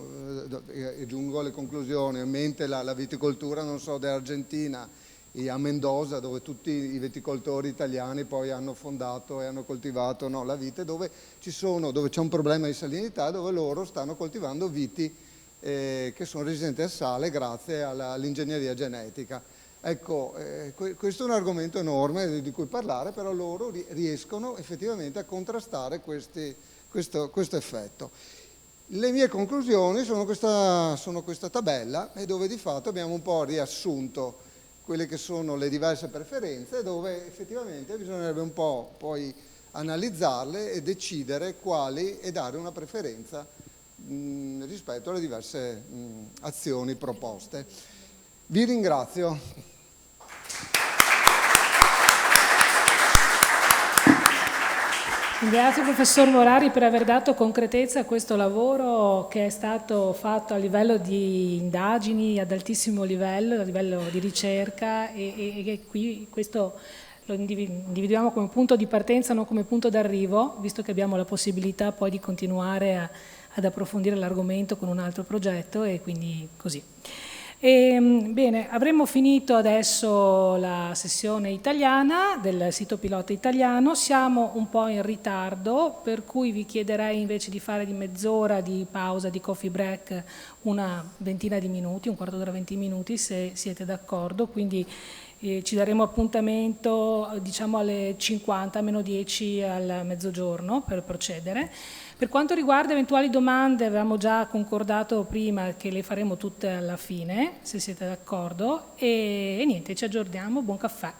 [SPEAKER 14] giungo alle conclusioni, ho in mente la viticoltura, non so, dell'Argentina, a Mendoza, dove tutti i viticoltori italiani poi hanno fondato e hanno coltivato la vite, dove c'è un problema di salinità, dove loro stanno coltivando viti che sono resistenti al sale grazie all'ingegneria genetica. Ecco, questo è un argomento enorme di cui parlare, però loro riescono effettivamente a contrastare questo effetto. Le mie conclusioni sono questa tabella, dove di fatto abbiamo un po' riassunto quelle che sono le diverse preferenze, dove effettivamente bisognerebbe un po' poi analizzarle e decidere quali e dare una preferenza rispetto alle diverse azioni proposte. Vi ringrazio.
[SPEAKER 1] Ringrazio il professor Morari per aver dato concretezza a questo lavoro che è stato fatto a livello di indagini ad altissimo livello, a livello di ricerca e qui questo lo individuiamo come punto di partenza, non come punto d'arrivo, visto che abbiamo la possibilità poi di continuare ad approfondire l'argomento con un altro progetto e quindi così. Bene, avremmo finito adesso la sessione italiana del sito pilota italiano, siamo un po' in ritardo, per cui vi chiederei invece di fare di mezz'ora di pausa, di coffee break, una ventina di minuti, un quarto d'ora, 20 minuti se siete d'accordo, quindi ci daremo appuntamento diciamo alle 50 meno 10 al mezzogiorno per procedere. Per quanto riguarda eventuali domande, avevamo già concordato prima che le faremo tutte alla fine, se siete d'accordo, e niente, ci aggiorniamo, buon caffè.